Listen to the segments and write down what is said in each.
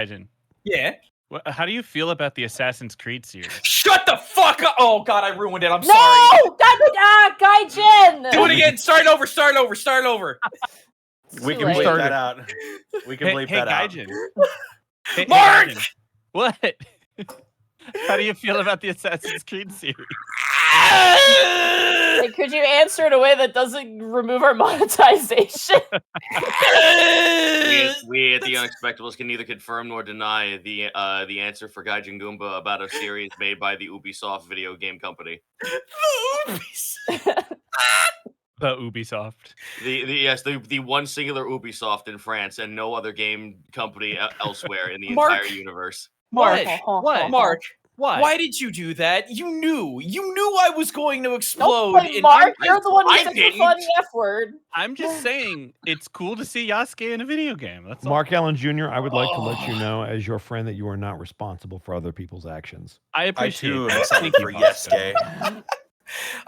Gaijin, Yeah. how do you feel about the Assassin's Creed series? Shut the fuck up! Oh god, I ruined it. I'm No! sorry. Gaijin! Do it again. Start over. We can late. bleep that out. We can bleep that out. Gaijin. Mark! Gaijin. What? How do you feel about the Assassin's Creed series? Like, could you answer in a way that doesn't remove our monetization? We at the Unexpectables can neither confirm nor deny the answer for Gaijin Goomba about a series made by the Ubisoft video game company. The Ubisoft. The one singular Ubisoft in France and no other game company elsewhere in the entire universe. Mark, What? why did you do that? You knew I was going to Don't explode. blame Mark, you're the one who I said the didn't. funny F word. I'm just saying, it's cool to see Yasuke in a video game. That's all. Mark Allen Jr., I would like to let you know, as your friend, that you are not responsible for other people's actions. I I appreciate too that. am excited Thank you, for Yasuke.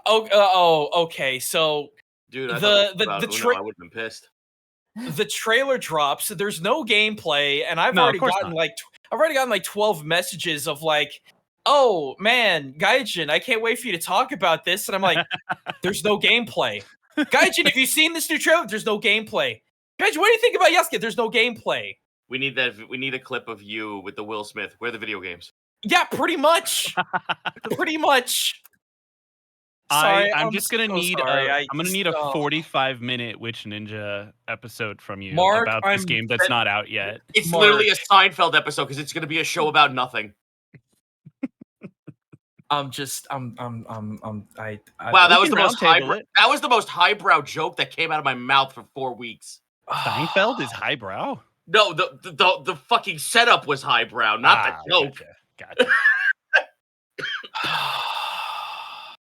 Yasuke. Okay. So Dude, I The- thought the Uno, tra- I would have been pissed. the trailer drops. There's no gameplay, and I've No, of already course gotten not. I've already gotten like 12 messages of like, "Oh man, Gaijin, I can't wait for you to talk about this." And I'm like, "There's no gameplay." Gaijin, have you seen this new trailer? There's no gameplay. Gaijin, what do you think about Yasuke? There's no gameplay. We need a clip of you with the Will Smith. Where are the video games? Yeah, pretty much. Pretty much. Sorry, I'm just gonna so need sorry. I'm gonna need a Oh. 45-minute Witch Ninja episode from you Mark, about this I'm- game that's not out yet. It's Mark. literally a Seinfeld episode because it's going to be a show about nothing. Wow, Wow, that was the most highbrow. That was the most highbrow joke that came out of my mouth for 4 weeks. Seinfeld is highbrow. No, the fucking setup was highbrow, not the joke. Gotcha.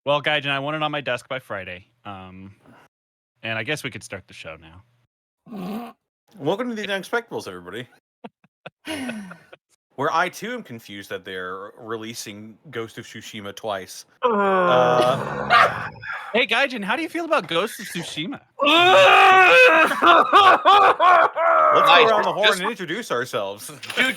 Well, Gaijin, I want it on my desk by Friday. And I guess we could start the show now. Welcome to the Unexpectables, everybody. Where I too am confused that they're releasing Ghost of Tsushima twice. Hey, Gaijin, how do you feel about Ghost of Tsushima? Let's Nice. go around the horn Just- and introduce ourselves. Dude,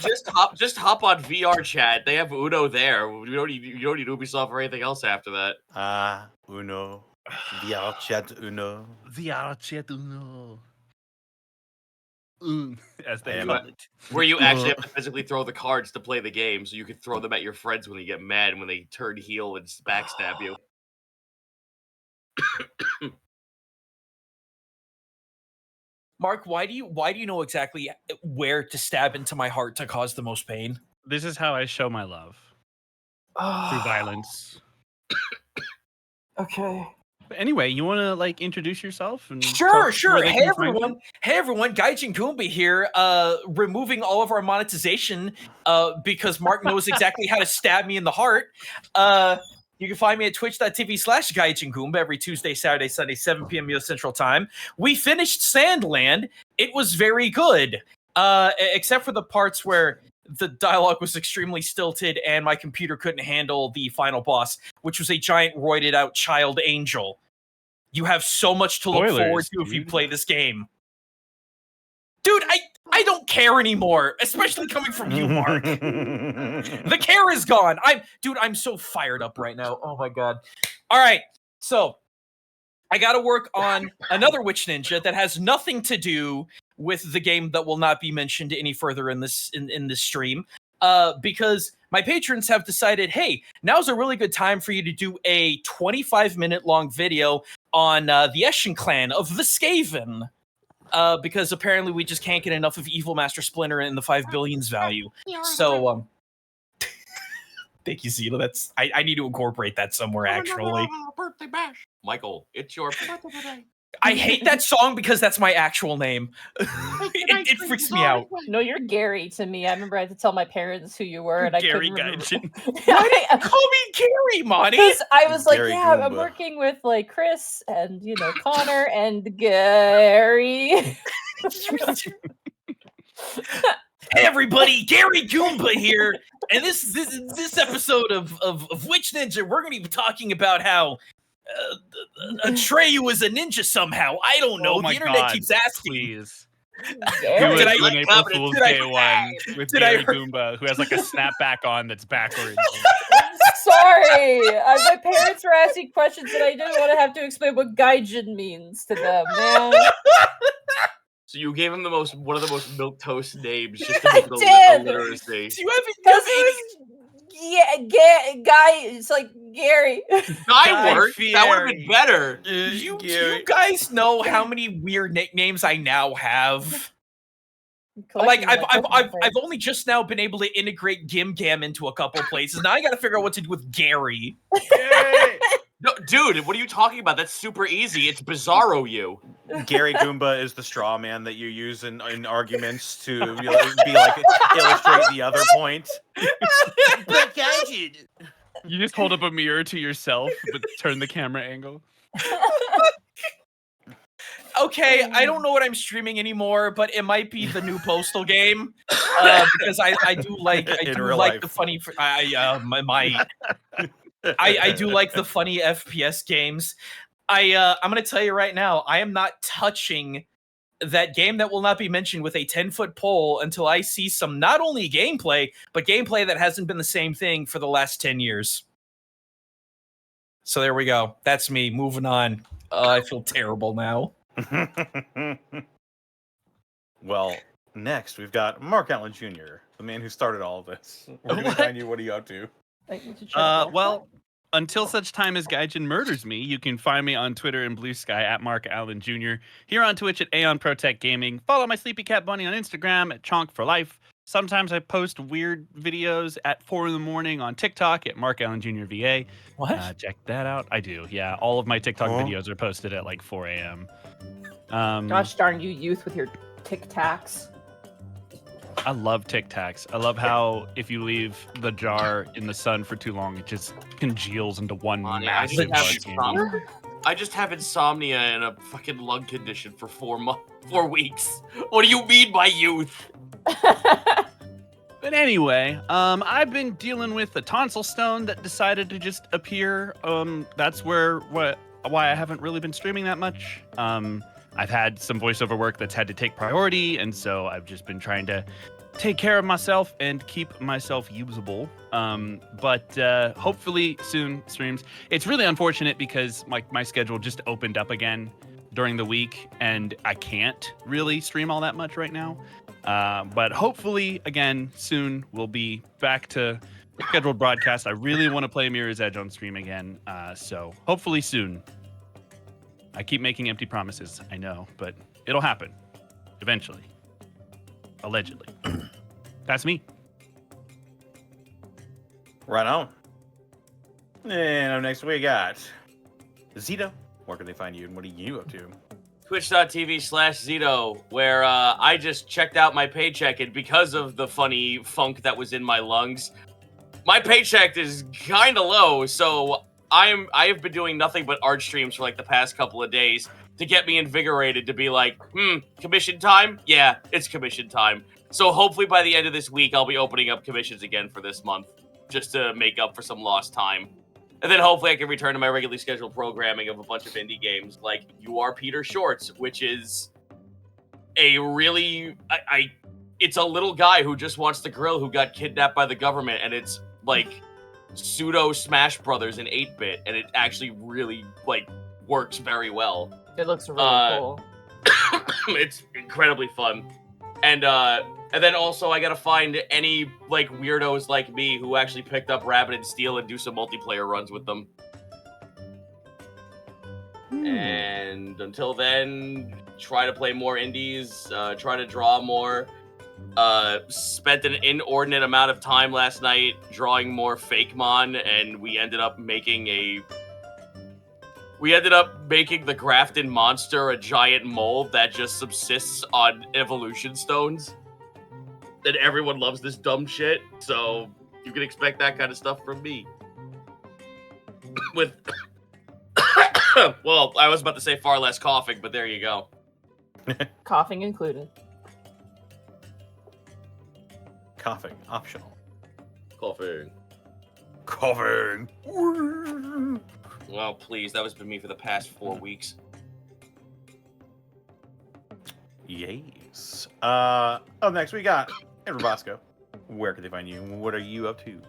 just hop on VR chat. They have Uno there. You don't need Ubisoft or anything else after that. Uno. VR chat Uno. VR chat Uno. As they Damn call it. it. Where you actually have to physically throw the cards to play the game, so you can throw them at your friends when you get mad when they turn heel and backstab you. Mark, why do you know exactly where to stab into my heart to cause the most pain? This is how I show my love. Through violence. Okay. But anyway, you want to introduce yourself? And Sure. tell where they Hey can find you? everyone, Gaijin Goomba here, removing all of our monetization because Mark knows exactly how to stab me in the heart. You can find me at twitch.tv/Gaijin Goomba every Tuesday, Saturday, Sunday, 7 p.m. US Central Time. We finished Sandland. It was very good, except for the parts where the dialogue was extremely stilted and my computer couldn't handle the final boss, which was a giant roided out child angel. You have so much to look Spoilers, forward to if you dude. play this game. Dude, I don't care anymore, especially coming from you, Mark. The care is gone. I'm so fired up right now. Oh my god. All right. So, I got to work on another Witch Ninja that has nothing to do with the game that will not be mentioned any further in this stream. Because my patrons have decided, hey, now's a really good time for you to do a 25-minute long video on the Eshin clan of the Skaven. Because apparently we just can't get enough of Evil Master Splinter and the 5 billions value. So, thank you, Zeta. That's I need to incorporate that somewhere, actually. Birthday bash. Michael, it's your birthday. I hate that song because that's my actual name. It freaks me out. No, you're Gary to me. I remember I had to tell my parents who you were, and Gary I couldn't Gaijin. remember. Call me Gary, Monty. Because I was like, Gary yeah, I'm Goomba. working with Chris and Connor and Gary. Hey everybody, Gary Goomba here, and this episode of Witch Ninja, we're going to be talking about how Atreyu is a ninja somehow. I don't know. Oh my the internet God, keeps asking. Please. Do Gary. it, I- do an April Fool's did I- Day one with did I Gary hurt- Goomba, who has like a snapback on that's backwards. Sorry, my parents were asking questions and I didn't want to have to explain what gaijin means to them, man. So you gave him one of the most milquetoast names just to I make it did! illiteracy. Do you have Because any? it was guy. It's like Gary. Guy worked. That would have been better. Do you guys know how many weird nicknames I now have? Like I've only just now been able to integrate Gim Gam into a couple places. Now I got to figure out what to do with Gary. No, dude, what are you talking about? That's super easy. It's Bizarro you. Gary Goomba is the straw man that you use in arguments to be like illustrate the other point. But Gaijin. You just hold up a mirror to yourself, but turn the camera angle. Okay, I don't know what I'm streaming anymore, but it might be the new Postal game because I do like real life. the funny I do like the funny FPS games. I'm gonna tell you right now, I am not touching that game that will not be mentioned with a 10-foot pole until I see some not only gameplay, but gameplay that hasn't been the same thing for the last 10 years. So there we go. That's me. Moving on. I feel terrible now. Well, next we've got Mark Allen Jr., the man who started all of this. Where can we find you? What are you up to? Well, until such time as Gaijin murders me, you can find me on Twitter and Blue Sky at Mark Allen Jr. Here on Twitch at Aeon Protect Gaming. Follow my Sleepy Cat Bunny on Instagram at Chonk for Life. Sometimes I post weird videos at 4 in the morning on TikTok at Mark Allen Jr. VA. What? Check that out. I do. Yeah, all of my TikTok videos are posted at like 4 a.m. Gosh darn you, youth, with your Tic Tacs. I love Tic Tacs. I love how if you leave the jar in the sun for too long, it just congeals into one Honey, massive buzz. I just have insomnia and a fucking lung condition for 4 weeks. What do you mean by youth? But anyway, I've been dealing with a tonsil stone that decided to just appear. That's why I haven't really been streaming that much. I've had some voiceover work that's had to take priority, and so I've just been trying to take care of myself and keep myself usable. But hopefully soon streams. It's really unfortunate because my schedule just opened up again during the week, and I can't really stream all that much right now. But hopefully, again, soon we'll be back to scheduled broadcast. I really want to play Mirror's Edge on stream again, so hopefully soon. I keep making empty promises, I know, but it'll happen eventually. Allegedly. That's me. Right on. And up next we got Zito. Where can they find you and what are you up to? Twitch.tv/Zito, where I just checked out my paycheck, and because of the funny funk that was in my lungs, my paycheck is kind of low, so I have been doing nothing but art streams for like the past couple of days to get me invigorated to be like, commission time? Yeah, it's commission time. So hopefully by the end of this week, I'll be opening up commissions again for this month, just to make up for some lost time. And then hopefully I can return to my regularly scheduled programming of a bunch of indie games like You Are Peter Shorts, which is a really... it's a little guy who just wants to grill who got kidnapped by the government, and it's like pseudo Smash Brothers in 8-bit, and it actually really like works very well. It looks really cool. It's incredibly fun. And then also I gotta find any like weirdos like me who actually picked up Rabbit and Steel and do some multiplayer runs with them. And until then, try to play more indies, try to draw more. Spent an inordinate amount of time last night drawing more Fakemon, and we ended up making the Grafton monster a giant mold that just subsists on evolution stones. And everyone loves this dumb shit, so you can expect that kind of stuff from me. With well, I was about to say far less coughing, but there you go. Coughing included. Coughing, optional. Coughing. Well, please, that has been me for the past 4 weeks. Yay. Nice. Up next, we got Edward Bosco. Where can they find you? What are you up to?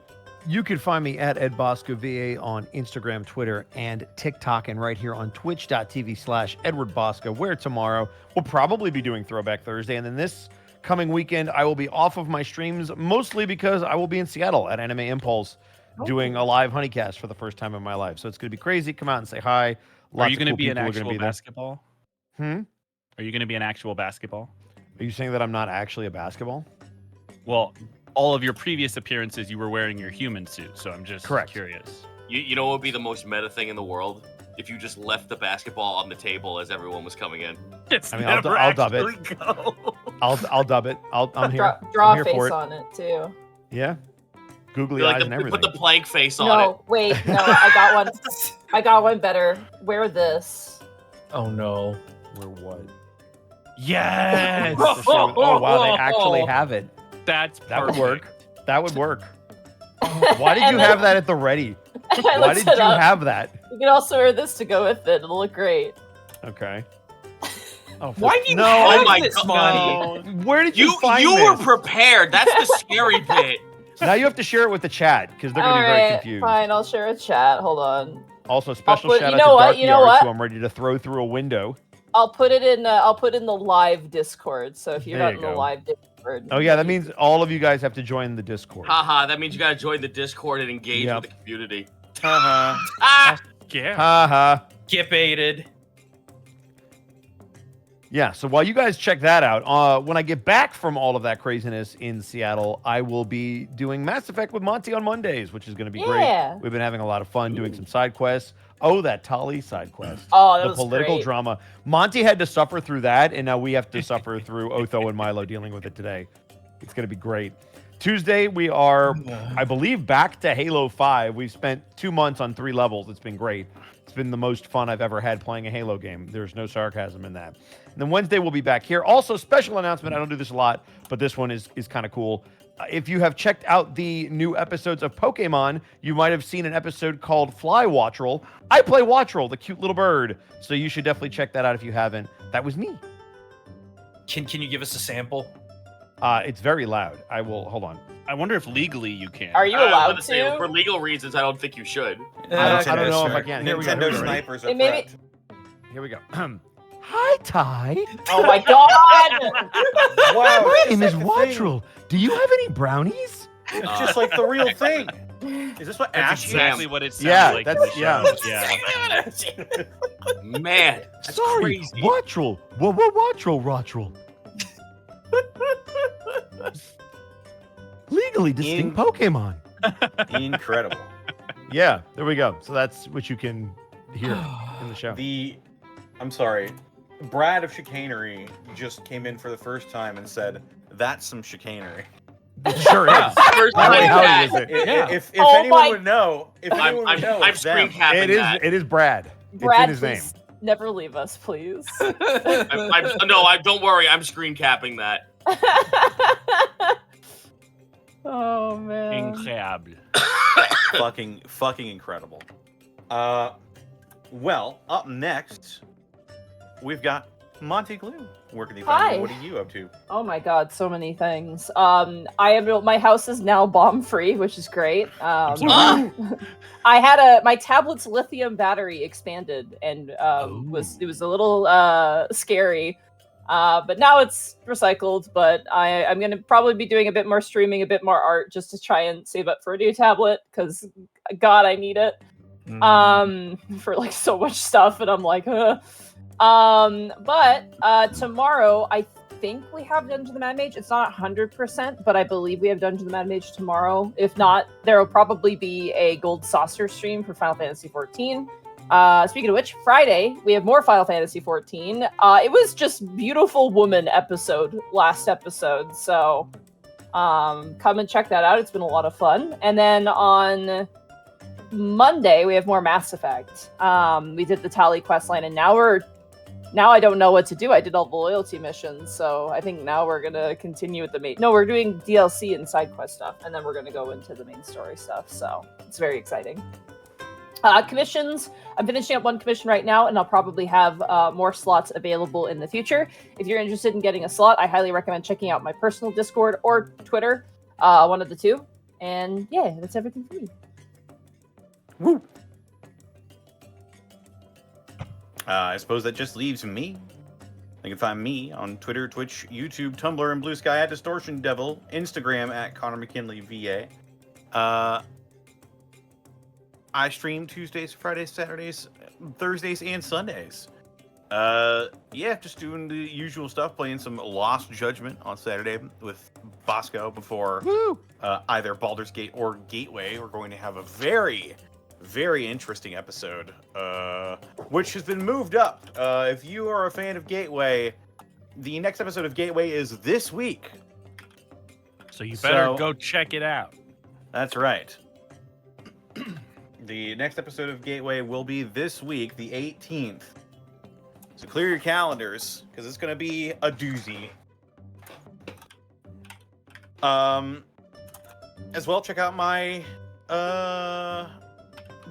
You can find me at Ed Bosco VA on Instagram, Twitter, and TikTok, and right here on twitch.tv/Edward Bosco, where tomorrow we'll probably be doing Throwback Thursday. And then this coming weekend, I will be off of my streams, mostly because I will be in Seattle at Anime Impulse doing a live Honeycast for the first time in my life. So it's going to be crazy. Come out and say hi. Are you going to be an actual basketball? Are Are you going to be an actual basketball? you saying that I'm not actually a basketball? Well, all of your previous appearances, you were wearing your human suit, so I'm just curious. You know what would be the most meta thing in the world? If you just left the basketball on the table as everyone was coming in. It's I mean, I'll dub it. I'll dub it. I'm here. Draw I'm a here for face it. on it too. Yeah. Googly eyes and everything. Put the plank face on it. No, wait, no, I got one. I got one better. Wear this. Oh no. We're what? Yes! Oh, wow, they actually have it. That's That would perfect. work. That would work. Why did you have that at the ready? I Why looked did it you up. have that? You can also wear this to go with it. It'll look great. Okay. Oh, Why do you no, have Oh my this, God. Monty? Where did you find You this? were prepared. That's the scary bit. Now you have to share it with the chat because they're going to be very confused. Fine, I'll share a chat. Hold on. Also, special put- shout you out know to what? Dark You know Yards, what? who I'm ready to throw through a window. I'll put it in. I'll put in the live Discord. So if you're There not you in the go. live Discord. Oh yeah, that means all of you guys have to join the Discord. Haha, that means you gotta join the Discord and engage Yep. with the community. Uh-huh. Ah! Yeah. Ha ha. Get baited. Yeah, so while you guys check that out, when I get back from all of that craziness in Seattle, I will be doing Mass Effect with Monty on Mondays, which is going to be Yeah. great. We've been having a lot of fun doing some side quests. Oh, that Tali side quest. Oh, that The was political great. drama. Monty had to suffer through that, and now we have to suffer through Otho and Milo dealing with it today. It's going to be great. Tuesday, we are, I believe, back to Halo 5. We've spent 2 months on 3 levels. It's been great. It's been the most fun I've ever had playing a Halo game. There's no sarcasm in that. And then Wednesday, we'll be back here. Also, special announcement. I don't do this a lot, but this one is kind of cool. If you have checked out the new episodes of Pokemon, you might have seen an episode called Fly Wattrel. I play Wattrel, the cute little bird. So you should definitely check that out if you haven't. That was me. Can you give us a sample? It's very loud. I will, hold on. I wonder if legally you can. Are you I was allowed gonna say, to? for legal reasons, I don't think you should. I don't know if I can. Here we go. Nintendo Here we go. snipers It are made prepped. Here we go. Hi, Ty. Oh my god! Wow, My it's name is just like the thing. Wattrel. Do you have any brownies? It's just like the real thing. Is this what That's Ash exactly is? what it sounds Yeah, like. that's- in the show. yeah. Man, that's Sorry, crazy. Wattrel. Wattrel. Legally distinct Pokemon. Incredible. Yeah, there we go. So that's what you can hear in the show. I'm sorry. Brad of Chicanery just came in for the first time and said, "That's some chicanery." It sure is. First How time howdy that. is it? Yeah. If Oh anyone my- would know, if anyone would know, I'm it's screen them. capping It is. that. It is Brad. Brad, it's in his please never leave us, please. Don't worry. I'm screen capping that. Oh man. Incredible. fucking incredible. Well, up next, we've got Monty Glue. Where can they find Hi. you? What are you up to? Oh my god, so many things. My house is now bomb free, which is great. I had my tablet's lithium battery expanded and it was a little scary. But now it's recycled, but I'm gonna probably be doing a bit more streaming, a bit more art just to try and save up for a new tablet, because god, I need it. For like so much stuff, and I'm like, but tomorrow I think we have Dungeon of the Mad Mage. It's not 100%, but I believe we have Dungeon of the Mad Mage tomorrow. If not, there will probably be a Gold Saucer stream for Final Fantasy XIV. Speaking of which, Friday we have more Final Fantasy XIV. It was just beautiful woman episode last episode, so come and check that out. It's been a lot of fun. And then on Monday we have more Mass Effect. We did the Tali questline, and now I don't know what to do. I did all the loyalty missions, so I think now we're gonna continue with the main. No, we're doing DLC and side quest stuff, and then we're gonna go into the main story stuff. So it's very exciting. Commissions. I'm finishing up one commission right now, and I'll probably have more slots available in the future. If you're interested in getting a slot, I highly recommend checking out my personal Discord or Twitter, one of the two. And yeah, that's everything for me. Woo! I suppose that just leaves me. You can find me on Twitter, Twitch, YouTube, Tumblr, and Blue Sky at Distortion Devil, Instagram at Connor McKinley VA. I stream Tuesdays, Fridays, Saturdays, Thursdays, and Sundays. Yeah, just doing the usual stuff, playing some Lost Judgment on Saturday with Bosco before either Baldur's Gate or Gateway. We're going to have a very, very interesting episode, which has been moved up. If you are a fan of Gateway, the next episode of Gateway is this week. So you better go check it out. That's right. The next episode of Gateway will be this week, the 18th. So clear your calendars, because it's going to be a doozy. As well, check out my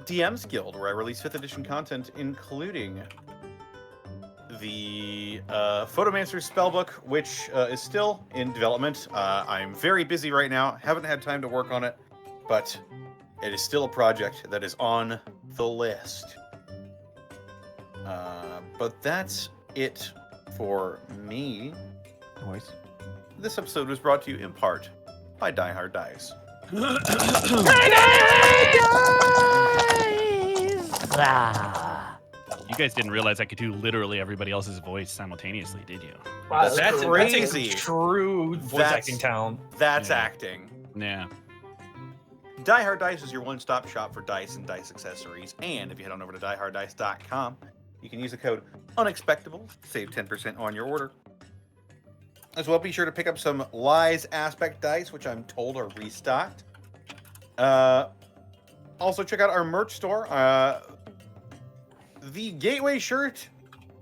DMs Guild, where I release 5th edition content, including the Photomancer's Spellbook, which is still in development. I'm very busy right now. Haven't had time to work on it, but it is still a project that is on the list. But that's it for me. Nice. This episode was brought to you in part by Die Hard Dice. You guys didn't realize I could do literally everybody else's voice simultaneously, did you? Wow, That's cool. crazy. That's a true voice acting talent. That's Yeah. acting. Yeah. Die Hard Dice is your one-stop shop for dice and dice accessories. And if you head on over to dieharddice.com, you can use the code Unexpectables to save 10% on your order. As well, be sure to pick up some Lies Aspect dice, which I'm told are restocked. Also, check out our merch store. The Gateway shirt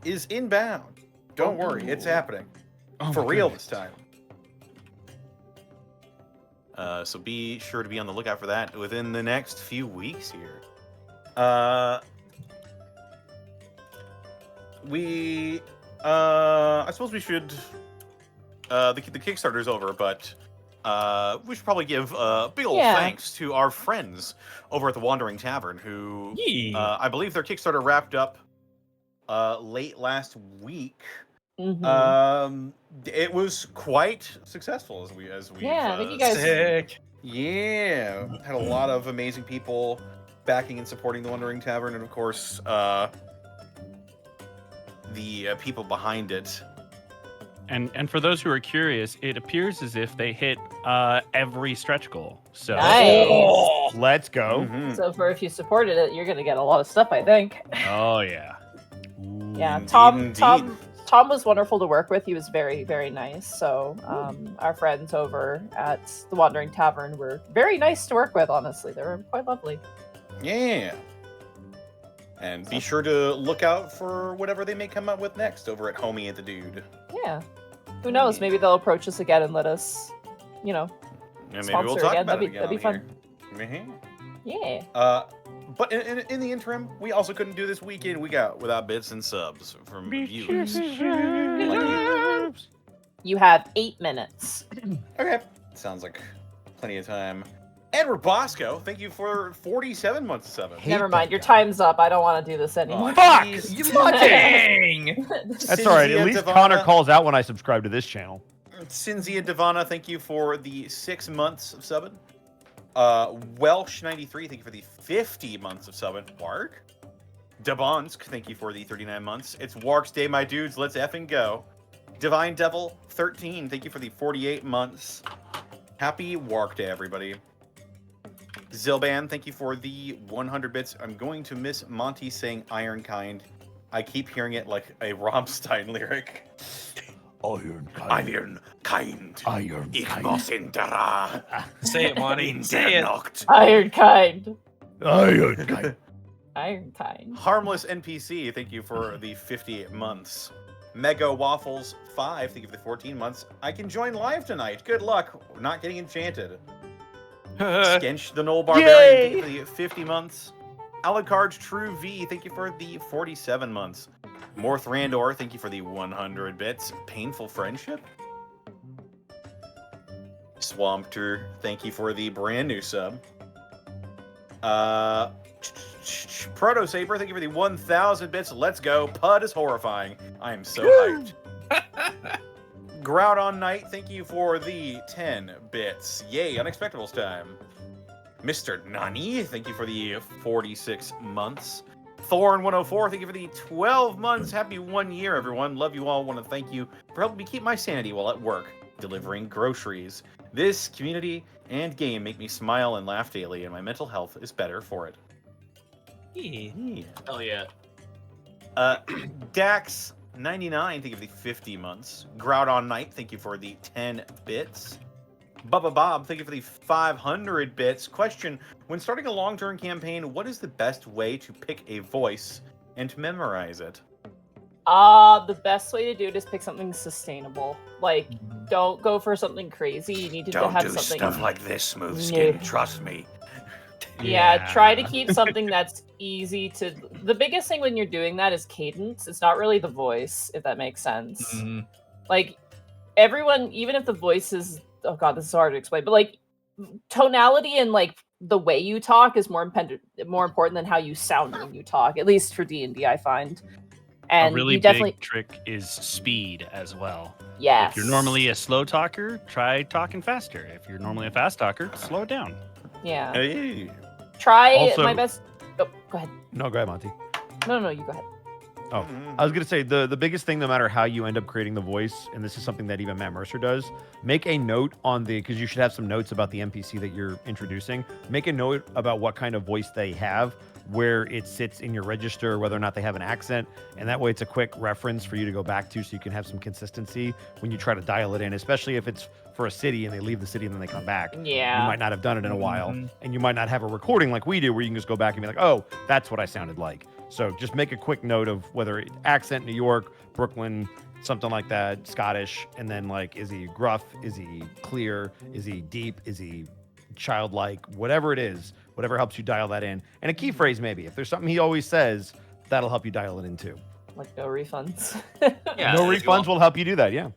is inbound. Don't worry, it's happening. Oh For my real goodness. this time. So be sure to be on the lookout for that within the next few weeks here. I suppose we should. The Kickstarter's over, but we should probably give big old thanks to our friends over at the Wandering Tavern, who I believe their Kickstarter wrapped up late last week. Mhm. It was quite successful as we Yeah, I think you guys. Sick. yeah, had a lot of amazing people backing and supporting the Wandering Tavern, and of course the people behind it. And for those who are curious, it appears as if they hit every stretch goal. So Nice. Let's go. Mhm. So for if you supported it, you're gonna get a lot of stuff, I think. Oh yeah. Yeah, Indeed, Tom indeed. was wonderful to work with. He was very, very nice. So our friends over at the Wandering Tavern were very nice to work with, honestly. They were quite lovely. Yeah. And be sure to look out for whatever they may come up with next over at Homie and the Dude. Yeah. Who knows? Maybe they'll approach us again and let us, And maybe sponsor we'll talk again. about That'd it be again fun. on here. Yeah. But in the interim, we also couldn't do this weekend. We got without bits and subs from viewers. Like you. You have 8 minutes. Okay. Sounds like plenty of time. Edward Bosco, thank you for 47 months of subbing. Never mind. Your time's up. I don't want to do this anymore. Fuck! Jeez. You lucky! Dang. That's all right. At Cynthia least Devana- Connor calls out when I subscribe to this channel. Cinzia Devana, thank you for the 6 months of subbing. Welsh93, thank you for the 50 months of subbing. Wark. Dabonsk, thank you for the 39 months. It's Wark's Day, my dudes. Let's effing go. Divine Devil 13, thank you for the 48 months. Happy Wark Day, everybody. Zilban, thank you for the 100 bits. I'm going to miss Monty saying Iron Kind. I keep hearing it like a Rammstein lyric. Iron Iron Kind. Iron Ich muss in der Say it, Monty. in Say der it. Nacht. Iron kind. Iron Iron kind. Harmless NPC, thank you for the 58 months. Mega Waffles 5, thank you for the 14 months. I can join live tonight. Good luck. We're not getting enchanted. Skench the Knoll Barbarian, thank you for the 50 months. Alucard's True V, thank you for the 47 months. Morth Randor, thank you for the 100 bits. Painful Friendship. Swampter, thank you for the brand new sub. Proto Saber, thank you for the 1,000 bits. Let's go. Pud is horrifying. I am so hyped. Groudon Knight, thank you for the 10 bits. Yay, Unexpectables time. Mr. Nani, thank you for the 46 months. Thorn104, thank you for the 12 months. Happy 1 year, everyone. Love you all. Want to thank you for helping me keep my sanity while at work, delivering groceries. This community and game make me smile and laugh daily, and my mental health is better for it. Yeah. Hell yeah. Dax 99, thank you for the 50 months. Groudon Knight, thank you for the 10 bits. Bubba Bob, thank you for the 500 bits. Question, when starting a long-term campaign, what is the best way to pick a voice and memorize it? The best way to do it is pick something sustainable. Like, don't go for something crazy. You need to have something. Stuff like this, Smooth Skin. Trust me. Yeah, try to keep something that's easy to. The biggest thing when you're doing that is cadence. It's not really the voice, if that makes sense. Mhm. Like, everyone, even if the voice is, oh god, this is hard to explain, but like, tonality and like the way you talk is more important than how you sound when you talk. At least for D&D, I find. And a really you definitely, big trick is speed as well. yes. If you're normally a slow talker, try talking faster. If you're normally a fast talker, slow it down. yeah. Hey. Try Also- my best. Oh, go ahead. No, go ahead, Monty. No, you go ahead. Oh, I was gonna say the biggest thing, no matter how you end up creating the voice, and this is something that even Matt Mercer does, make a note on because you should have some notes about the NPC that you're introducing. Make a note about what kind of voice they have, where it sits in your register, whether or not they have an accent, and that way it's a quick reference for you to go back to, so you can have some consistency when you try to dial it in, especially if it's for a city and they leave the city and then they come back. Yeah. You might not have done it in a while, and you might not have a recording like we do, where you can just go back and be like, oh, that's what I sounded like. So just make a quick note of whether accent, New York, Brooklyn, something like that, Scottish, and then like, is he gruff? Is he clear? Is he deep? Is he childlike? Whatever it is, whatever helps you dial that in. And a key phrase maybe. If there's something he always says, that'll help you dial it in too. Like no refunds. Yeah, No if you refunds want- will help you do that, yeah.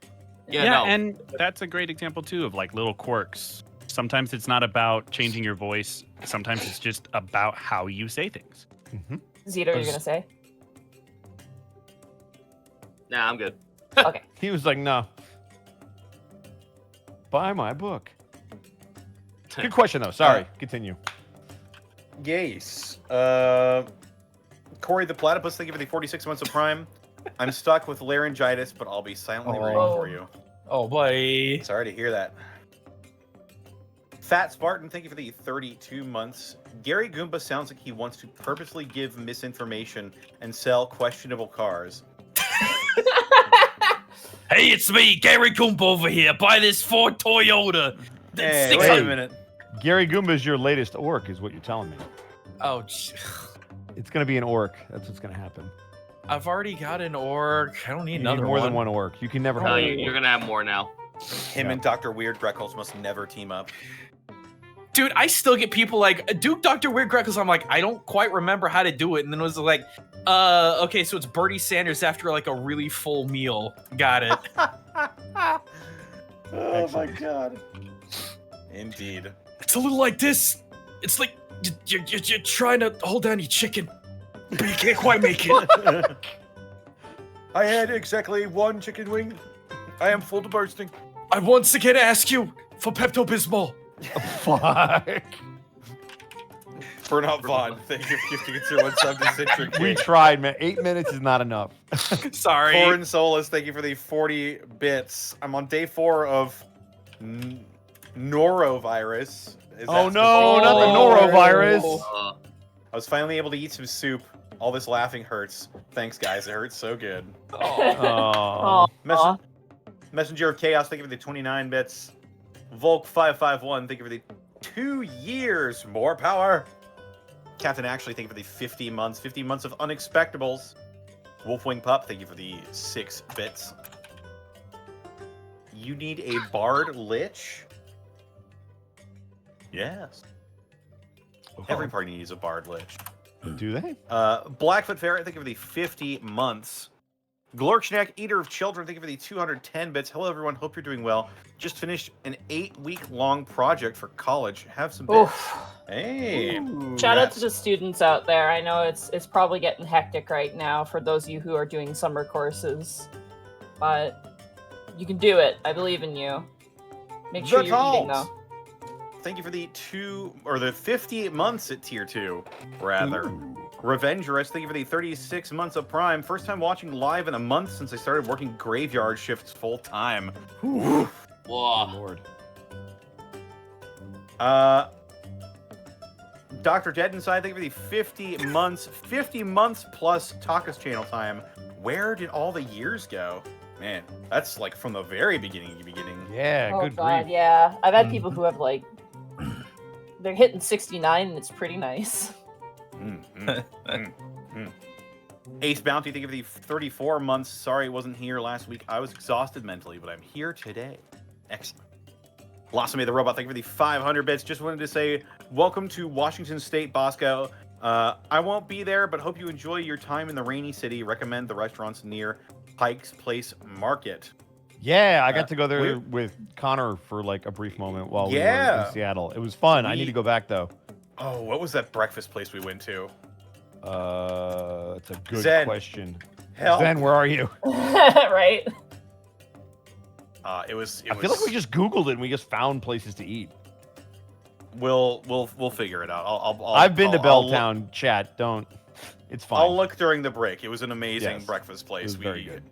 Yeah, no. And that's a great example too of like little quirks. Sometimes it's not about changing your voice. Sometimes it's just about how you say things. Mm-hmm. Zito, you're gonna say? Nah, I'm good. Okay. He was like, no. Buy my book. Good question though. Sorry. Continue. Yes. Corey the Platypus, thank you for the 46 months of Prime. I'm stuck with laryngitis, but I'll be silently rooting for you. Oh boy. Sorry to hear that. Fat Spartan, thank you for the 32 months. Gary Goomba sounds like he wants to purposely give misinformation and sell questionable cars. Hey, it's me, Gary Goomba over here. Buy this Ford Toyota. Hey, Six wait a hundred- minute. Gary Goomba's your latest orc, is what you're telling me. Oh, It's gonna be an orc. That's what's gonna happen. I've already got an orc. I don't need You another need more one. than one orc. You can never No, have. you're gonna have more now. Him Yeah. and Dr. Weird Greckles must never team up. Dude, I still get people like, Duke Dr. Weird Greckles. I'm like, I don't quite remember how to do it. And then it was like, okay, so it's Bertie Sanders after like a really full meal. Got it. Oh my god. Indeed. It's a little like this. It's like you're trying to hold down your chicken, but you can't quite make it. I had exactly one chicken wing. I am full to bursting. I once again ask you for Pepto-Bismol. Fuck. Burnout Vaughn, thank you for gifting it to one sub to Citric We King. tried, man. 8 minutes is not enough. Sorry. Corin Solis, thank you for the 40 bits. I'm on day 4 of norovirus. Oh no, not the norovirus. Uh, I was finally able to eat some soup. All this laughing hurts. Thanks, guys. It hurts so good. Oh. Aw. Messenger of Chaos, thank you for the 29 bits. Volk551, thank you for the 2 years. More power. Captain Ashley, thank you for the 50 months. 50 months of Unexpectables. Wolfwing Pup, thank you for the 6 bits. You need a Bard Lich? Yes. Every party needs a Bard Lich. Do they? Blackfoot Ferret, thank you for the 50 months. Glorkschneck, Eater of Children, thank you for the 210 bits. Hello, everyone. Hope you're doing well. Just finished an 8-week-long project for college. Have some bits. Oof. Hey. Shout out to the students out there. I know it's probably getting hectic right now for those of you who are doing summer courses, but you can do it. I believe in you. Make sure you're eating though. Thank you for the 50 months at tier 2, rather. Revengerous, thank you for the 36 months of Prime. First time watching live in a month since I started working graveyard shifts full time. Whoa. Lord. Dr. Dead Inside, thank you for the 50 months. 50 months plus Taka's channel time. Where did all the years go? Man, that's like from the very beginning. Yeah, Oh good god, grief. yeah. I've had people who have like they're hitting 69 and it's pretty nice. Ace Bounty, thank you for the 34 months. Sorry I wasn't here last week. I was exhausted mentally, but I'm here today. Excellent. Blossomade the Robot, thank you for the 500 bits. Just wanted to say, welcome to Washington State, Bosco. I won't be there, but hope you enjoy your time in the rainy city. Recommend the restaurants near Pike's Place Market. Yeah, I got to go there with Connor for like a brief moment while we were in Seattle. It was fun. I need to go back though. Oh, what was that breakfast place we went to? It's a good Zen. question. Hell. Zen, where are you? Right? I feel like we just Googled it and we just found places to eat. We'll figure it out. I've been to Belltown, chat. Don't. It's fine. I'll look during the break. It was an amazing breakfast place. It was very good.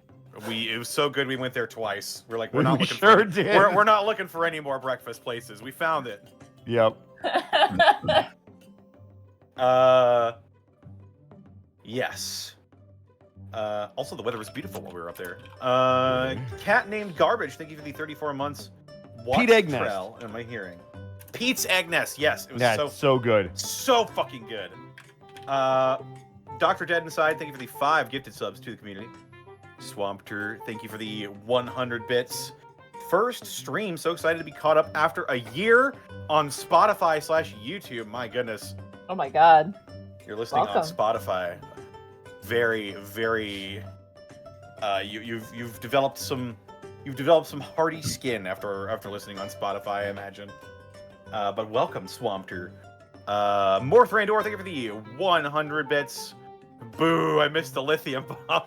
It was so good. We went there twice. We're like, we're not looking sure for. Did. We're not looking for any more breakfast places. We found it. Yep. Yes. Also, the weather was beautiful while we were up there. Cat named Garbage. Thank you for the 34 months. Pete Eggnest. Am I hearing? Pete's Eggnest. Yes, it was so good. So fucking good. Dr. Dead Inside, thank you for the 5 gifted subs to the community. Swampter, thank you for the 100 bits. First stream, so excited to be caught up after a year on Spotify/YouTube. My goodness. Oh my god. You're listening Welcome. on Spotify. Very, very. You've developed some hardy skin after listening on Spotify, I imagine. But welcome, Swampter. Morph Randor, thank you for the 100 bits. Boo! I missed the lithium bomb.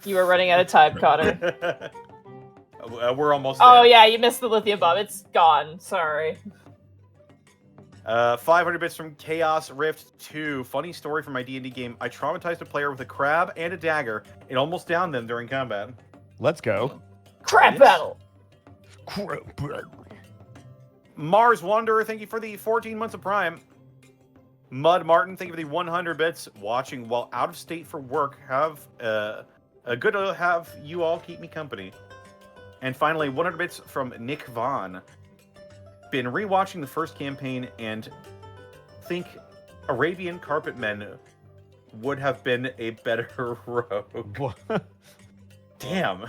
You were running out of time, Connor. We're almost there. Oh yeah, you missed the lithium bomb. It's gone. Sorry. 500 bits from Chaos Rift 2. Funny story from my D&D game. I traumatized a player with a crab and a dagger and almost downed them during combat. Let's go. Crap battle. Mars Wanderer, thank you for the 14 months of Prime. Mud Martin, thank you for the 100 bits. Watching while out of state for work. Have good to have you all keep me company. And finally, 100 bits from Nick Vaughn. Been rewatching the first campaign and think Arabian Carpet Men would have been a better rogue. Damn.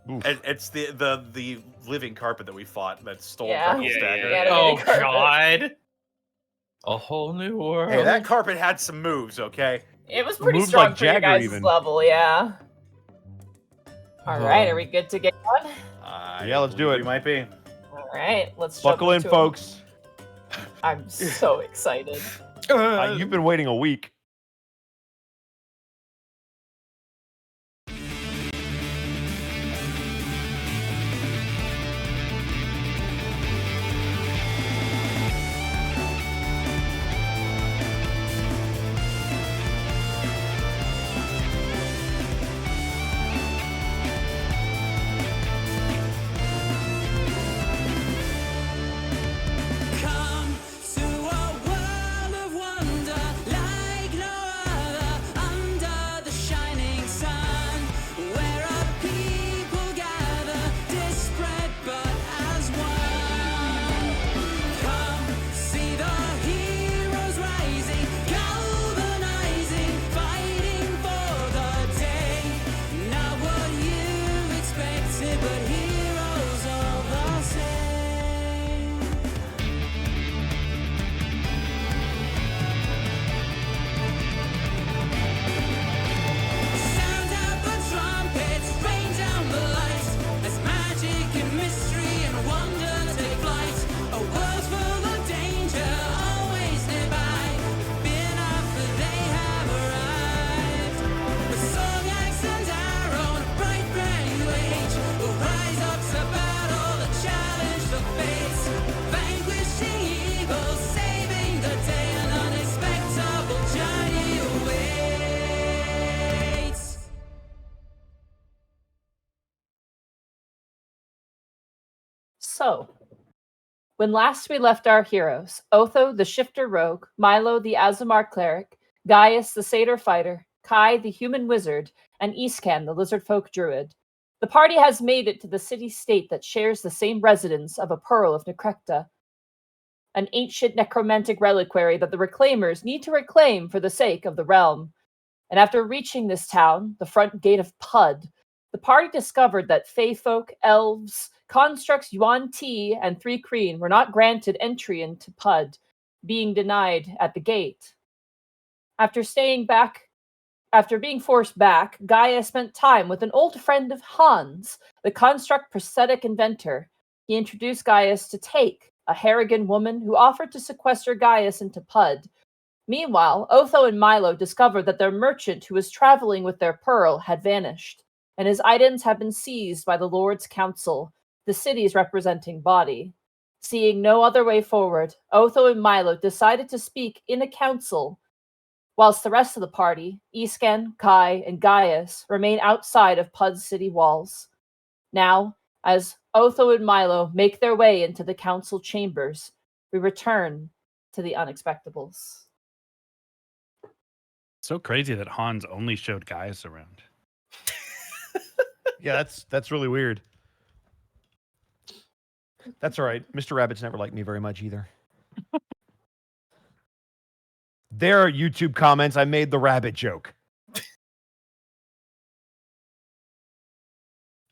It's the living carpet that we fought that stole Gretel's dagger. Yeah, Oh god. A whole new world. Hey, that carpet had some moves, okay? It was pretty Moves strong like for your Jagger guys' even. level, yeah. Alright, are we good to get on? Yeah, let's do it. We might be. Alright, let's Buckle in, jump into folks. I'm so excited. You've been waiting a week. Come to a world of wonder like So, when last we left our heroes, Otho the shifter rogue, Milo the Azamar cleric, Gaius the satyr fighter, Kai the human wizard, and Iskan the lizard folk druid, the party has made it to the city-state that shares the same residence of a pearl of Necrecta, an ancient necromantic reliquary that the reclaimers need to reclaim for the sake of the realm. And after reaching this town, the front gate of Pud, the party discovered that Fey folk, elves, constructs Yuan Ti, and 3 Kreen were not granted entry into Pud, being denied at the gate. After being forced back, Gaia spent time with an old friend of Hans, the construct prosthetic inventor. He introduced Gaius to Take, a Harrigan woman who offered to sequester Gaius into Pud. Meanwhile, Otho and Milo discovered that their merchant who was traveling with their pearl had vanished, and his items had been seized by the Lord's Council, the city's representing body. Seeing no other way forward, Otho and Milo decided to speak in a council, whilst the rest of the party, Iskan, Kai, and Gaius, remain outside of Pud's city walls. Now, as Otho and Milo make their way into the council chambers, we return to the Unexpectables. So crazy that Hans only showed Gaius around. Yeah, that's really weird. That's all right. Mr. Rabbit's never liked me very much either. There are YouTube comments. I made the rabbit joke.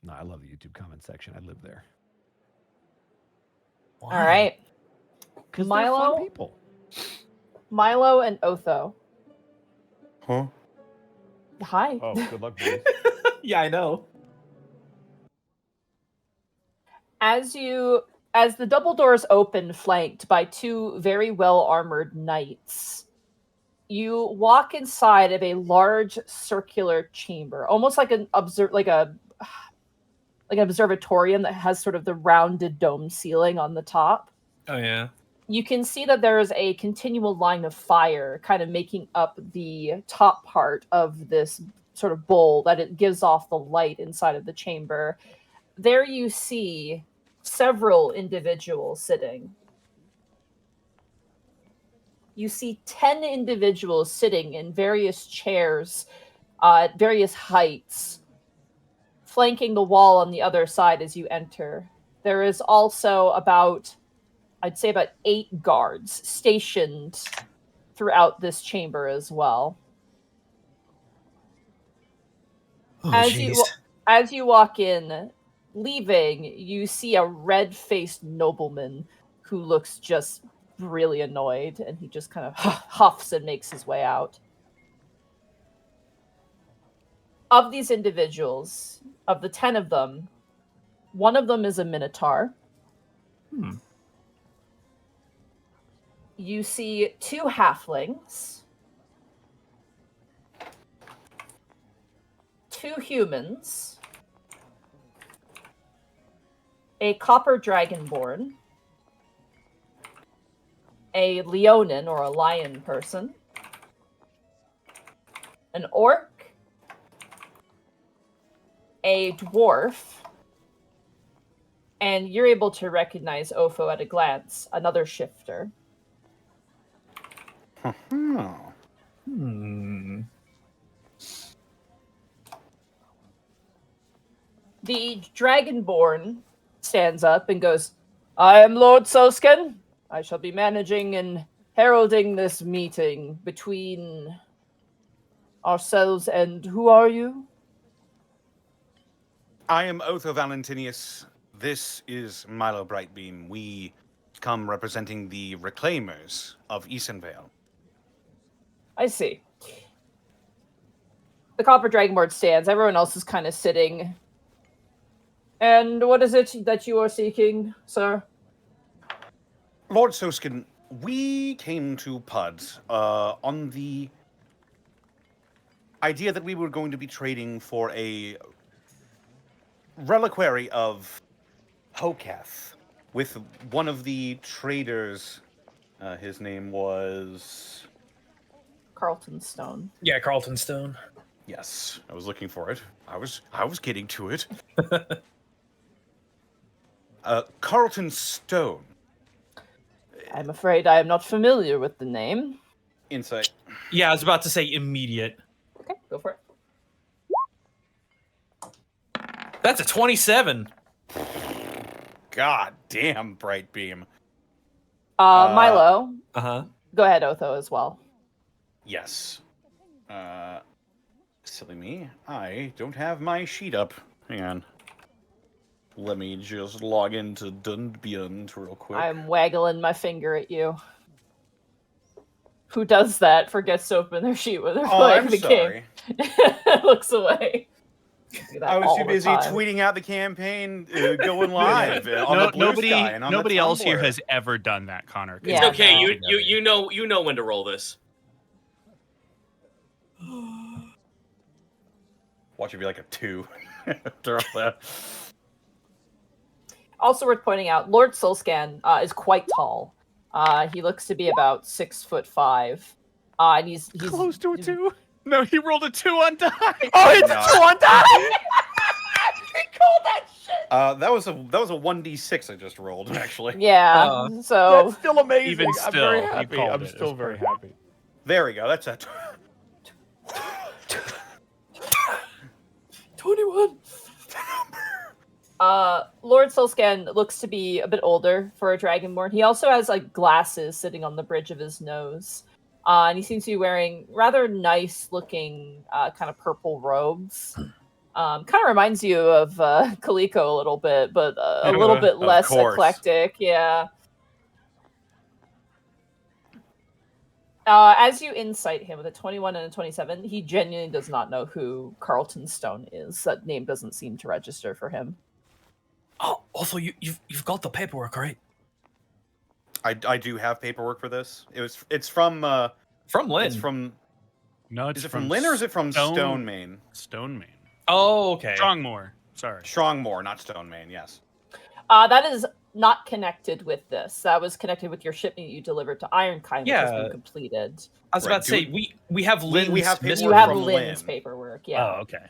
No, I love the YouTube comment section. I live there. All right. Because they're fun Milo, people. Milo and Otho. Huh? Hi. Oh, good luck, boys. Yeah, I know. As the double doors open, flanked by 2 very well-armored knights, you walk inside of a large circular chamber, almost like an observatorium that has sort of the rounded dome ceiling on the top. Oh yeah. You can see that there is a continual line of fire kind of making up the top part of this sort of bowl that it gives off the light inside of the chamber. There you see several individuals sitting. You see 10 individuals sitting in various chairs, at various heights, flanking the wall on the other side as you enter. There is also I'd say about 8 guards stationed throughout this chamber as well. Oh, As you walk in, leaving, you see a red-faced nobleman who looks just really annoyed, and he just kind of huffs and makes his way out. Of these individuals, of the 10 of them, one of them is a minotaur. You see 2 halflings, 2 humans, a copper dragonborn, a leonin or a lion person, an orc, a dwarf, and you're able to recognize Otho at a glance, another shifter. The Dragonborn stands up and goes, I am Lord Sosken. I shall be managing and heralding this meeting between ourselves and who are you? I am Otho Valentinius. This is Milo Brightbeam. We come representing the Reclaimers of Esenvale. I see. The Copper Dragonborn stands. Everyone else is kind of sitting. And what is it that you are seeking, sir? Lord Soskin, we came to Pud on the idea that we were going to be trading for a reliquary of Hoketh with one of the traders. His name was... Carlton Stone. Yeah, Carlton Stone. Yes, I was looking for it. I was getting to it. Carlton Stone. I'm afraid I am not familiar with the name. Insight. Yeah, I was about to say immediate. Okay, go for it. That's a 27. God damn, Bright Beam. Milo, Uh-huh. go ahead, Otho, as well. Yes. Silly me. I don't have my sheet up. Hang on. Let me just log into Dunbeyond real quick. I'm waggling my finger at you. Who does that? Forgets to open their sheet when they're playing the sorry. game. Looks away. I was too busy tweeting out the campaign, going live on the Blue Sky and on nobody the else here Tumblr. has ever done that, Connor. Yeah. It's okay. no. You know when to roll this. Watch it be like a 2 after all that. Also worth pointing out, Lord Soulscan is quite tall. He looks to be about 6'5", and he's Close to a 2. No, he rolled a 2 on die. Oh, it's a 2 on die! he called that shit. That was a 1d6 I just rolled, actually. Yeah. So That's still amazing. Even I'm very still, you happy. called I'm it. still It's very perfect. happy. There we go. That's a 21. Lord Soulscan looks to be a bit older for a Dragonborn. He also has like glasses sitting on the bridge of his nose. And he seems to be wearing rather nice looking kind of purple robes. Kind of reminds you of Kaliko a little bit, but a little bit Of less course. eclectic. Yeah. As you insight him with a 21 and a 27, he genuinely does not know who Carlton Stone is. That name doesn't seem to register for him. Oh, also you've got the paperwork, right? I do have paperwork for this. It's from Lynn. It's from No, it's is it from Lynn or is it from Stone Main? Stone Main. Oh, okay. Strongmore. Sorry. Strongmore, not Stone Main, yes. That is not connected with this. That was connected with your shipment you delivered to Ironkine, which has Yeah. been completed. I was Right, about to say we have Lynn, Lynn's we have missing- You paperwork have from Lynn's Lynn. paperwork, yeah. Oh, okay.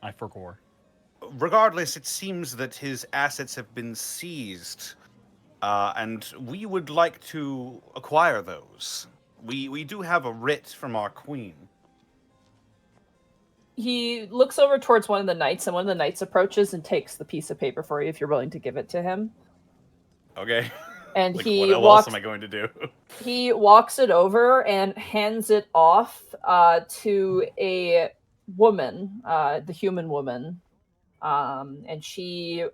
I forgot. Regardless, it seems that his assets have been seized, and we would like to acquire those. We do have a writ from our queen. He looks over towards one of the knights, and one of the knights approaches and takes the piece of paper for you if you're willing to give it to him. Okay. And Like, he what else walks. am I going to do? He walks it over and hands it off to a woman, the human woman, and she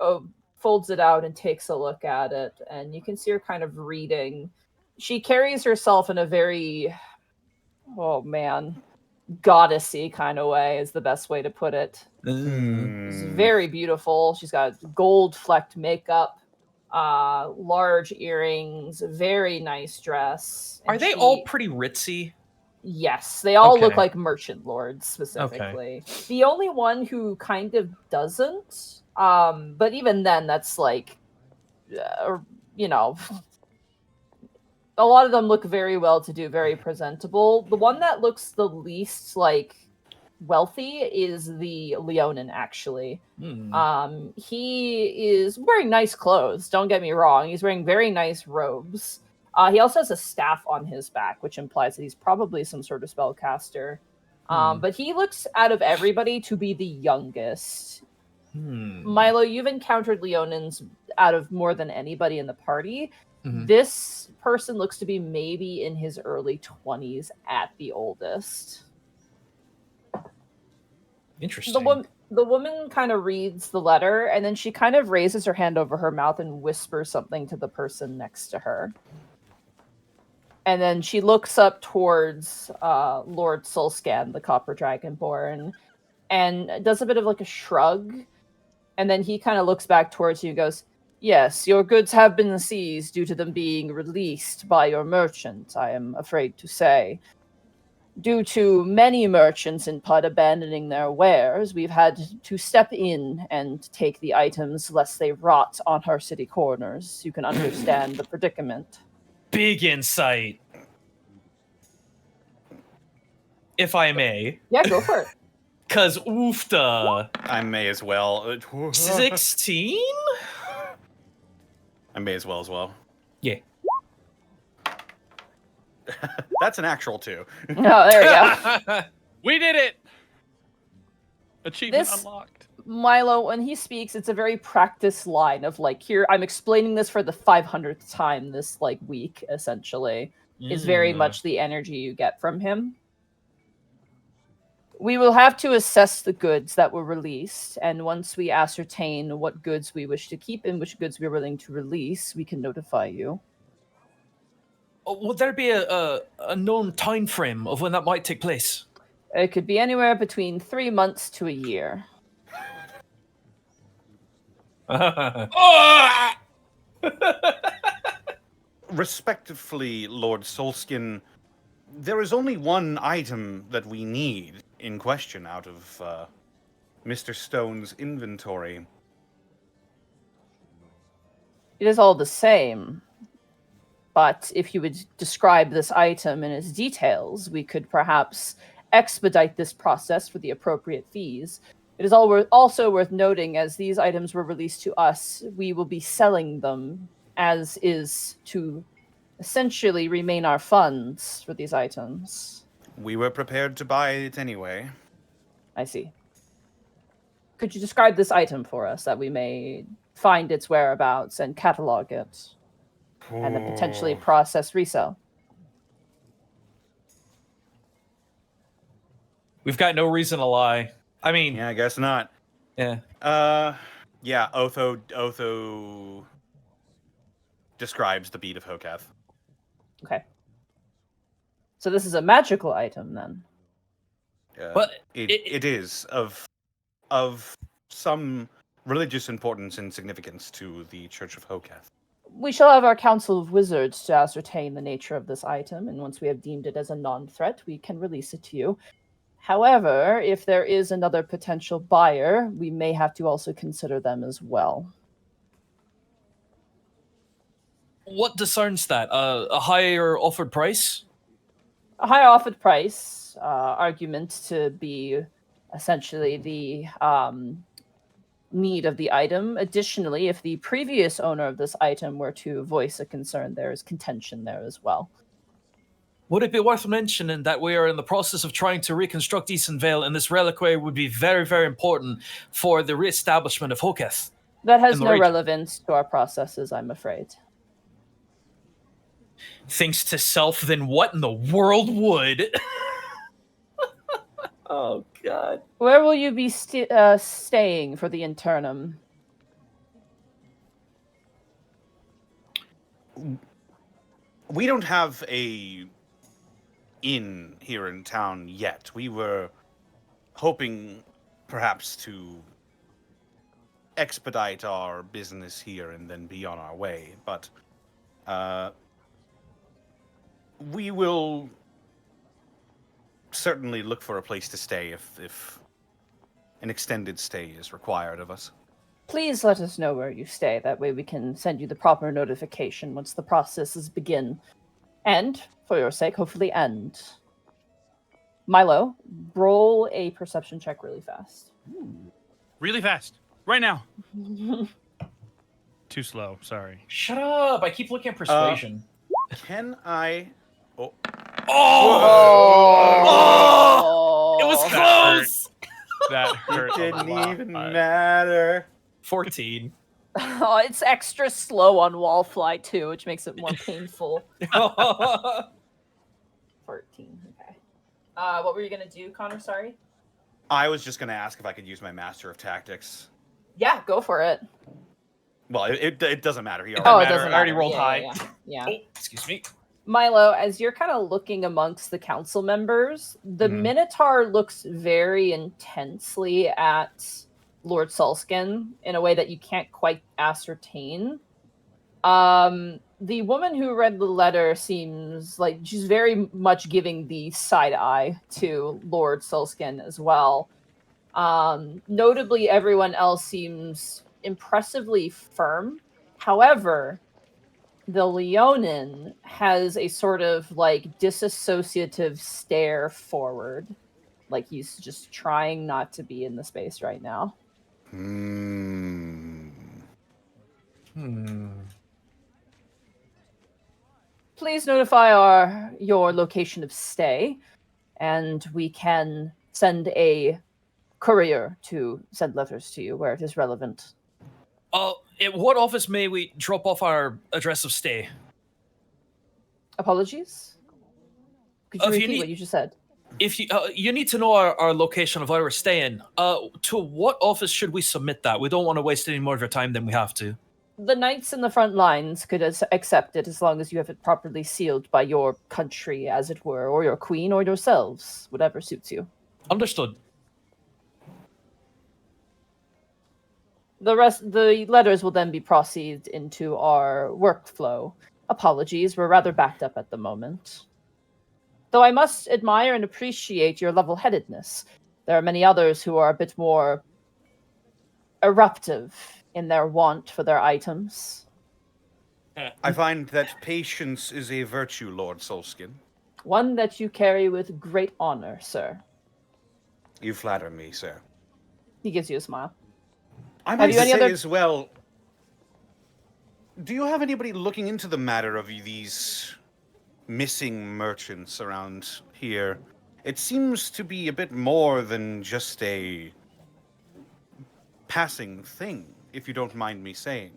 folds it out and takes a look at it, and you can see her kind of reading. She carries herself in a very, oh man, goddessy kind of way is the best way to put it. She's very beautiful. She's got gold flecked makeup, large earrings, very nice dress. Are and they she- all pretty ritzy? Yes, they all look Okay. like merchant lords specifically. The only one who kind of doesn't, but even then, that's like, you know, a lot of them look very well to do, very presentable. The one that looks the least like wealthy is the Leonin, actually. He is wearing nice clothes, don't get me wrong. He's wearing very nice robes. He also has a staff on his back, which implies that he's probably some sort of spellcaster. But he looks, out of everybody, to be the youngest. Milo, you've encountered Leonins out of more than anybody in the party. This person looks to be maybe in his early 20s at the oldest. Interesting. The woman kind of reads the letter, and then she kind of raises her hand over her mouth and whispers something to the person next to her. And then she looks up towards Lord Soulscan, the Copper Dragonborn, and does a bit of like a shrug. And then he kind of looks back towards you and goes, "Yes, your goods have been seized due to them being released by your merchant, I am afraid to say. Due to many merchants in Pud abandoning their wares, we've had to step in and take the items lest they rot on our city corners. You can understand the predicament." Big insight. If I may. Yeah, go for it. Cause oofta. I may as well. 16? I may as well. Yeah. That's an actual 2. Oh, there you go. We did it! Achievement This- unlocked. Milo, when he speaks, it's a very practiced line of like, here, I'm explaining this for the 500th time this like week, essentially, is very much the energy you get from him. We will have to assess the goods that were released, and once we ascertain what goods we wish to keep and which goods we're willing to release, we can notify you. Would there be a known time frame of when that might take place? It could be anywhere between 3 months to a year. Respectively, Lord Solskin, there is only one item that we need in question out of Mr. Stone's inventory. It is all the same. But if you would describe this item in its details, we could perhaps expedite this process for the appropriate fees. It is also worth noting, as these items were released to us, we will be selling them, as is to essentially remain our funds for these items. We were prepared to buy it anyway. I see. Could you describe this item for us, that we may find its whereabouts and catalog it, and then potentially process resale? We've got no reason to lie. I mean, Yeah, I guess not. yeah. Yeah, Otho describes the bead of Hoketh. Okay. So this is a magical item, then? But It is of some religious importance and significance to the Church of Hoketh. We shall have our Council of Wizards to ascertain the nature of this item, and once we have deemed it as a non-threat, we can release it to you. However, if there is another potential buyer, we may have to also consider them as well. What discerns that? A higher offered price? A higher offered price, argument to be essentially the need of the item. Additionally, if the previous owner of this item were to voice a concern, there is contention there as well. Would it be worth mentioning that we are in the process of trying to reconstruct Eastern Vale, and this reliquary would be very, very important for the re-establishment of Hoketh? That has in the no region? relevance to our processes, I'm afraid. Thinks to self, then what in the world would? Oh, God. Where will you be staying for the internum? We don't have a inn here in town yet. We were hoping perhaps to expedite our business here and then be on our way, but we will certainly look for a place to stay if an extended stay is required of us. Please let us know where you stay. That way we can send you the proper notification once the processes begin. And, for your sake, hopefully end. Milo, roll a perception check really fast. Really fast. Right now. Too slow. Sorry. Shut up. I keep looking at persuasion. Can I... Oh. Oh! It was close! That hurt. It a didn't lot. even matter. 14. Oh, it's extra slow on Wallfly, too, which makes it more painful. 14, okay. What were you going to do, Connor? Sorry? I was just going to ask if I could use my Master of Tactics. Yeah, go for it. Well, it doesn't matter. He Oh, already it doesn't I already matter. rolled Yeah, high. Yeah. Oh, excuse me. Milo, as you're kind of looking amongst the council members, the Mhm. Minotaur looks very intensely at Lord Sulskin in a way that you can't quite ascertain. The woman who read the letter seems like she's very much giving the side eye to Lord Sulskin as well. Notably, everyone else seems impressively firm. However, the Leonin has a sort of like disassociative stare forward. like he's just trying not to be in the space right now. Please notify your location of stay, and we can send a courier to send letters to you where it is relevant. At what office may we drop off our address of stay? Apologies? Could you If you repeat need- what you just said? If you need to know our location of where we're staying, to what office should we submit that? We don't want to waste any more of your time than we have to. The knights in the front lines could accept it as long as you have it properly sealed by your country, as it were, or your queen, or yourselves, whatever suits you. Understood. The letters will then be proceeded into our workflow. Apologies, we're rather backed up at the moment. Though I must admire and appreciate your level-headedness. There are many others who are a bit more eruptive in their want for their items. I find that patience is a virtue, Lord Solskin. One that you carry with great honor, sir. You flatter me, sir. He gives you a smile. I might you any say other- as well, do you have anybody looking into the matter of these missing merchants around here? It seems to be a bit more than just a passing thing, if you don't mind me saying.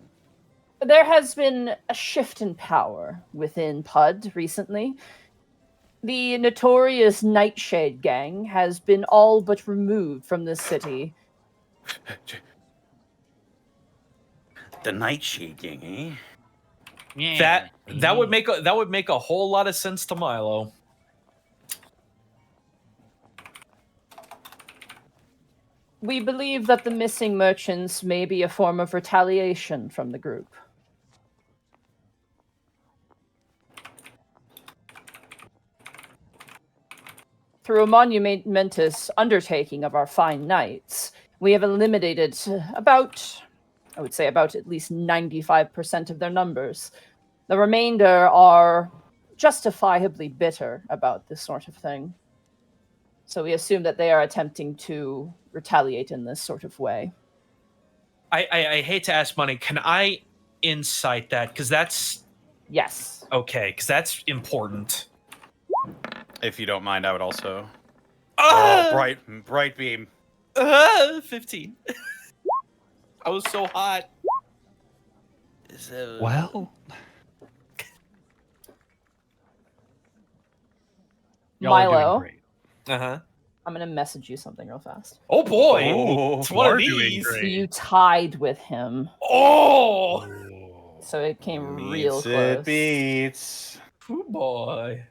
There has been a shift in power within PUD recently. The notorious Nightshade gang has been all but removed from this city. The Nightshade gang, eh? Yeah. That would make a whole lot of sense to Milo. We believe that the missing merchants may be a form of retaliation from the group. Through a monumentous undertaking of our fine knights, we have eliminated about at least 95% of their numbers. The remainder are justifiably bitter about this sort of thing. So we assume that they are attempting to retaliate in this sort of way. I hate to ask money. Can I insight that? Because that's Yes. okay. Because that's important. If you don't mind, I would also. Ah! Oh, bright beam. 15. I was so hot. So... Well, Y'all are doing Milo, great. Uh-huh. I'm going to message you something real fast. Oh boy. Oh, It's one of you are doing these. great. You tied with him, Oh. so it came real Meets close. it beats. Oh boy.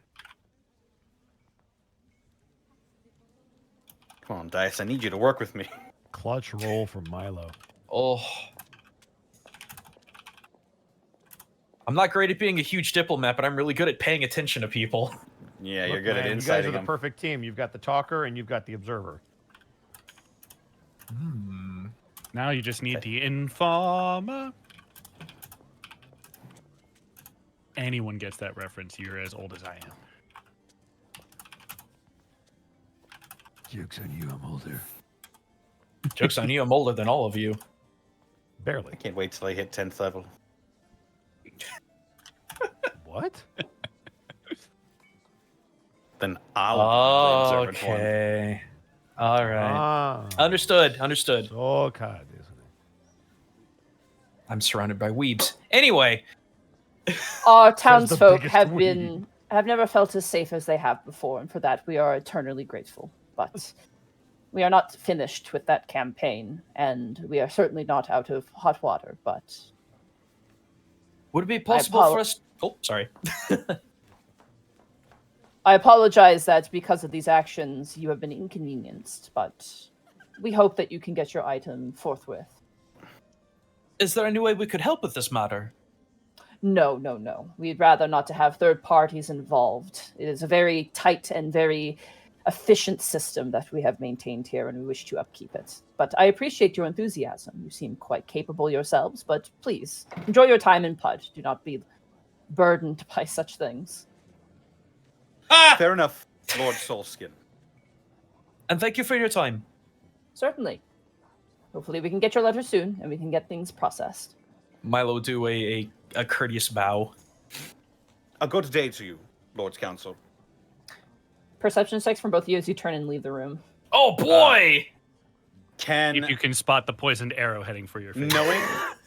Come on, Dice. I need you to work with me. Clutch roll from Milo. Oh. I'm not great at being a huge diplomat, but I'm really good at paying attention to people. Yeah, you're Look, good man, at you guys inciting are the them. perfect team. You've got the talker and you've got the observer. now you just need the informer. Anyone gets that reference, you're as old as I am. Joke's on you, I'm older. Joke's on you, I'm older than all of you. Barely. I can't wait till I hit 10th level. What? Then I'll be the observant one. Okay. All right. Ah, Understood. so kind, isn't it? I'm surrounded by weebs. Anyway, Our the townsfolk biggest have weeb. never felt as safe as they have before, and for that we are eternally grateful. But we are not finished with that campaign, and we are certainly not out of hot water. But would it be possible for us? Oh, sorry. I apologize that because of these actions you have been inconvenienced, but we hope that you can get your item forthwith. Is there any way we could help with this matter? No. We'd rather not to have third parties involved. It is a very tight and very efficient system that we have maintained here, and we wish to upkeep it. But I appreciate your enthusiasm. You seem quite capable yourselves, but please, enjoy your time in PUD. Do not be burdened by such things. Fair enough, Lord Solskin. And thank you for your time. Certainly. Hopefully we can get your letter soon, and we can get things processed. Milo do a courteous bow. A good day to you, Lord's Council. Perception checks from both of you as you turn and leave the room. Oh boy! If you can spot the poisoned arrow heading for your face.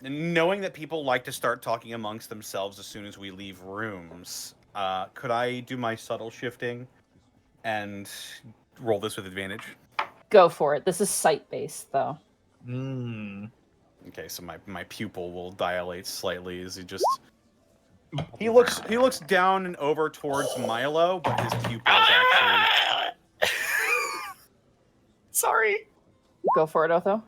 Knowing that people like to start talking amongst themselves as soon as we leave rooms, could I do my subtle shifting and roll this with advantage? Go for it. This is sight-based, though. Okay, so my pupil will dilate slightly as he looks down and over towards Milo, but his pupil is actually Sorry. Go for it, Otho.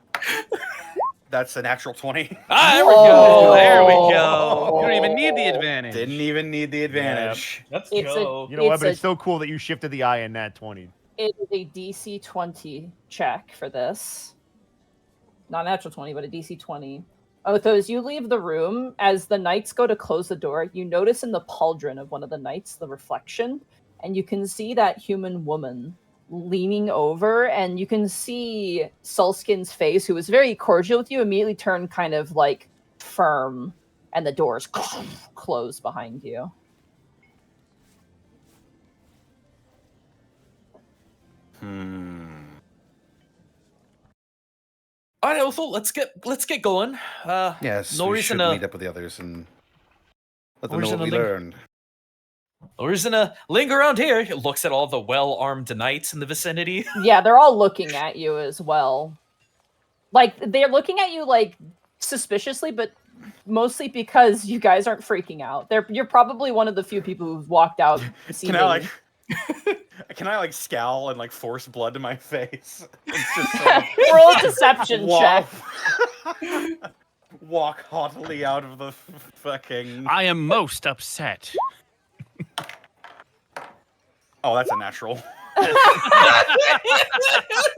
that's a natural 20. Ah, there we Oh. go. There we go. You don't even need the advantage. Didn't even need the advantage. Let's It's go. You know what? But it's a- so cool that you shifted the eye in nat 20. It is a DC 20 check for this. Not natural 20, but a DC 20. Otho, as you leave the room, as the knights go to close the door, you notice in the pauldron of one of the knights the reflection, and you can see that human woman leaning over, and you can see Sulskin's face, who was very cordial with you, immediately turn kind of like firm, and the doors close behind you. All right, Otho, let's get going. Yes, no we reason should to meet up with the others and let them no know reason what we to learned. no reason to linger around here. He looks at all the well-armed knights in the vicinity. Yeah, they're all looking at you as well. Like, they're looking at you, like, suspiciously, but mostly because you guys aren't freaking out. You're probably one of the few people who've walked out seeming... Can I scowl and force blood to my face? It's just sort of Roll a deception check. walk haughtily out of the fucking. I am most upset. Oh, that's a natural.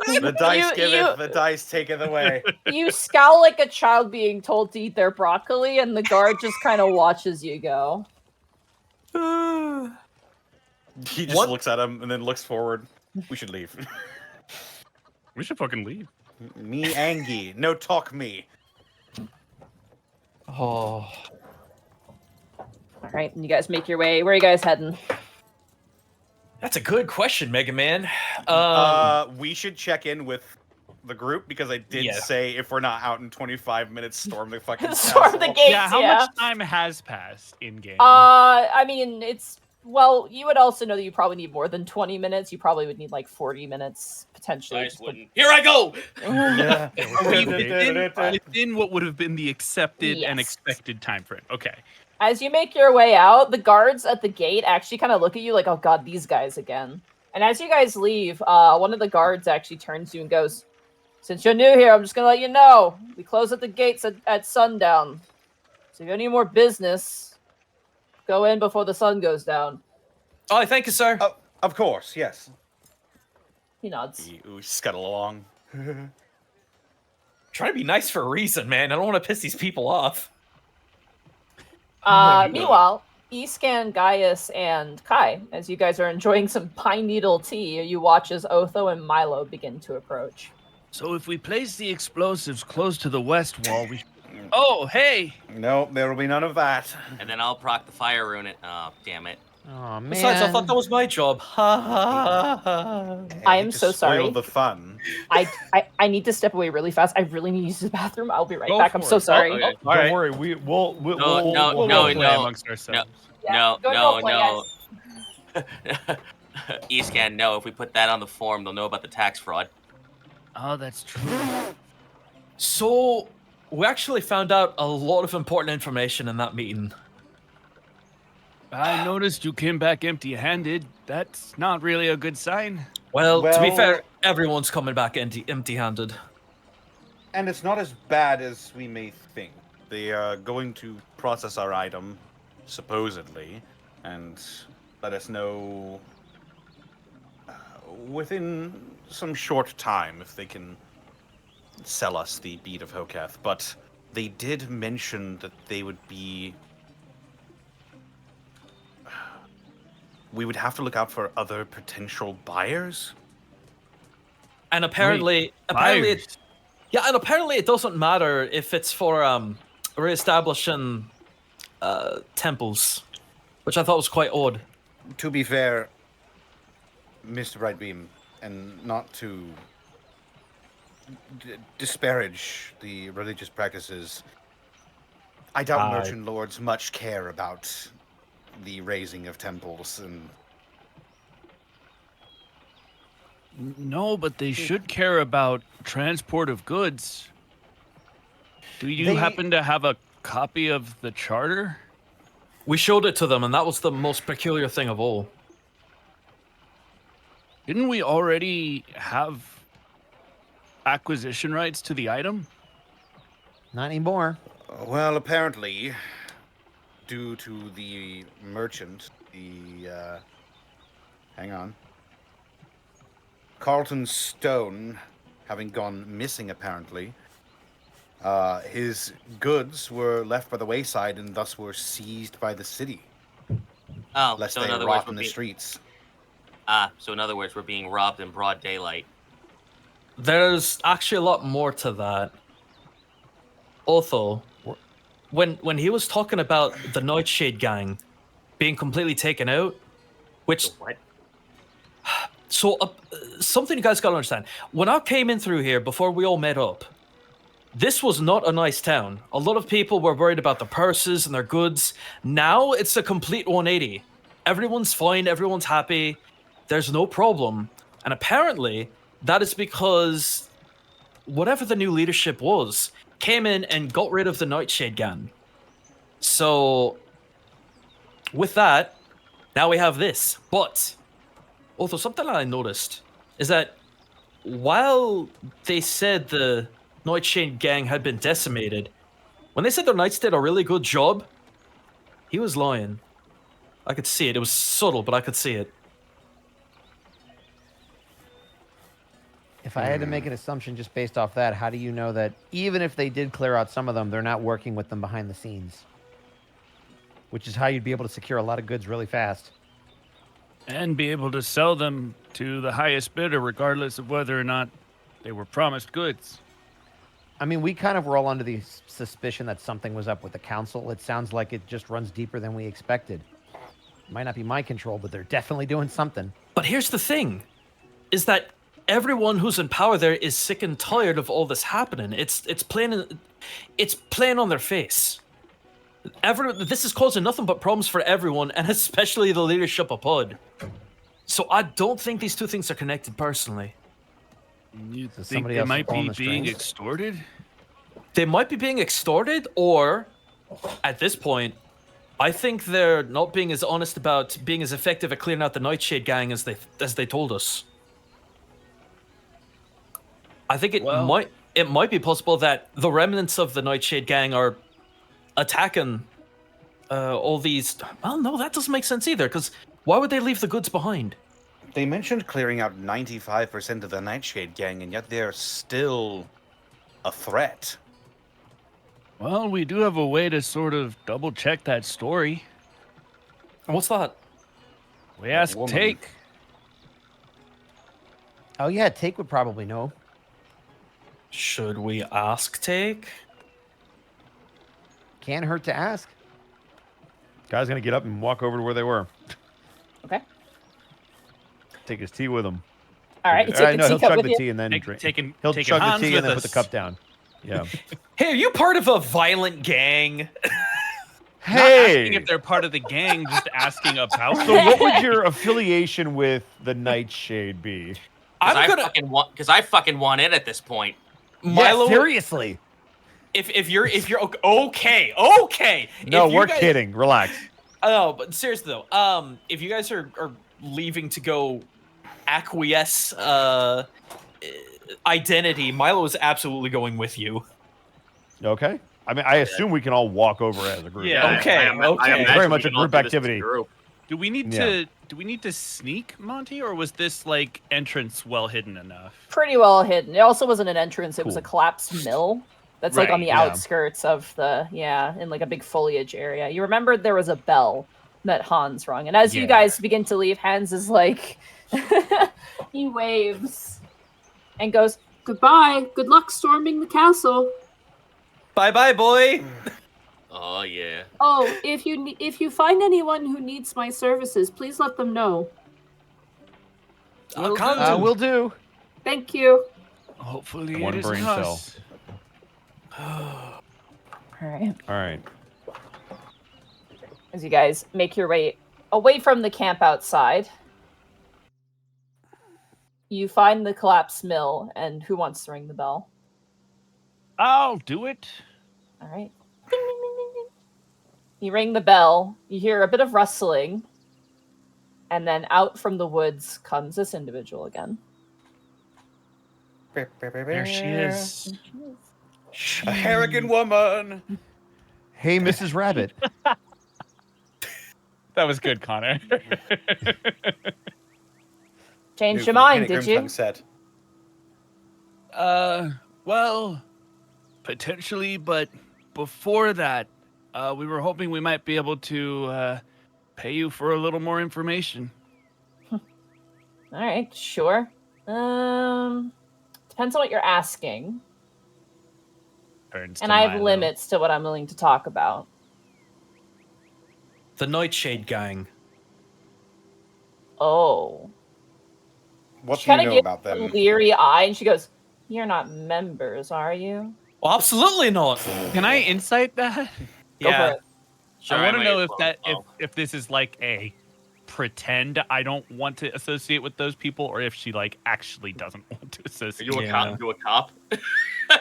The dice the dice taketh away. You scowl like a child being told to eat their broccoli, and the guard just kind of watches you go. He just looks at him and then looks forward. We should leave. We should fucking leave. Me Angie. No talk me. Oh. All right, and you guys make your way. Where are you guys heading? That's a good question, Mega Man. We should check in with the group because I did say if we're not out in 25 minutes, storm the fucking Storm the castle. gates. Yeah, how much time has passed in game? I mean, well, you would also know that you probably need more than 20 minutes. You probably would need 40 minutes potentially. Nice wouldn't. Here I go. Yeah. Are we within what would have been the accepted and Yes. expected time frame? Okay. As you make your way out, the guards at the gate actually kind of look at you like, oh god, these guys again. And as you guys leave, one of the guards actually turns to you and goes, since you're new here, I'm just going to let you know, we close at the gates at sundown. So if you have any more business, go in before the sun goes down. Oh, thank you, sir. Of course, yes. He nods. We scuttle along. Trying to be nice for a reason, man. I don't want to piss these people off. Meanwhile, Escan, Gaius, and Kai, as you guys are enjoying some pine needle tea, you watch as Otho and Milo begin to approach. So if we place the explosives close to the west wall, we... Oh, hey! No, there will be none of that. And then I'll proc the fire rune it. Oh, damn it. Oh man. Besides, I thought that was my job. Ha ha ha. I am You just so sorry. spoiled the fun. I need to step away really fast. I really need to use the bathroom. I'll be right Go back. I'm for so it. sorry. Okay. Don't worry. We'll No, play amongst ourselves. Yeah, No, go no, roleplay, no. guys. E-scan, no. If we put that on the form, they'll know about the tax fraud. Oh, that's true. So, we actually found out a lot of important information in that meeting. I noticed you came back empty-handed. That's not really a good sign. Well, to be Well- fair, everyone's coming back empty-handed. And it's not as bad as we may think. They are going to process our item, supposedly, and let us know within some short time if they can sell us the bead of Hoketh. But they did mention that they would be... We would have to look out for other potential buyers. And apparently, Fires. and apparently it doesn't matter if it's for reestablishing temples, which I thought was quite odd. To be fair, Mr. Brightbeam, and not to disparage the religious practices, I doubt merchant lords much care about the raising of temples and. No, but they should care about transport of goods. Do you happen to have a copy of the charter? We showed it to them, and that was the most peculiar thing of all. Didn't we already have acquisition rights to the item? Not anymore. Well, apparently, due to the merchant, hang on. Carlton Stone having gone missing, apparently. His goods were left by the wayside and thus were seized by the city. Oh, Lest so they in other rot words, in the streets. So in other words, we're being robbed in broad daylight. There's actually a lot more to that. Otho, when he was talking about the Nightshade gang being completely taken out, which What? so something you guys gotta understand. When I came in through here before we all met up, this was not a nice town. A lot of people were worried about the purses and their goods. Now it's a complete 180. Everyone's fine, everyone's happy, there's no problem. And apparently, that is because whatever the new leadership was, came in and got rid of the Nightshade gang. So, with that, now we have this. But, also something that I noticed is that while they said the Nightshade gang had been decimated, when they said their knights did a really good job, he was lying. I could see it. It was subtle, but I could see it. If I had to make an assumption just based off that, how do you know that even if they did clear out some of them, they're not working with them behind the scenes? Which is how you'd be able to secure a lot of goods really fast. And be able to sell them to the highest bidder, regardless of whether or not they were promised goods. I mean, we kind of were all under the suspicion that something was up with the council. It sounds like it just runs deeper than we expected. Might not be my control, but they're definitely doing something. But here's the thing, is that everyone who's in power there is sick and tired of all this happening. It's plain on their face. This is causing nothing but problems for everyone, and especially the leadership of PUD. So I don't think these two things are connected personally. You think somebody they else might pulling be the being strings? extorted? They might be being extorted, or at this point, I think they're not being as honest about being as effective at clearing out the Nightshade gang as they told us. I think it might be possible that the remnants of the Nightshade gang are attacking all these. Well, no, that doesn't make sense either. Because why would they leave the goods behind? They mentioned clearing out 95% of the Nightshade gang, and yet they're still a threat. Well, we do have a way to sort of double check that story. What's that? We ask woman. Take. Oh yeah, Take would probably know. Should we ask Take? Can't hurt to ask. Guy's gonna get up and walk over to where they were. Okay. Take his tea with him. All right. You I take know a he'll teacup chug with the you. tea and then Take- drink. taking- He'll taking chug the Hans tea with and then put us. the cup down. Yeah. Hey, are you part of a violent gang? Not asking Hey. if they're part of the gang, just asking about So them. what would your affiliation with the Nightshade be? Because I fucking want it at this point. Milo. Yeah, seriously. If you're okay. No, If you we're guys- kidding. Relax. Oh, but seriously though, if you guys are leaving to go acquiesce identity, Milo is absolutely going with you. Okay. I mean, I assume we can all walk over as a group. Yeah. Okay, I okay. imagine Very much we a can all group do this as a activity. group. Do we need Yeah. to sneak, Monty, or was this like entrance well hidden enough? Pretty well hidden. It also wasn't an entrance. It was a Cool. collapsed mill that's like on Right, the yeah. outskirts of in like a big foliage area. You remembered there was a bell that Hans rung. And as you Yeah. guys begin to leave, Hans is like, he waves. and goes, Goodbye. Good luck storming the castle. Bye-bye, boy. Oh yeah. Oh, if you find anyone who needs my services, please let them know. I'll come. Will do. Thank you. Hopefully One it isn't brain cell. us. all right. All right. As you guys make your way away from the camp outside, you find the collapsed mill, and who wants to ring the bell? I'll do it. All right. Ding, ding, ding, ding, ding. You ring the bell, you hear a bit of rustling, and then out from the woods comes this individual again. There she is. A Harrigan woman. Hey, Mrs. Rabbit. That was good, Connor. Changed New your mind, Panic did Room you? Tongue set. Well, potentially, but before that, we were hoping we might be able to pay you for a little more information. All right, sure. Depends on what you're asking, Turns and to I have Milo. limits to what I'm willing to talk about. The Nightshade Gang. Oh. What She do you kind of know gives about a them? leery eye, and she goes, "You're not members, are you?" Well, absolutely not. Can I insight that? Go Yeah. for it. Sure, I want to might know as if well that know. if this is like a pretend I don't want to associate with those people, or if she like actually doesn't want to Are associate. you a Yeah. cop? You a cop? Yeah,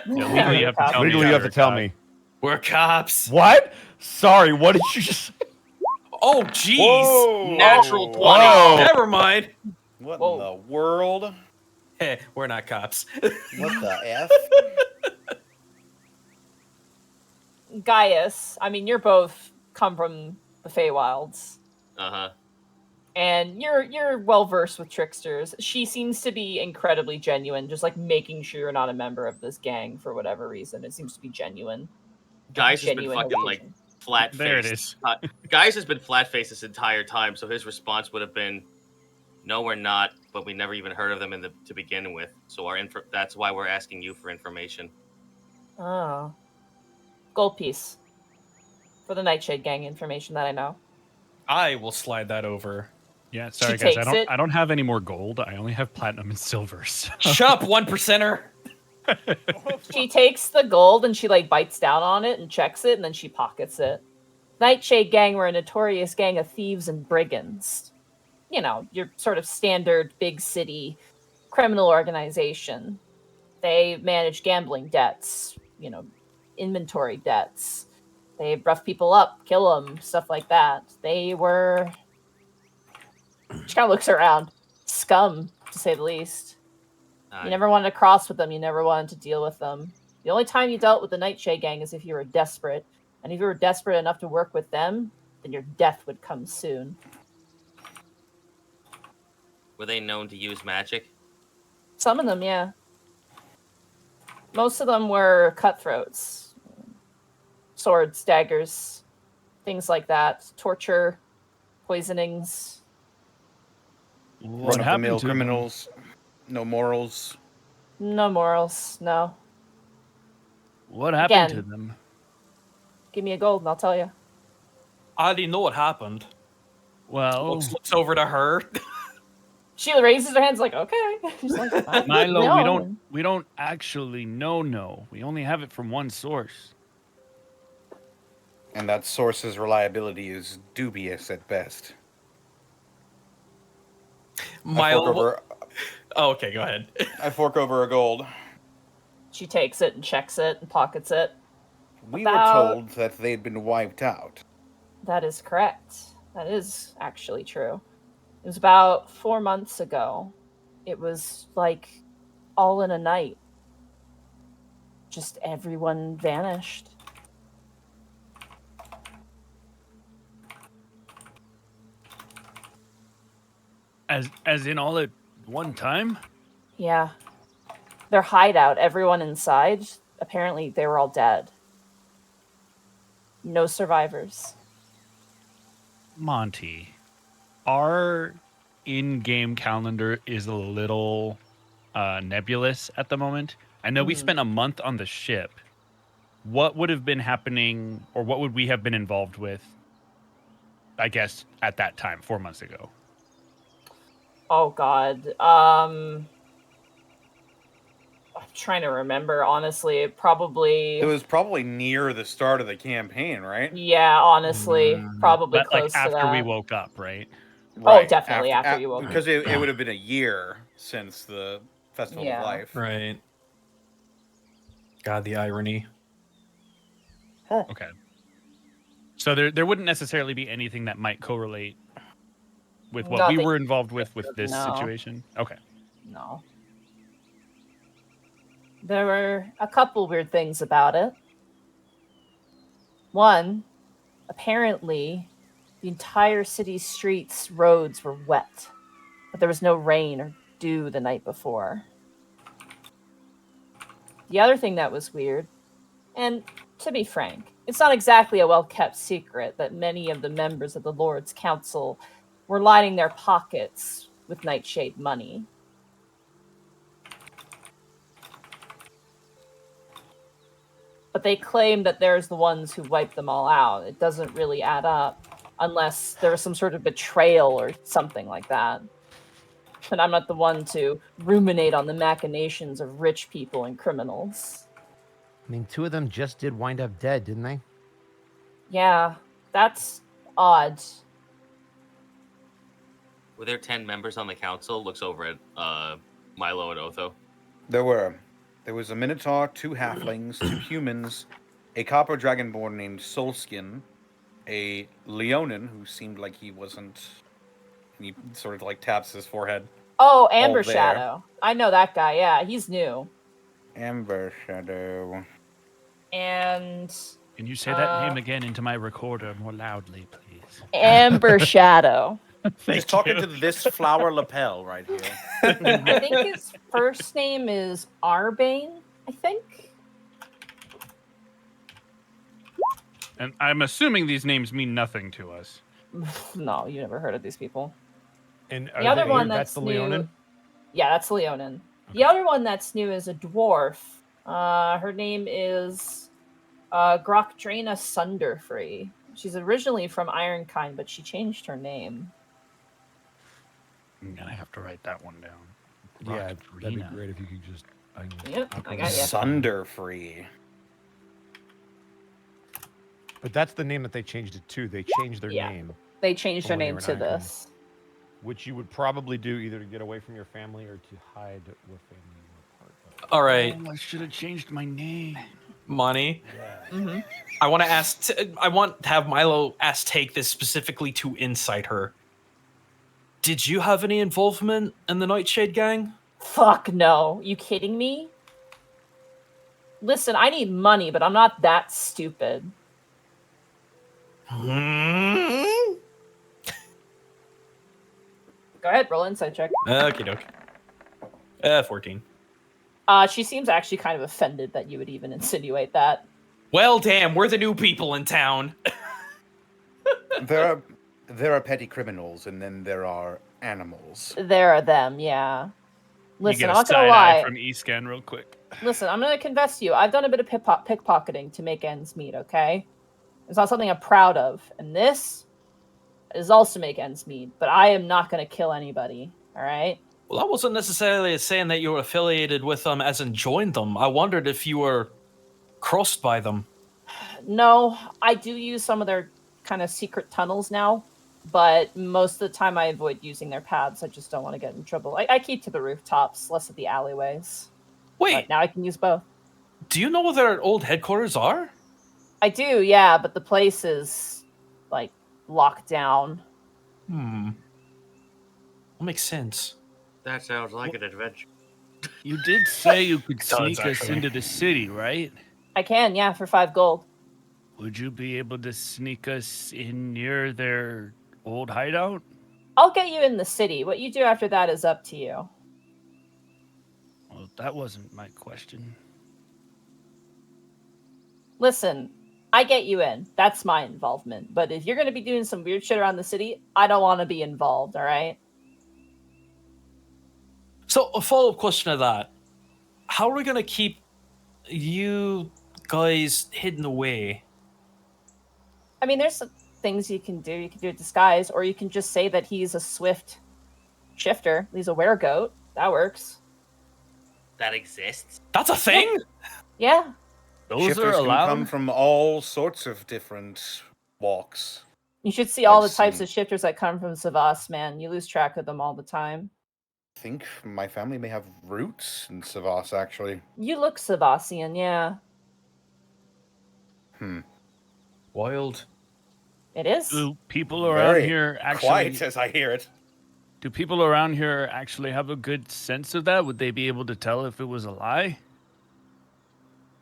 legally you have to tell me. Legally, you have to you're a tell cop. me. We're cops. What? Sorry, what did you just say? Oh, jeez. Whoa! Natural 20. Whoa. Never mind. What Whoa. in the world? Hey, we're not cops. What the f? Gaius, I mean, you're both come from the Feywilds, Uh-huh. and you're well versed with tricksters. She seems to be incredibly genuine, just like making sure you're not a member of this gang for whatever reason. It seems to be genuine. Guys has been Genuine fucking like hesitation. flat faced. There it is. Guys has been flat faced this entire time, so his response would have been, "No, we're not, but we never even heard of them to begin with. So that's why we're asking you for information." Oh. Gold piece. For the Nightshade Gang information that I know. I will slide that over. Yeah, sorry She guys, takes it. I don't have any more gold. I only have platinum and silver. So. Shut up, 1%er. She takes the gold and she like bites down on it and checks it, and then she pockets it. Nightshade Gang were a notorious gang of thieves and brigands. You know, your sort of standard big city criminal organization. They manage gambling debts, you know, inventory debts. They rough people up, kill them, stuff like that. They were... She kind of looks around. Scum, to say the least. You never wanted to cross with them. You never wanted to deal with them. The only time you dealt with the Nightshade Gang is if you were desperate. And if you were desperate enough to work with them, then your death would come soon. Were they known to use magic? Some of them, yeah. Most of them were cutthroats. Swords, daggers, things like that. Torture, poisonings. What Run of the happened mill to them? criminals. No morals. No morals, no. What happened to Again. them? Give me a gold and I'll tell you. I already know what happened. Well, Looks over to her. She raises her hands like, okay. She's like, "I Milo, know." we don't actually know. We only have it from one source. And that source's reliability is dubious at best. Milo. Oh, okay, go ahead. I fork over a gold. She takes it and checks it and pockets it. We About- were told that they'd been wiped out. That is correct. That is actually true. It was about 4 months ago. It was like all in a night. Just everyone vanished. As in all at one time? Yeah. Their hideout, everyone inside, apparently they were all dead. No survivors. Monty, our in-game calendar is a little nebulous at the moment. I know we spent a month on the ship. What would have been happening, or what would we have been involved with, I guess, at that time, 4 months ago? Oh God. I'm trying to remember. Honestly, It probably. was probably near the start of the campaign, right? Yeah, honestly, probably But like close to after we that. woke up, right? Right. Definitely after you woke up. Because it would have been a year since the Festival Yeah. of Life. Right. God, the irony. Okay. So there wouldn't necessarily be anything that might correlate with what we Nothing. were involved with this No. situation. Okay. No. There were a couple weird things about it. One, apparently, the entire city's streets, roads were wet, but there was no rain or dew the night before. The other thing that was weird, and to be frank, it's not exactly a well-kept secret that many of the members of the Lord's Council were lining their pockets with Nightshade money. But they claim that there's the ones who wiped them all out. It doesn't really add up unless there was some sort of betrayal or something like that. But I'm not the one to ruminate on the machinations of rich people and criminals. I mean, 2 of them just did wind up dead, didn't they? Yeah, that's odd. Were there 10 members on the council? Looks over at Milo and Otho. There were. There was a Minotaur, 2 halflings, 2 humans, a copper dragonborn named Soulskin, a Leonin who seemed like he wasn't. And he sort of like taps his forehead. Oh, Amber there. Shadow. I know that guy. Yeah, he's new. Amber Shadow. And Can you say that name again into my recorder more loudly, please? Amber Shadow. Just talking to this flower lapel right here. I think his first name is Arbane, I think. And I'm assuming these names mean nothing to us. No, you never heard of these people. And The other one that's that's the new. Leonin? Yeah, that's Leonin. The other one that's new is a dwarf. Her name is Grokdraina Sunderfree. She's originally from Ironkind, but she changed her name. I'm gonna have to write that one down. Yeah, that'd be Grokdraina. great if you could just. Yep, I got ya. Sunderfree. But that's the name that they changed it to. They changed their Yeah. name, They changed From her when you name were to in Ironkind. this. which you would probably do either to get away from your family or to hide what family you were part of. All right, Oh, I should have changed my name. Monty. Mm-hmm. I want to ask. I want to have Milo take this specifically to incite her. Did you have any involvement in the Nightshade gang? Fuck no. You kidding me? Listen, I need money, but I'm not that stupid. Hmm? Go ahead, roll insight check. Okie doke. 14. She seems actually kind of offended that you would even insinuate that. Well, damn, we're the new people in town. There are petty criminals, and then there are animals. There are them, yeah. Listen, you I'm get a not gonna side-eye lie. from E-Scan real quick. Listen, I'm gonna confess to you. I've done a bit of pickpocketing to make ends meet, okay? It's not something I'm proud of. And this is also make ends meet, but I am not gonna kill anybody, alright? Well, I wasn't necessarily saying that you were affiliated with them as in joined them. I wondered if you were crossed by them. No, I do use some of their kind of secret tunnels now, but most of the time I avoid using their paths. I just don't want to get in trouble. I keep to the rooftops, less of the alleyways. Wait, But now I can use both. do you know where their old headquarters are? I do, yeah, but the place is, like, locked down. That makes sense. That sounds like an adventure. You did say you could does, sneak us actually. into the city, right? I can, yeah, for 5 gold. Would you be able to sneak us in near their old hideout? I'll get you in the city. What you do after that is up to you. Well, that wasn't my question. Listen, I get you in. That's my involvement. But if you're going to be doing some weird shit around the city, I don't want to be involved, all right? So a follow-up question to that: how are we gonna keep you guys hidden away? I mean, there's some things you can do. You can do a disguise, or you can just say that he's a swift shifter. He's a weregoat. That works. That exists. That's a thing. Yeah. Those Shifters are can allowed. come from all sorts of different walks. You should see all I've the types seen- of shifters that come from Savas, man. You lose track of them all the time. I think my family may have roots in Savas, actually. You look Savasian, yeah. Wild. It is. Do people around Very here actually? Quiet as I hear it. Do people around here actually have a good sense of that? Would they be able to tell if it was a lie?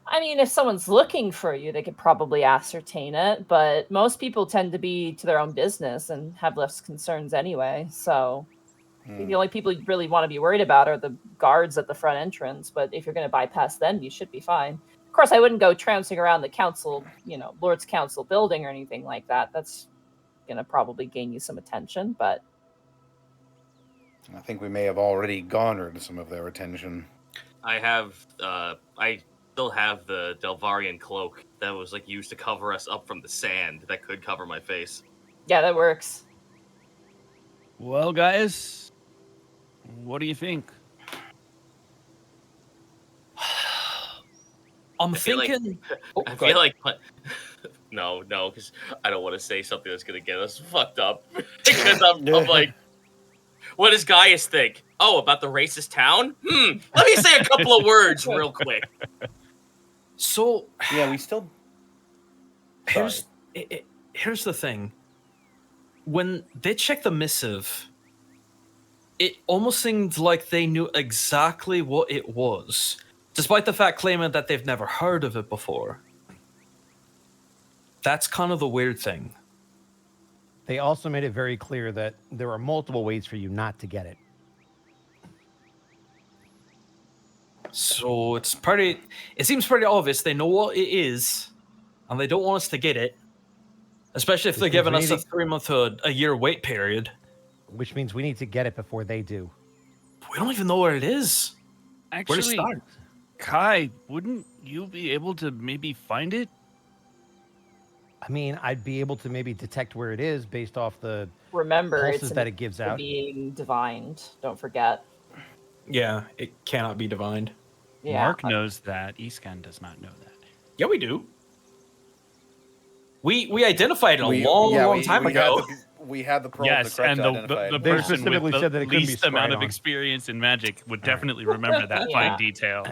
I mean, if someone's looking for you, they could probably ascertain it, but most people tend to be to their own business and have less concerns anyway. So the only people you really want to be worried about are the guards at the front entrance, but if you're going to bypass them, you should be fine. Of course, I wouldn't go trouncing around the council, Lord's Council building or anything like that. That's going to probably gain you some attention, but I think we may have already garnered some of their attention. I still have the Delvarian cloak that was like used to cover us up from the sand that could cover my face. yeah, that works. Well, guys, what do you think? I'm I feel like- thinking. I feel like no, because I don't want to say something that's gonna get us fucked up. Because I'm like, what does Gaius think? Oh, about the racist town? Let me say a couple of words real quick. So Yeah, we still. here's here's the thing. When they checked the missive, it almost seemed like they knew exactly what it was, despite the fact claiming that they've never heard of it before. That's kind of the weird thing. They also made it very clear that there are multiple ways for you not to get it. So it seems pretty obvious they know what it is, and they don't want us to get it. Especially if they're Which giving means us a 3-month to a year wait period. Which means we need to get it before they do. We don't even know where it is. Where to Actually, start? Kai, wouldn't you be able to maybe find it? I mean, I'd be able to maybe detect where it is based off the Remember, pulses that it gives out. being divined. Don't forget. Yeah, it cannot be divined. Yeah. Mark knows that. Escan does not know that. Yeah, we do. We identified it a long time ago. We had the pearl Yes, of the correct and identified. the They person specifically with said that the it couldn't be least amount spied of on. experience in magic would definitely remember that Yeah. fine detail.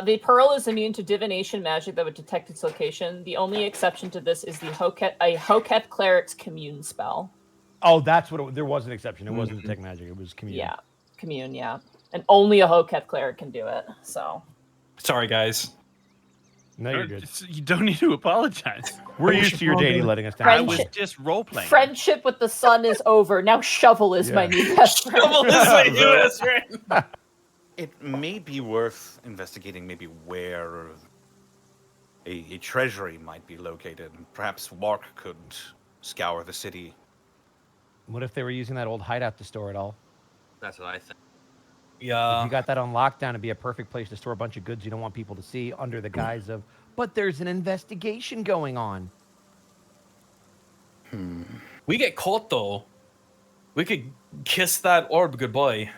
The pearl is immune to divination magic that would detect its location. The only exception to this is a Hoketh cleric's commune spell. Oh, that's what there was an exception. It wasn't detect magic. It was community. Yeah, commune. Yeah, and only a Hoketh cleric can do it. So Sorry, guys. No, you're good. You don't need to apologize. We're used to your deity letting us down. I Friendship- was just role playing. friendship with the sun is over. Now Shovel is my new best friend. It may be worth investigating maybe where a treasury might be located. Perhaps Wark could scour the city. What if they were using that old hideout to store it all? That's what I think. If Yeah. you got that on lockdown, it'd be a perfect place to store a bunch of goods you don't want people to see under the guise of, but there's an investigation going on. We get caught though. We could kiss that orb goodbye.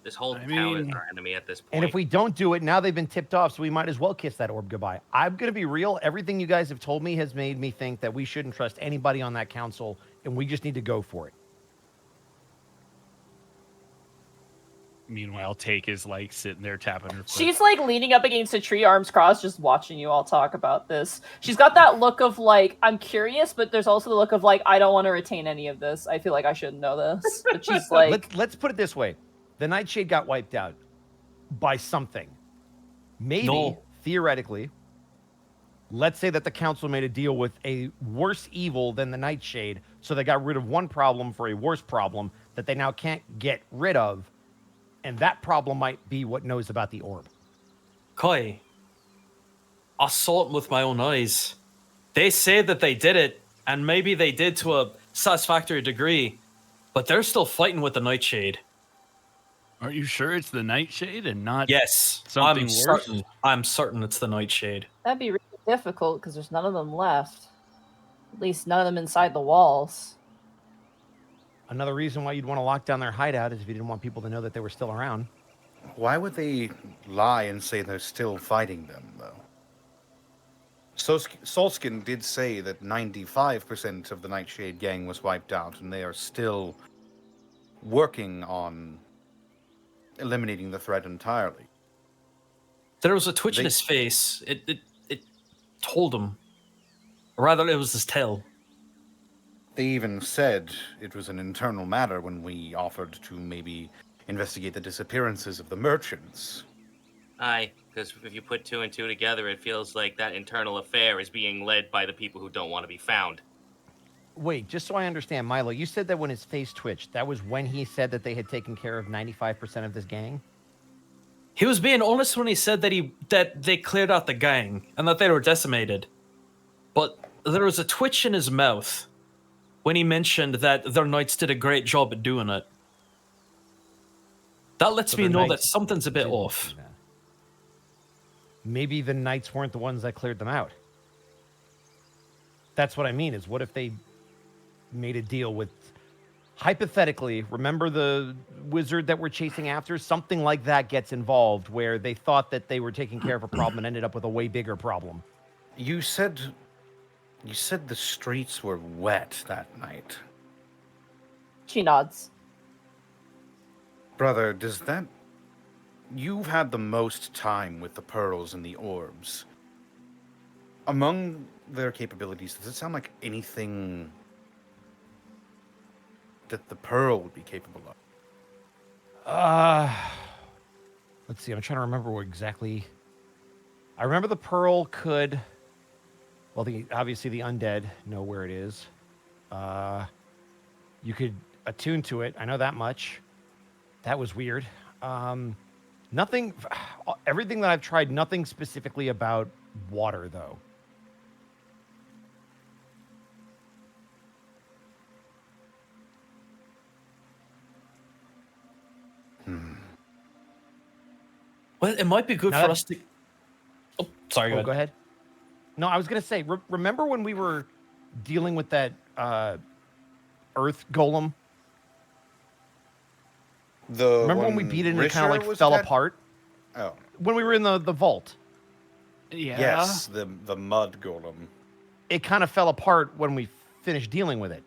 This whole I town is mean- our enemy at this point. And if we don't do it, now they've been tipped off, so we might as well kiss that orb goodbye. I'm going to be real. Everything you guys have told me has made me think that we shouldn't trust anybody on that council, and we just need to go for it. Meanwhile, Take is like sitting there tapping her foot. She's like leaning up against a tree, arms crossed, just watching you all talk about this. She's got that look of like, I'm curious, but there's also the look of like, I don't want to retain any of this. I feel like I shouldn't know this. But she's like, Let's put it this way. The Nightshade got wiped out by something. Maybe, No. theoretically, let's say that the council made a deal with a worse evil than the Nightshade, so they got rid of one problem for a worse problem that they now can't get rid of, and that problem might be what knows about the orb. Kai, I saw it with my own eyes. They say that they did it, and maybe they did to a satisfactory degree, but they're still fighting with the Nightshade. Are you sure it's the Nightshade and not Yes, something worse? I'm certain it's the Nightshade. That'd be really difficult because there's none of them left. At least none of them inside the walls. Another reason why you'd want to lock down their hideout is if you didn't want people to know that they were still around. Why would they lie and say they're still fighting them, though? Solskin did say that 95% of the Nightshade gang was wiped out, and they are still working on eliminating the threat entirely. There was a twitch in his face. It told him. Or rather, it was his tail. They even said it was an internal matter when we offered to maybe investigate the disappearances of the merchants. Aye, because if you put 2 and 2 together, it feels like that internal affair is being led by the people who don't want to be found. Wait, just so I understand, Milo, you said that when his face twitched, that was when he said that they had taken care of 95% of this gang? He was being honest when he said that they cleared out the gang and that they were decimated. But there was a twitch in his mouth when he mentioned that their knights did a great job at doing it. That lets So me the know that knights something's a bit didn't off. do that. Maybe the knights weren't the ones that cleared them out. That's what I mean, is what if they made a deal with, hypothetically, remember the wizard that we're chasing after? Something like that gets involved where they thought that they were taking care of a problem and ended up with a way bigger problem. You said the streets were wet that night. She nods. Brother, does that... You've had the most time with the pearls and the orbs. Among their capabilities, does it sound like anything that the pearl would be capable of? Let's see, I'm trying to remember what exactly... I remember the pearl could... Well, obviously the undead know where it is. You could attune to it. I know that much. That was weird. Nothing... Everything that I've tried, nothing specifically about water, though. Well, it might be good Now for that- us to... Oh, sorry, Go ahead. No, I was going to say, remember when we were dealing with that earth golem? Remember when we beat it and it kind of like fell apart? Oh. When we were in the vault. Yeah. Yes, the mud golem. It kind of fell apart when we finished dealing with it.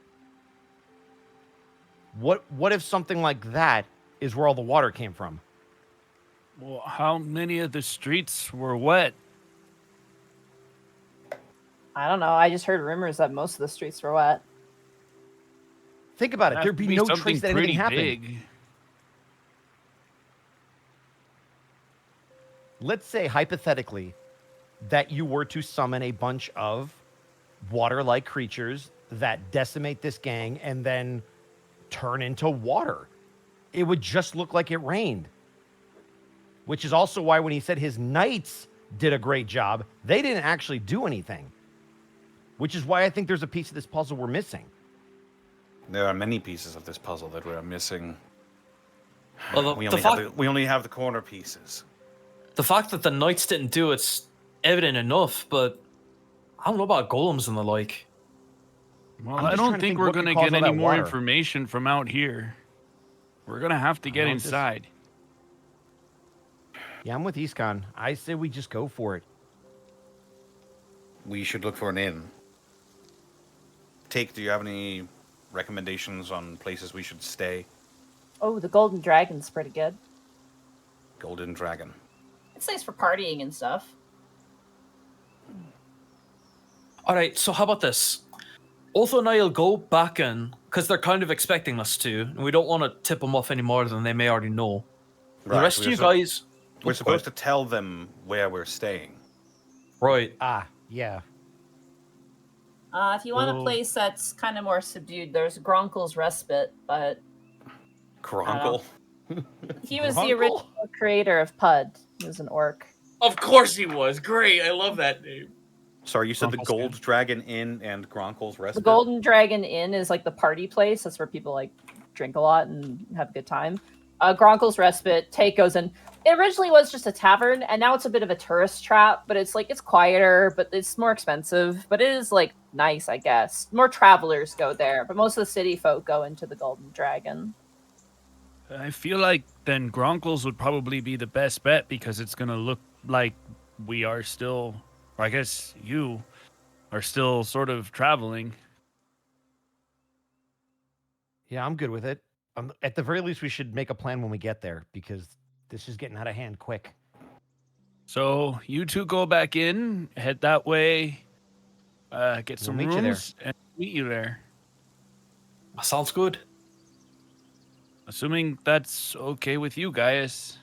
What if something like that is where all the water came from? Well, how many of the streets were wet? I don't know. I just heard rumors that most of the streets were wet. Think about it. Has There'd to be no something trace that anything pretty happened. big. Let's say, hypothetically, that you were to summon a bunch of water-like creatures that decimate this gang and then turn into water. It would just look like it rained. Which is also why when he said his knights did a great job, they didn't actually do anything. Which is why I think there's a piece of this puzzle we're missing. There are many pieces of this puzzle that we're missing. Well, We only have the corner pieces. the fact that the knights didn't do it's evident enough, but I don't know about golems and the like. Well, I'm I just don't trying to think think we're what going could to cause get all any that more water. information from out here. We're going to have to get don't just- inside. Yeah, I'm with Eastcon. I say we just go for it. We should look for an inn. Do you have any recommendations on places we should stay? Oh, the Golden Dragon's pretty good. Golden Dragon. It's nice for partying and stuff. All right, so how about this? Otho and I'll go back in because they're kind of expecting us to, and we don't want to tip them off any more than they may already know. The Right, rest of we're you sup- guys, We're supposed to tell them where we're staying. right? Yeah. If you want Oh. a place that's kind of more subdued, there's Gronkle's Respite, but Kronkle. He was the Grunkle? original creator of PUD. He was an orc. Of course he was. Great. I love that name. Sorry, you said the Kronkle's Gold good. Dragon Inn and Gronkle's The Respite? Golden Dragon Inn is like the party place. That's where people like drink a lot and have a good time. Gronkel's Respite. Take goes in. It originally was just a tavern, and now it's a bit of a tourist trap. But it's quieter, but it's more expensive. But it is nice, I guess. More travelers go there, but most of the city folk go into the Golden Dragon. I feel like then Gronkel's would probably be the best bet because it's gonna look like we are still, or I guess you are still sort of traveling. Yeah, I'm good with it. At the very least, we should make a plan when we get there because this is getting out of hand quick. So you two go back in, head that way, get some meet you there. rooms, and meet you there. Sounds good. Assuming that's okay with you guys.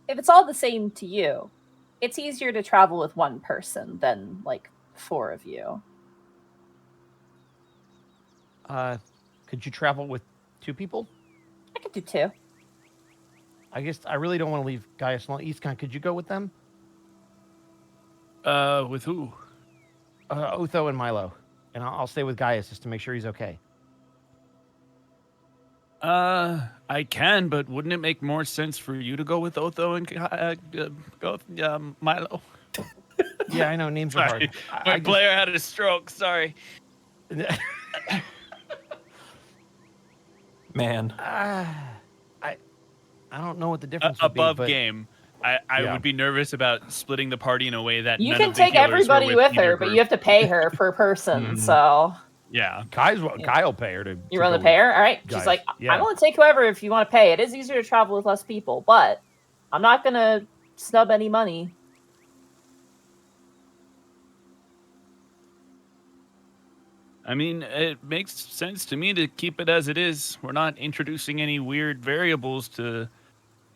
If it's all the same to you, it's easier to travel with one person than 4 of you. Could you travel with 2 people? I could do 2. I guess I really don't want to leave Gaius alone. Eastcon, could you go with them? With who? Otho and Milo. And I'll stay with Gaius just to make sure he's okay. I can, but wouldn't it make more sense for you to go with Otho and go Milo? Yeah, I know. Names are Sorry. hard. My player had a stroke. Sorry. Man. I don't know what the difference would Above be, but game. I Yeah. would be nervous about splitting the party in a way that You none can of the take healers were everybody with either her, but group. you have to pay her per person. Mhm. So Yeah. Kyle pay her to. you run the payer. All right. She's Guys, like, yeah. I'm going to take whoever if you want to pay. It is easier to travel with less people, but I'm not going to snub any money. I mean, it makes sense to me to keep it as it is. We're not introducing any weird variables to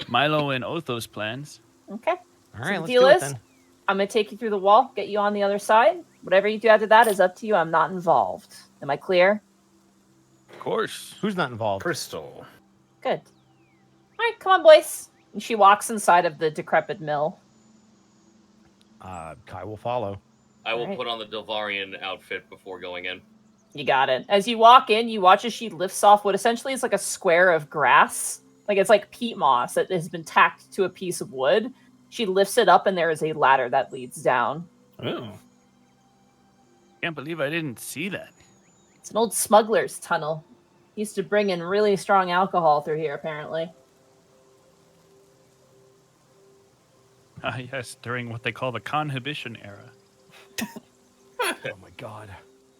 Milo and Otho's plans. Okay. All right, the let's deal do it is, then. I'm going to take you through the wall, get you on the other side. Whatever you do after that is up to you. I'm not involved. Am I clear? Of course. Who's not involved? Crystal. Good. All right, come on, boys. And she walks inside of the decrepit mill. Kai will follow. I will Alright. put on the Delvarian outfit before going in. You got it. As you walk in, you watch as she lifts off what essentially is like a square of grass. It's like peat moss that has been tacked to a piece of wood. She lifts it up, and there is a ladder that leads down. Oh. Can't believe I didn't see that. It's an old smuggler's tunnel. Used to bring in really strong alcohol through here, apparently. Yes, during what they call the Conhibition era. Oh my god.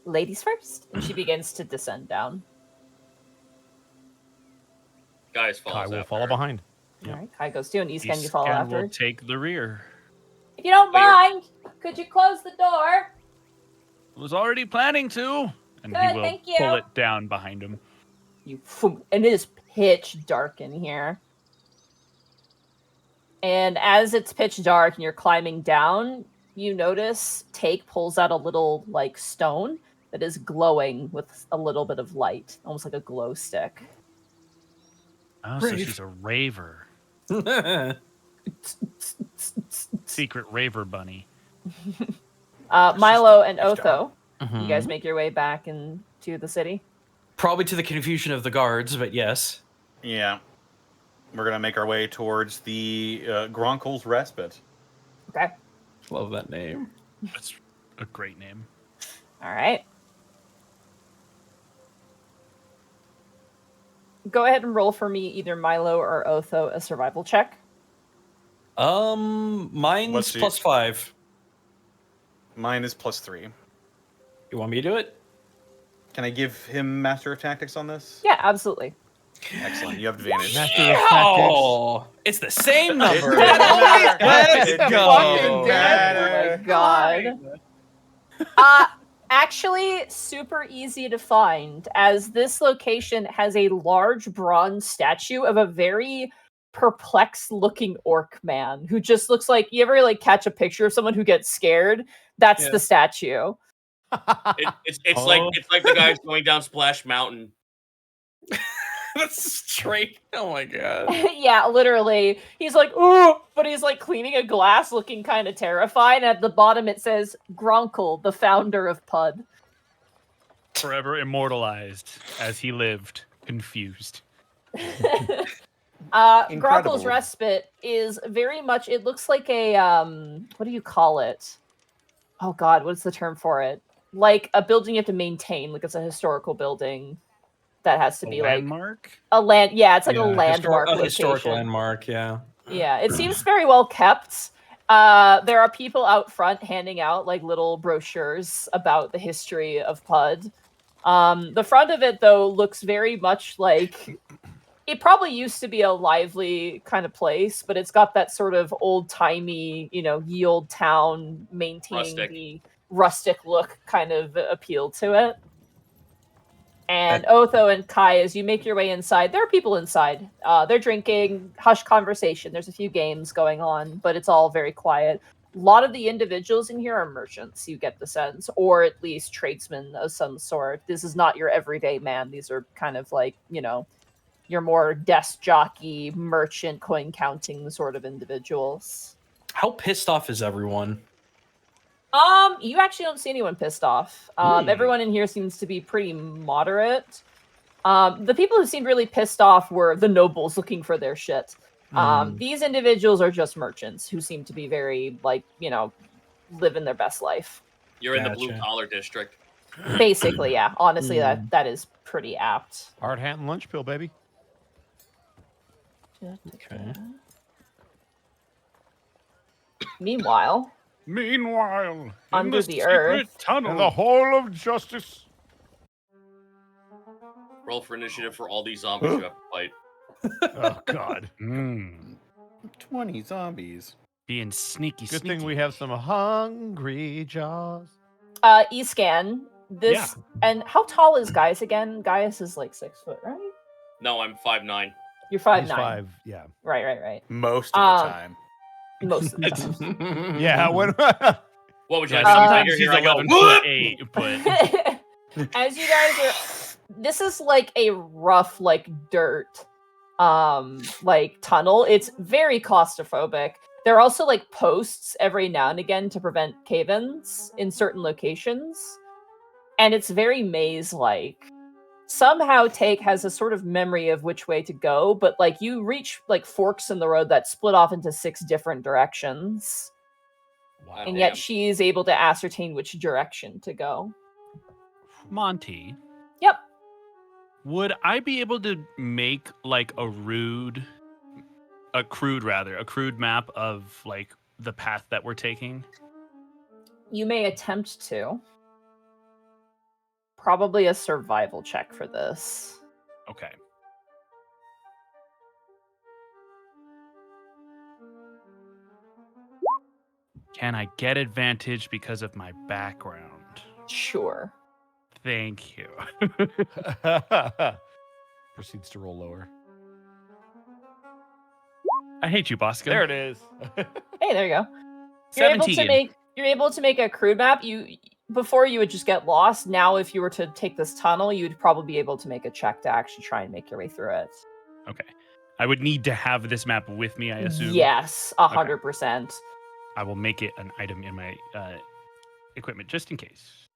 Ladies first. And she begins to descend down. Guys, follow Kai will follow behind. All right, Kai goes too, and Eastcan, you follow Eastcan after. will take the rear. If you don't Wait, mind, could you close the door? Was already planning to. And he Good, will thank you. pull it down behind him. And it is pitch dark in here. And as it's pitch dark and you're climbing down, you notice Take pulls out a little stone that is glowing with a little bit of light, almost like a glow stick. Oh, so she's a raver. Secret raver bunny. Milo and Nice Otho, Mhm. you guys make your way back into the city. Probably to the confusion of the guards, but yes. Yeah. We're going to make our way towards the Gronkel's Respite. Okay. Love that name. That's a great name. All right. Go ahead and roll for me, either Milo or Otho, a survival check. Mine's Let's see. +5. Mine is +3. You want me to do it? Can I give him Master of Tactics on this? Yeah, absolutely. Excellent. You have advantage. Master of Tactics. Oh, it's the same number. Let's Let's go. Oh my god. Actually, super easy to find, as this location has a large bronze statue of a very perplexed looking orc man who just looks like, you ever catch a picture of someone who gets scared? That's Yeah. the statue. It's like the guys going down Splash Mountain. That's straight. Oh my god. Yeah, literally. He's like, ooh, but he's cleaning a glass looking kind of terrified. At the bottom it says, Gronkel, the founder of Pud. Forever immortalized as he lived, confused. Incredible. Gronkle's Respite is very much. It looks like a what do you call it? Oh God, what's the term for it? Like a building you have to maintain. Like it's a historical building that has to be landmark? like a land. Yeah, it's like a Yeah, landmark. a historic location. landmark. Yeah. Yeah, it seems very well kept. There are people out front handing out like little brochures about the history of Pud. The front of it though looks very much like it probably used to be a lively kind of place, but it's got that sort of old-timey, ye old town maintaining Rustic. the rustic look kind of appeal to it. And Otho and Kai, as you make your way inside, there are people inside. They're drinking, hushed conversation. There's a few games going on, but it's all very quiet. A lot of the individuals in here are merchants, you get the sense, or at least tradesmen of some sort. This is not your everyday man. These are kind of like, your more desk jockey, merchant, coin counting sort of individuals. How pissed off is everyone? You actually don't see anyone pissed off. Everyone in here seems to be pretty moderate. The people who seemed really pissed off were the nobles looking for their shit. These individuals are just merchants who seem to be very, living their best life. You're in the blue Gotcha. collar district. Basically, yeah. Honestly, that is pretty apt. Hard hat and lunch pill, baby. Okay. Meanwhile, under the earth, In the hall of justice. Roll for initiative for all these zombies you have to fight. Oh God. 20 zombies. Being sneaky. Good sneaky. thing we have some hungry jaws. Escan, this and how tall is Gaius again? Gaius is like 6 foot, right? No, I'm 5'9". You're 5'9". He's 5. Yeah. Right. Most of the time. Most of the time. Yeah. When What would you Yeah, like? Some sometimes bigger he's here, I go, 11'8", but As you guys are, this is like a rough, like dirt, like tunnel. It's very claustrophobic. There are also like posts every now and again to prevent cave-ins in certain locations, and it's very maze-like. Somehow Take has a sort of memory of which way to go, but like you reach like forks in the road that split off into 6 different directions. Wow. And yet she's able to ascertain which direction to go. Monty, Yep. would I be able to make like a crude map of like the path that we're taking? You may attempt to. Probably a survival check for this. Okay. Can I get advantage because of my background? Sure. Thank you. proceeds to roll lower. I hate you, Bosco. There it is. Hey, there you go. 17. You're able to make a crude map. Before you would just get lost. Now, if you were to take this tunnel, you'd probably be able to make a check to actually try and make your way through it. Okay. I would need to have this map with me, I assume. Yes, 100%. I will make it an item in my equipment just in case.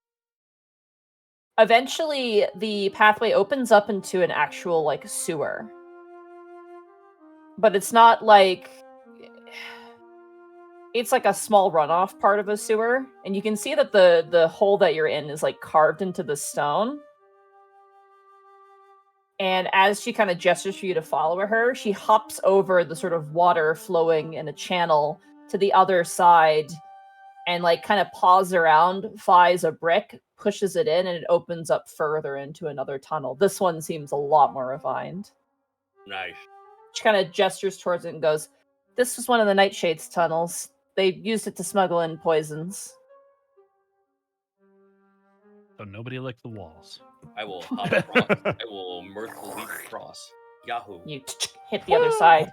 Eventually, the pathway opens up into an actual like sewer. But it's not like it's like a small runoff part of a sewer, and you can see that the hole that you're in is like carved into the stone. And as she kind of gestures for you to follow her, she hops over the sort of water flowing in a channel to the other side and like kind of paws around, finds a brick, pushes it in, and it opens up further into another tunnel. This one seems a lot more refined. Nice. She kind of gestures towards it and goes, "This was one of the Nightshade's tunnels. They used it to smuggle in poisons." So nobody licked the walls. I will hop across. I will mirthfully leap across. Yahoo. You hit the other side.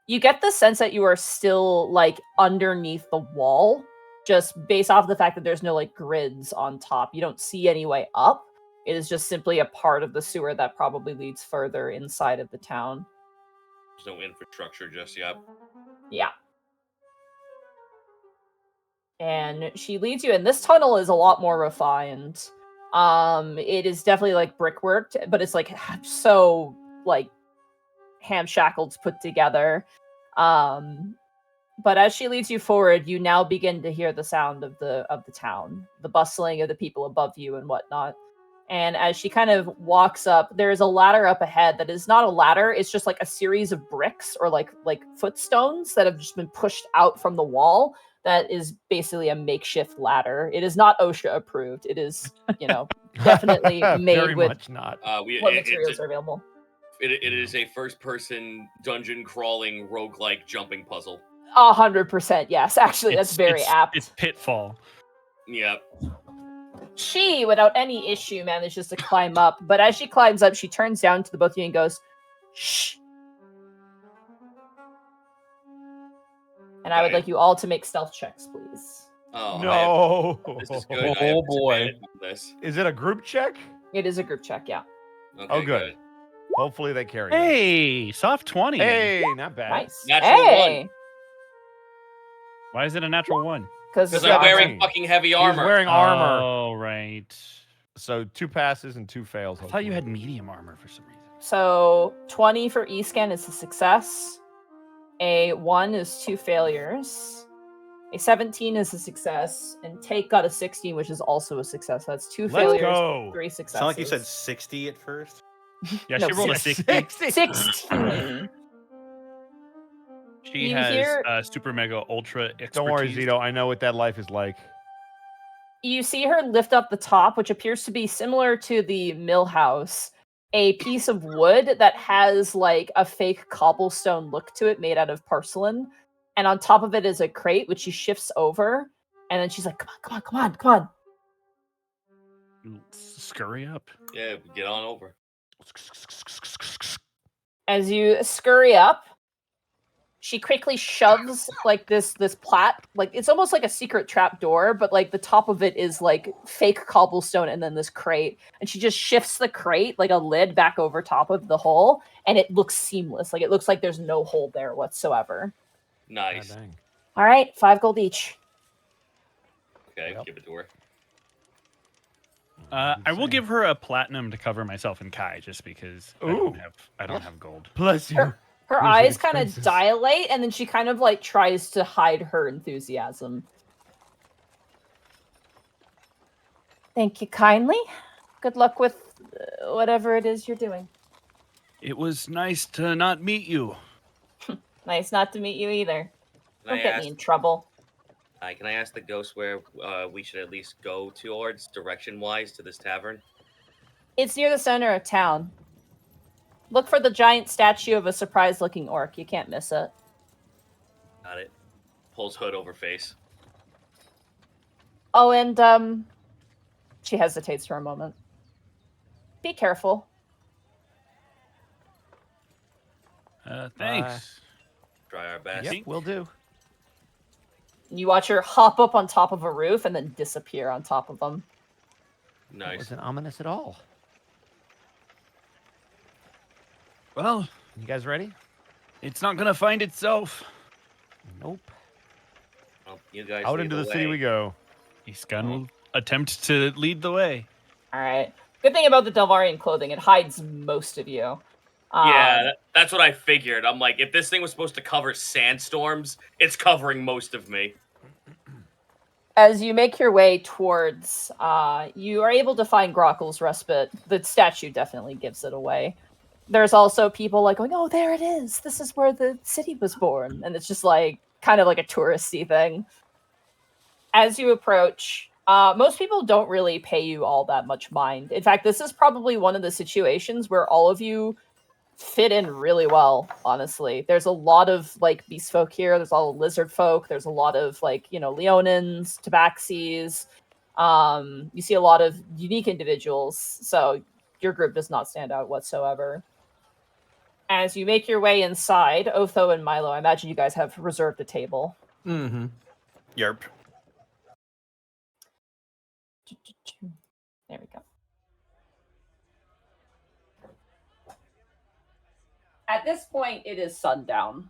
You get the sense that you are still like underneath the wall, just based off the fact that there's no like grids on top. You don't see any way up. It is just simply a part of the sewer that probably leads further inside of the town. There's no infrastructure just yet. Yeah. And she leads you in. This tunnel is a lot more refined. It is definitely like brickworked, but it's like so like ham-shackles put together. But as she leads you forward, you now begin to hear the sound of the town, the bustling of the people above you and whatnot. And as she kind of walks up, there's a ladder up ahead that is not a ladder, it's just like a series of bricks or like footstones that have just been pushed out from the wall. That is basically a makeshift ladder. It is not OSHA approved. It is, definitely made Very with much not. what materials are available. It is a first-person dungeon crawling roguelike jumping puzzle. 100%, yes. Actually, that's very apt. It's Pitfall. Yep. She, without any issue, manages to climb up. But as she climbs up, she turns down to the both of you and goes, "Shh." And I would like you all to make stealth checks, please. Oh No. This is good. I have boy. disadvantage on this. Is it a group check? It is a group check, yeah. Okay, Oh, good. Hopefully they carry. it. Hey, soft 20. Hey, not bad. Nice. Natural hey! Why is it a natural 1? Because Because Yeah, I'm wearing I'm- fucking heavy He's armor. wearing armor. Oh, right. So 2 passes and 2 fails. I thought you hopefully. had medium armor for some reason. So 20 for E-scan is a success. A 1 is 2 failures. A 17 is a success. And Take got a 16, which is also a success. That's 2 Let's failures, go. 3 successes. Sound like you said 60 at first. Yeah, No, she rolled a 60. 16. She You has hear- super mega ultra expertise. Don't worry, Zito. I know what that life is like. You see her lift up the top, which appears to be similar to the mill house, a piece of wood that has like a fake cobblestone look to it made out of porcelain. And on top of it is a crate, which she shifts over. And then she's like, come on. Scurry up. Yeah, get on over. As you scurry up, she quickly shoves like this plat, like it's almost like a secret trap door, but like the top of it is like fake cobblestone and then this crate. And she just shifts the crate like a lid back over top of the hole, and it looks seamless. Like it looks like there's no hole there whatsoever. Nice. God dang. All right, 5 gold each. Okay, Yep. give it to her. I will give her a platinum to cover myself and Kai, just because I don't Ooh. have gold. Bless you. Her Those are eyes kind of expenses. dilate, and then she kind of like tries to hide her enthusiasm. Thank you kindly. Good luck with whatever it is you're doing. It was nice to not meet you. Nice not to meet you either. Can Don't I get ask? me in trouble. Can I ask the ghost where we should at least go towards direction-wise to this tavern? It's near the center of town. Look for the giant statue of a surprised-looking orc. You can't miss it. Got it. Pulls hood over face. Oh, and she hesitates for a moment. Be careful. Thanks. Try our best. Yep, will do. You watch her hop up on top of a roof and then disappear on top of them. That Nice. wasn't ominous at all. Well, You guys ready? it's not gonna find itself. Nope. Well, you guys Out lead into the city way. we go. He's gonna attempt to lead the way. All right. Good thing about the Delvarian clothing, it hides most of you. Yeah, that's what I figured. I'm like, if this thing was supposed to cover sandstorms, it's covering most of me. As you make your way towards, you are able to find Grockle's Respite. The statue definitely gives it away. There's also people like going, oh, there it is. This is where the city was born. And it's just like, kind of like a touristy thing. As you approach, most people don't really pay you all that much mind. In fact, this is probably one of the situations where all of you fit in really well, honestly. There's a lot of like beast folk here. There's a lot of lizard folk. There's a lot of like, Leonins, Tabaxis. You see a lot of unique individuals. So your group does not stand out whatsoever. As you make your way inside, Otho and Milo, I imagine you guys have reserved a table. Mm-hmm. Yerp. There we go. At this point, it is sundown.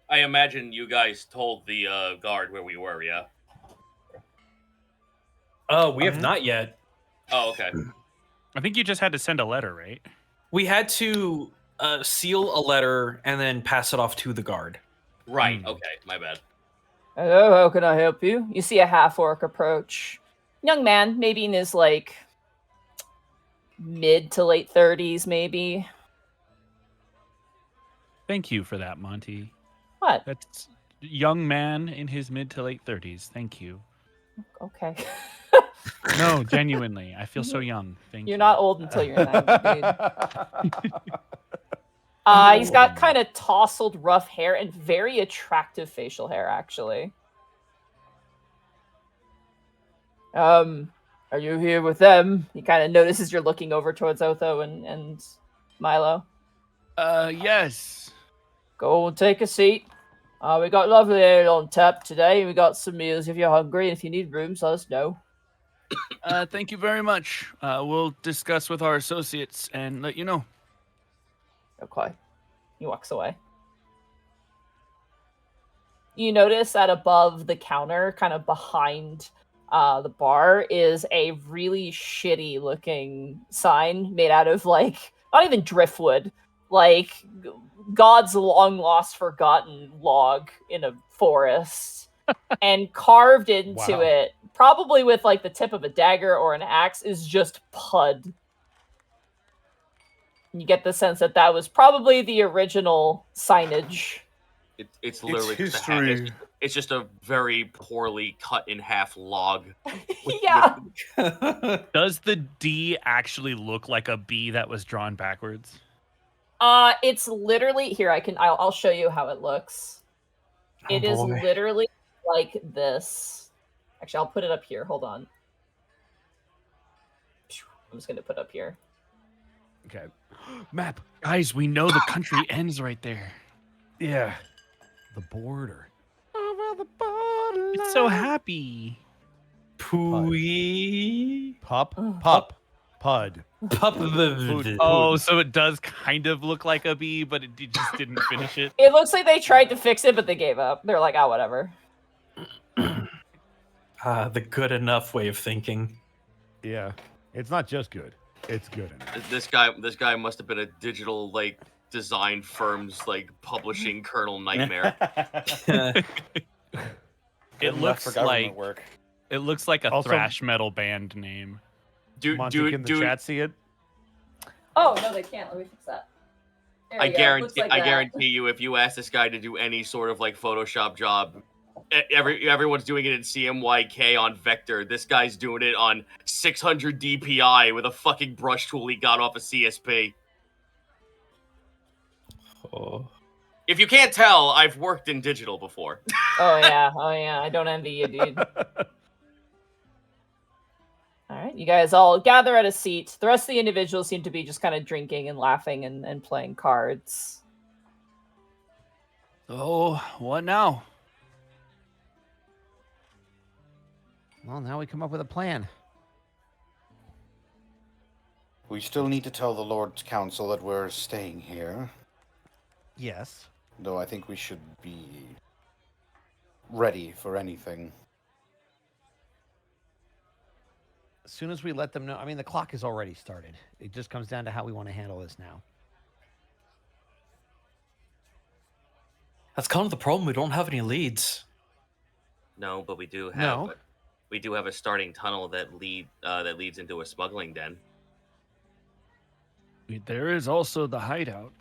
I imagine you guys told the guard where we were, yeah? Oh, we have not yet. Oh, okay. I think you just had to send a letter, right? We had to seal a letter and then pass it off to the guard. Right. Okay. My bad. Hello, how can I help you? You see a half-orc approach. Young man, maybe in his, like, mid to late 30s, maybe. Thank you for that, Monty. What? That's young man in his mid to late 30s. Thank you. Okay. No, genuinely. I feel so young. Thank you. You're not old until you're 90, dude. He's got kind of tousled, rough hair and very attractive facial hair, actually. Are you here with them? He kind of notices you're looking over towards Otho and Milo. Yes. Go and take a seat. We got lovely ale on tap today. We got some meals if you're hungry, and if you need rooms, let us know. Thank you very much. We'll discuss with our associates and let you know. Okay. He walks away. You notice that above the counter, kind of behind the bar, is a really shitty looking sign made out of, like, not even driftwood, like God's long lost forgotten log in a forest. And carved into it, probably with like the tip of a dagger or an axe, is just Pud. You get the sense that that was probably the original signage. It's literally It's just a half, history. it's just a very poorly cut in half log. Yeah. Does the D actually look like a B that was drawn backwards? It's literally here. I'll show you how it looks. It is literally like this. Actually, I'll put it up here. Hold on. I'm just gonna put it up here. Okay. Map. Guys, we know the country ends right there. Yeah. The border. Over the border. It's so happy. Pooey. Pup. Pud. Oh, so it does kind of look like a B, but it just didn't finish it. It looks like they tried to fix it, but they gave up. They're like, oh, whatever. The good enough way of thinking. Yeah. It's not just good. It's good enough. This guy must have been a digital like design firm's like publishing kernel nightmare. It looks like work. it looks like a Also- thrash metal band name. Monty, can the chat see it? Oh, no, they can't. Let me fix that. There I we go. Looks guarantee like I that. guarantee you, if you ask this guy to do any sort of like Photoshop job, everyone's doing it in CMYK on Vector. This guy's doing it on 600 DPI with a fucking brush tool he got off a CSP. Oh. If you can't tell, I've worked in digital before. Oh yeah. I don't envy you, dude. All right, you guys all gather at a seat. The rest of the individuals seem to be just kind of drinking and laughing and playing cards. Oh, what now? Well, now we come up with a plan. We still need to tell the Lord's Council that we're staying here, Yes. though I think we should be ready for anything. As soon as we let them know, I mean, the clock has already started. It just comes down to how we want to handle this now. That's kind of the problem. We don't have any leads. No, but we do have No. a starting tunnel that leads into a smuggling den. There is also the hideout.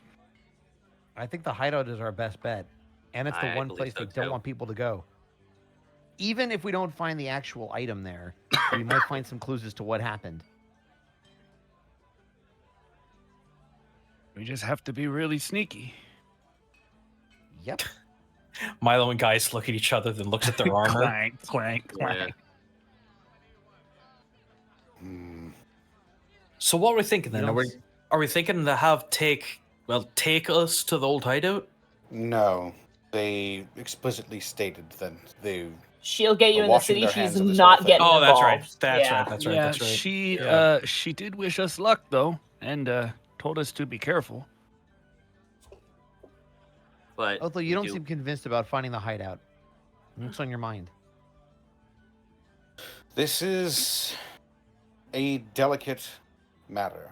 I think the hideout is our best bet. And it's the I one believe place so, we don't too. want people to go. Even if we don't find the actual item there, we might find some clues as to what happened. We just have to be really sneaky. Yep. Milo and Gaius look at each other, then looks at their armor. Clank, clank, clank. Hmm. So what are we thinking then? You don't Are we thinking to have take us to the old hideout? No, they explicitly stated that they... She'll get you We're in the washing city. their She's hands of this not whole thing. getting Oh, that's right. involved. That's Yeah. right. That's right. Yeah, That's right. she Yeah. she did wish us luck though, and told us to be careful. But Although you we don't do- seem convinced about finding the hideout. What's on your mind? This is a delicate matter.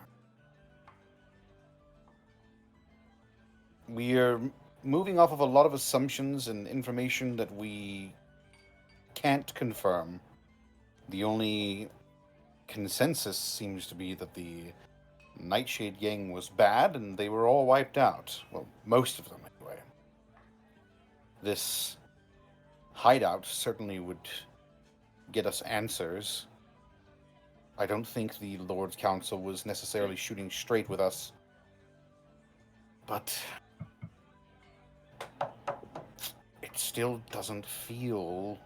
We are moving off of a lot of assumptions and information that we can't confirm. The only consensus seems to be that the Nightshade gang was bad and they were all wiped out. Well, most of them anyway. This hideout certainly would get us answers. I don't think the Lord's Council was necessarily shooting straight with us. But it still doesn't feel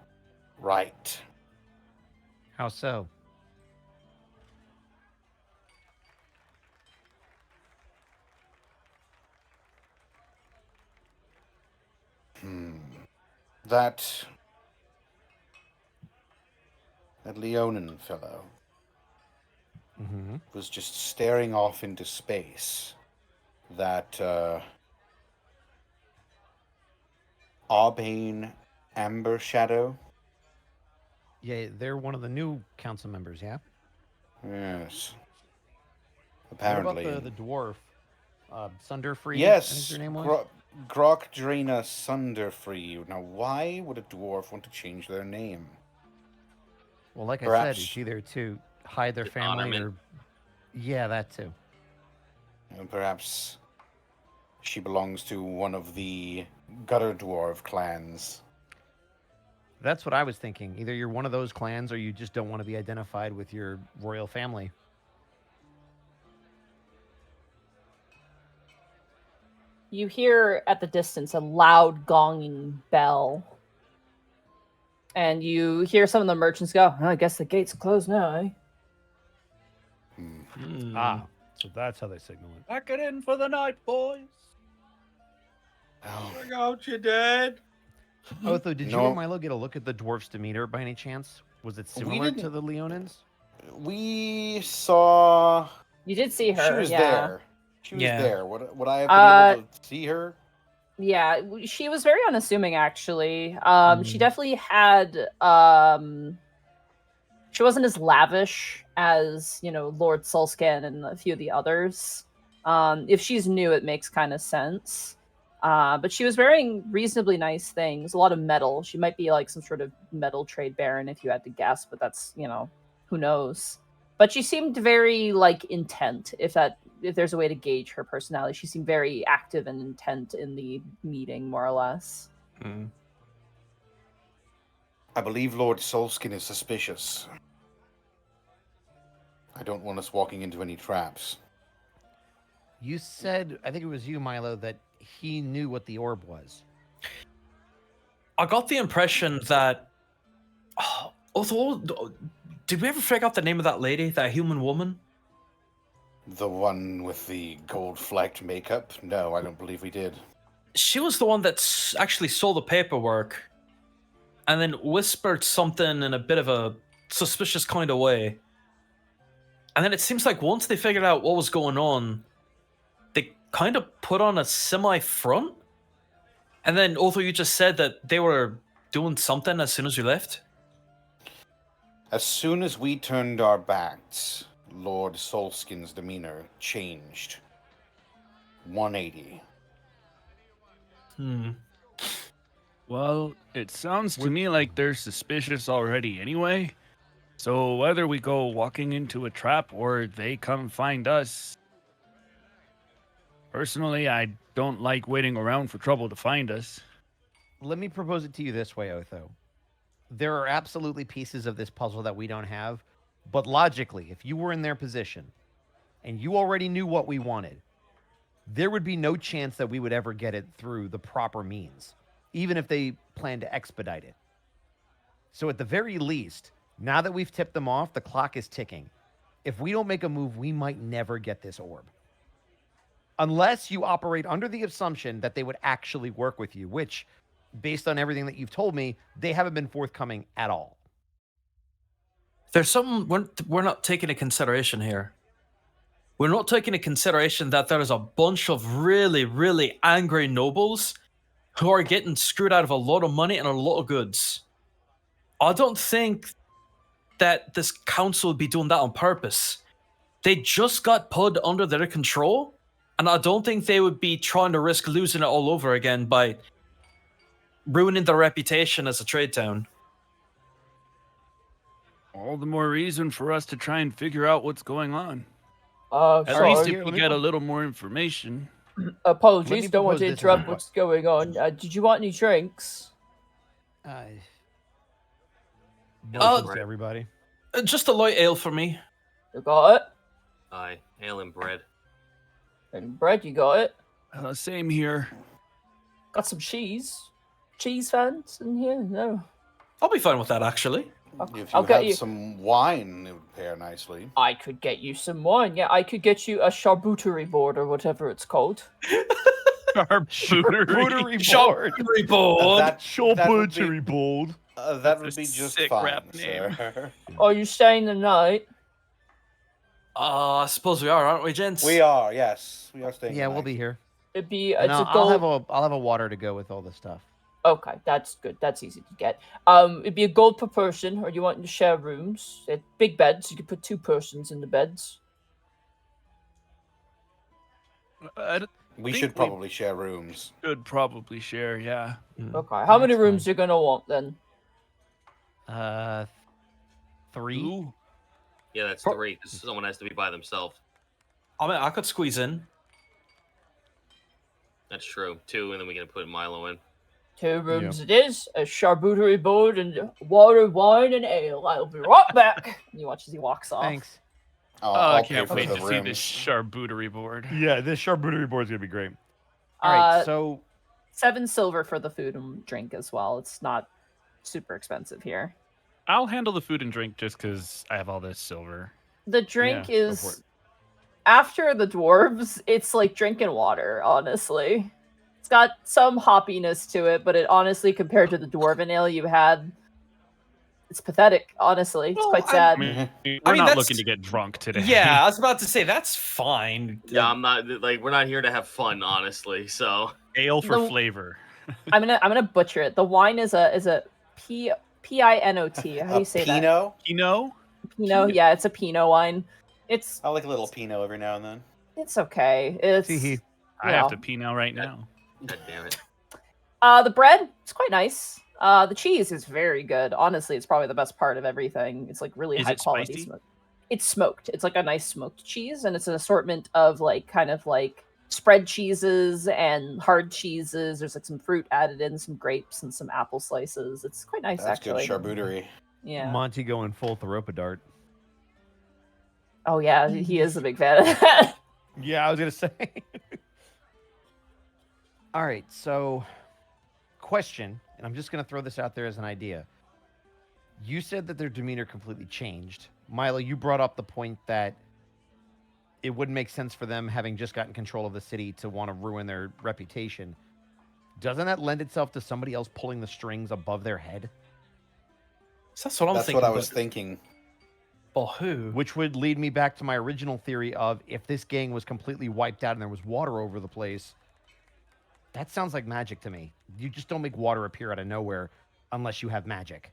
right. How so? That Leonin fellow was just staring off into space. That Aubain Amber Shadow. Yeah, they're one of the new council members, yeah? Yes. What Apparently. about the dwarf? Sunderfree, I think Yes, your name was? Grok Drena Sunderfree. Now, why would a dwarf want to change their name? Well, like I Perhaps- said, it's either to hide their family or... Ornament. Yeah, that too. And perhaps she belongs to one of the Gutter Dwarf clans. That's what I was thinking. Either you're one of those clans or you just don't want to be identified with your royal family. You hear at the distance a loud gonging bell. And you hear some of the merchants go, "Oh, I guess the gate's closed now, eh?" Ah, so that's how they signal it. Pack it in for the night, boys. Oh, Bring out your dad. Otho, did you No. or Milo get a look at the dwarf's demeanor by any chance? Was it similar to didn't. the Leonins? we saw. You did see her, She was yeah. there. She was Yeah. there. Would I have been able to see her? Yeah, she was very unassuming actually. She Mm. definitely had she wasn't as lavish as, you know, Lord Solskin and a few of the others. If she's new, it makes kind of sense. But she was wearing reasonably nice things, a lot of metal. She might be like some sort of metal trade baron if you had to guess, but that's, you know, who knows. But she seemed very like intent, if there's a way to gauge her personality. She seemed very active and intent in the meeting, more or less. I believe Lord Solskin is suspicious. I don't want us walking into any traps. You said, I think it was you, Milo, that he knew what the orb was. I got the impression that. Although, did we ever figure out the name of that lady, that human woman? The one with the gold-flecked makeup? No, I don't believe we did. She was the one that actually saw the paperwork and then whispered something in a bit of a suspicious kind of way. And then it seems like once they figured out what was going on, they kind of put on a semi-front. And then, although you just said that they were doing something as soon as we left. As soon as we turned our backs, Lord Solskin's demeanor changed. 180. Well, it sounds to me like they're suspicious already anyway. So whether we go walking into a trap or they come find us, personally, I don't like waiting around for trouble to find us. Let me propose it to you this way, Otho. There are absolutely pieces of this puzzle that we don't have, but logically, if you were in their position and you already knew what we wanted, there would be no chance that we would ever get it through the proper means, even if they plan to expedite it. So at the very least, now that we've tipped them off, the clock is ticking. If we don't make a move, we might never get this orb. Unless you operate under the assumption that they would actually work with you, which, based on everything that you've told me, they haven't been forthcoming at all. There's something we're not taking into consideration here. We're not taking into consideration that there is a bunch of really, really angry nobles who are getting screwed out of a lot of money and a lot of goods. I don't think that this council would be doing that on purpose. they just got put under their control, and I don't think they would be trying to risk losing it all over again by ruining their reputation as a trade town. All the more reason for us to try and figure out what's going on. At Sorry. least here, if let we me get a put- little more information. Apologies, don't want propose to this as interrupt a- what's going on. Did you want any drinks? Welcome to everybody. Just a light ale for me. You got it. Aye, ale and bread. And bread, you got it. Same here. Got some cheese. Cheese fans in here? No. I'll be fine with that, actually. If I'll you get had you. some wine, it would pair nicely. I could get you some wine. Yeah, I could get you a charcuterie board or whatever it's called. Charcuterie. board. Charcuterie board. Charcuterie board. That would be a just sick fine, rap name. sir. Are you staying the night? I suppose we are, aren't we, gents? We are, yes. We are staying. Yeah, the we'll night. be here. It'd be And it's a I'll gold. have a water to go with all this stuff. Okay, that's good. That's easy to get. It'd be a gold per person, or do you want to share rooms? It's big beds. You could put 2 persons in the beds. We think should we- probably share rooms. Should probably share, yeah. Okay. How many that's rooms fine. you gonna want then? 3. Ooh. Yeah, that's 3. Because someone has to be by themselves. I mean, I could squeeze in. That's true. 2, and then we can put Milo in. 2 rooms it is. A charcuterie board and water, wine, and ale. I'll be right back. You watch as he walks off. Thanks. Oh, I I'll pay can't for wait the to see this rooms. charcuterie board. Yeah, this charcuterie board is gonna be great. All right, so 7 silver for the food and drink as well. It's not super expensive here. I'll handle the food and drink just because I have all this silver. The drink Yeah, go for is it. after the dwarves, it's like drinking water, honestly. It's got some hoppiness to it, but it honestly, compared to the dwarven ale you had, it's pathetic, honestly. It's Well, quite I sad. We're mean, not that's- looking to get drunk today. Yeah, I was about to say, that's fine. Yeah, I'm not like we're not here to have fun, honestly. So Ale for No. flavor. I'm gonna butcher it. The wine is a Pinot. How do you say that? Pinot? You know? Pinot. Yeah, it's a Pinot wine. It's I like a little Pinot every now and then. it's okay. It's Tee-hee. I Yeah. have to pee now right now. God damn it. the bread. It's quite nice. The cheese is very good. Honestly, it's probably the best part of everything. It's like really Is high it quality spicy? smoked. It's smoked. It's like a nice smoked cheese, and it's an assortment of like kind of like spread cheeses and hard cheeses. There's like some fruit added in, some grapes and some apple slices. It's quite nice That's actually. good charcuterie. Yeah. Monty going full Theropodart. Oh yeah, he is a big fan of that. Yeah, I was gonna say. All right, so question, and I'm just gonna throw this out there as an idea. You said that their demeanor completely changed. Milo, you brought up the point that it wouldn't make sense for them, having just gotten control of the city, to want to ruin their reputation. Doesn't that lend itself to somebody else pulling the strings above their head? That's what I'm That's thinking. what I was but- thinking. But who? Which would lead me back to my original theory of if this gang was completely wiped out and there was water over the place, that sounds like magic to me. You just don't make water appear out of nowhere unless you have magic.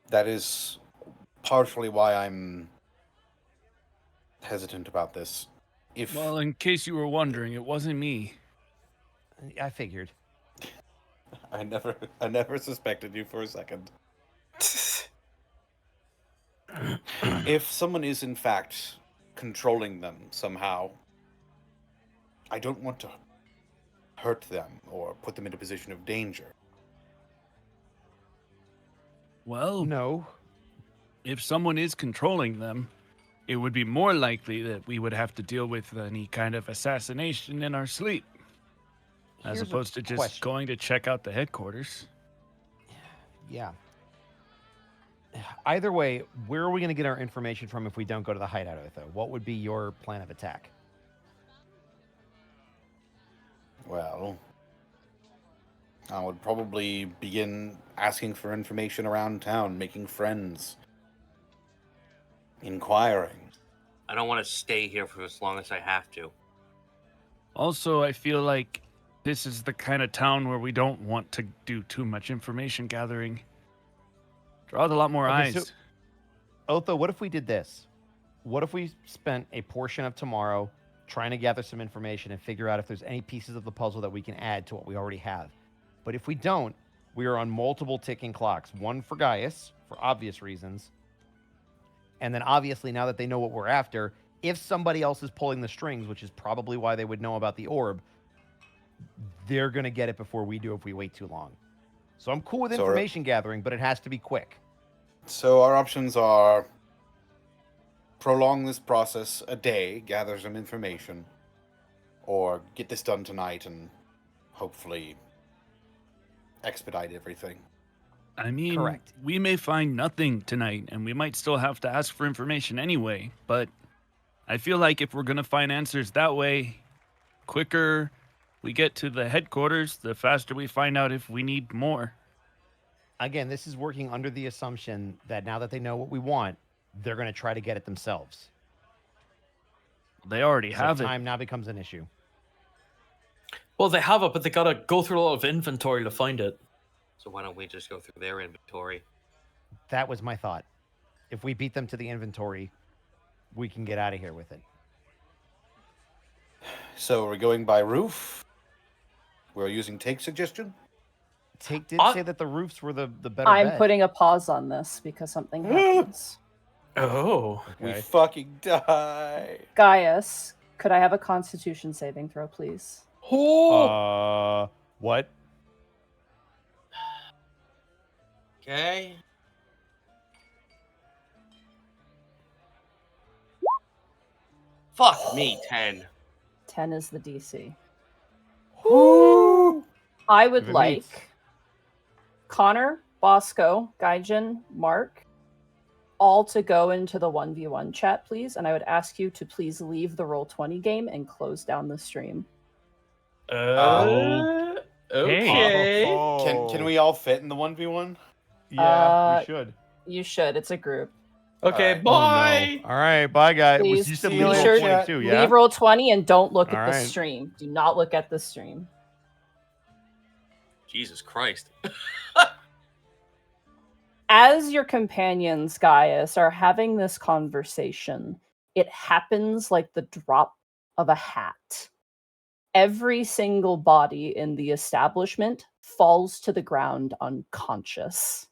That is partially why I'm hesitant about this. If Well, in case you were wondering, it wasn't me. I figured. I never suspected you for a second. If someone is in fact controlling them somehow, I don't want to hurt them or put them in a position of danger. Well, No. if someone is controlling them, it would be more likely that we would have to deal with any kind of assassination in our sleep, as Here's a opposed to just question. going to check out the headquarters. Yeah. Either way, where are we going to get our information from if we don't go to the hideout, Otho? What would be your plan of attack? Well, I would probably begin asking for information around town, making friends, inquiring. I don't want to stay here for as long as I have to. Also, I feel like this is the kind of town where we don't want to do too much information gathering. Draws a lot more Okay, eyes. so- Otho, what if we did this? what if we spent a portion of tomorrow trying to gather some information and figure out if there's any pieces of the puzzle that we can add to what we already have? But if we don't, we are on multiple ticking clocks. One for Gaius, for obvious reasons. And then obviously, now that they know what we're after, if somebody else is pulling the strings, which is probably why they would know about the orb, they're going to get it before we do if we wait too long. So I'm cool with So information gathering, but it has to be quick. So our options are prolong this process a day, gather some information, or get this done tonight and hopefully expedite everything. I mean, Correct. we may find nothing tonight, and we might still have to ask for information anyway, but I feel like if we're going to find answers that way, quicker we get to the headquarters, the faster we find out if we need more. Again, this is working under the assumption that now that they know what we want, they're going to try to get it themselves. They already So have it. time now becomes an issue. Well, they have it, but they gotta go through a lot of inventory to find it. So why don't we just go through their inventory? That was my thought. If we beat them to the inventory, we can get out of here with it. So we're going by roof. We're using take suggestion. Take did say that the roofs were the better I'm bet. putting a pause on this because something happens. Oh. We Okay. fucking die. Gaius, could I have a Constitution saving throw, please? What? Okay. Fuck me, 10. 10 is the DC. Woo! I would If it like meets. Connor, Bosco, Gaijin, Mark, all to go into the 1v1 chat, please. And I would ask you to please leave the Roll20 game and close down the stream. Okay. Can we all fit in the 1v1? Yeah, we should. You should. It's a group. Okay, Alright. bye. All right, bye, guys. Please You said see leave you roll later, 22, yeah? Leave Roll20 and don't look at All the right. stream. Do not look at the stream. Jesus Christ. As your companions, Gaius, are having this conversation, it happens like the drop of a hat. Every single body in the establishment falls to the ground unconscious.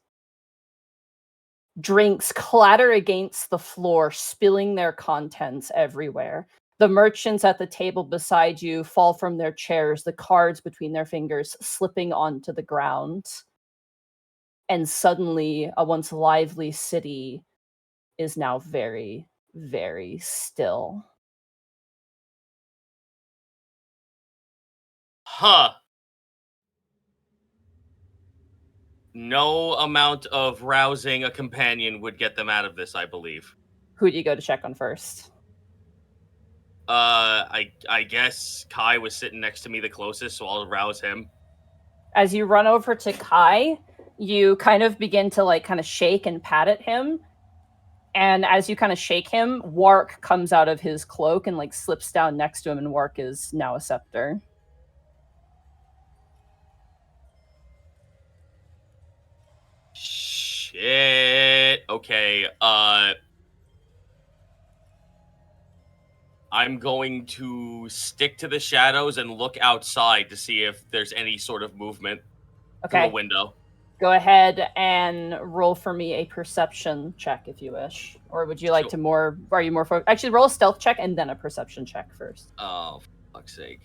Drinks clatter against the floor, spilling their contents everywhere. The merchants at the table beside you fall from their chairs, the cards between their fingers slipping onto the ground. And suddenly, a once lively city is now very, very still. Huh. No amount of rousing a companion would get them out of this, I believe. Who do you go to check on first? I guess Kai was sitting next to me the closest, so I'll rouse him. As you run over to Kai, you kind of begin to kind of shake and pat at him. And as you kind of shake him, Wark comes out of his cloak and slips down next to him, and Wark is now a scepter. Shit. Okay. I'm going to stick to the shadows and look outside to see if there's any sort of movement through a Okay, window. go ahead and roll for me a perception check if you wish. Or would you like Sure. are you more actually roll a stealth check and then a perception check first. Oh, for fuck's sake.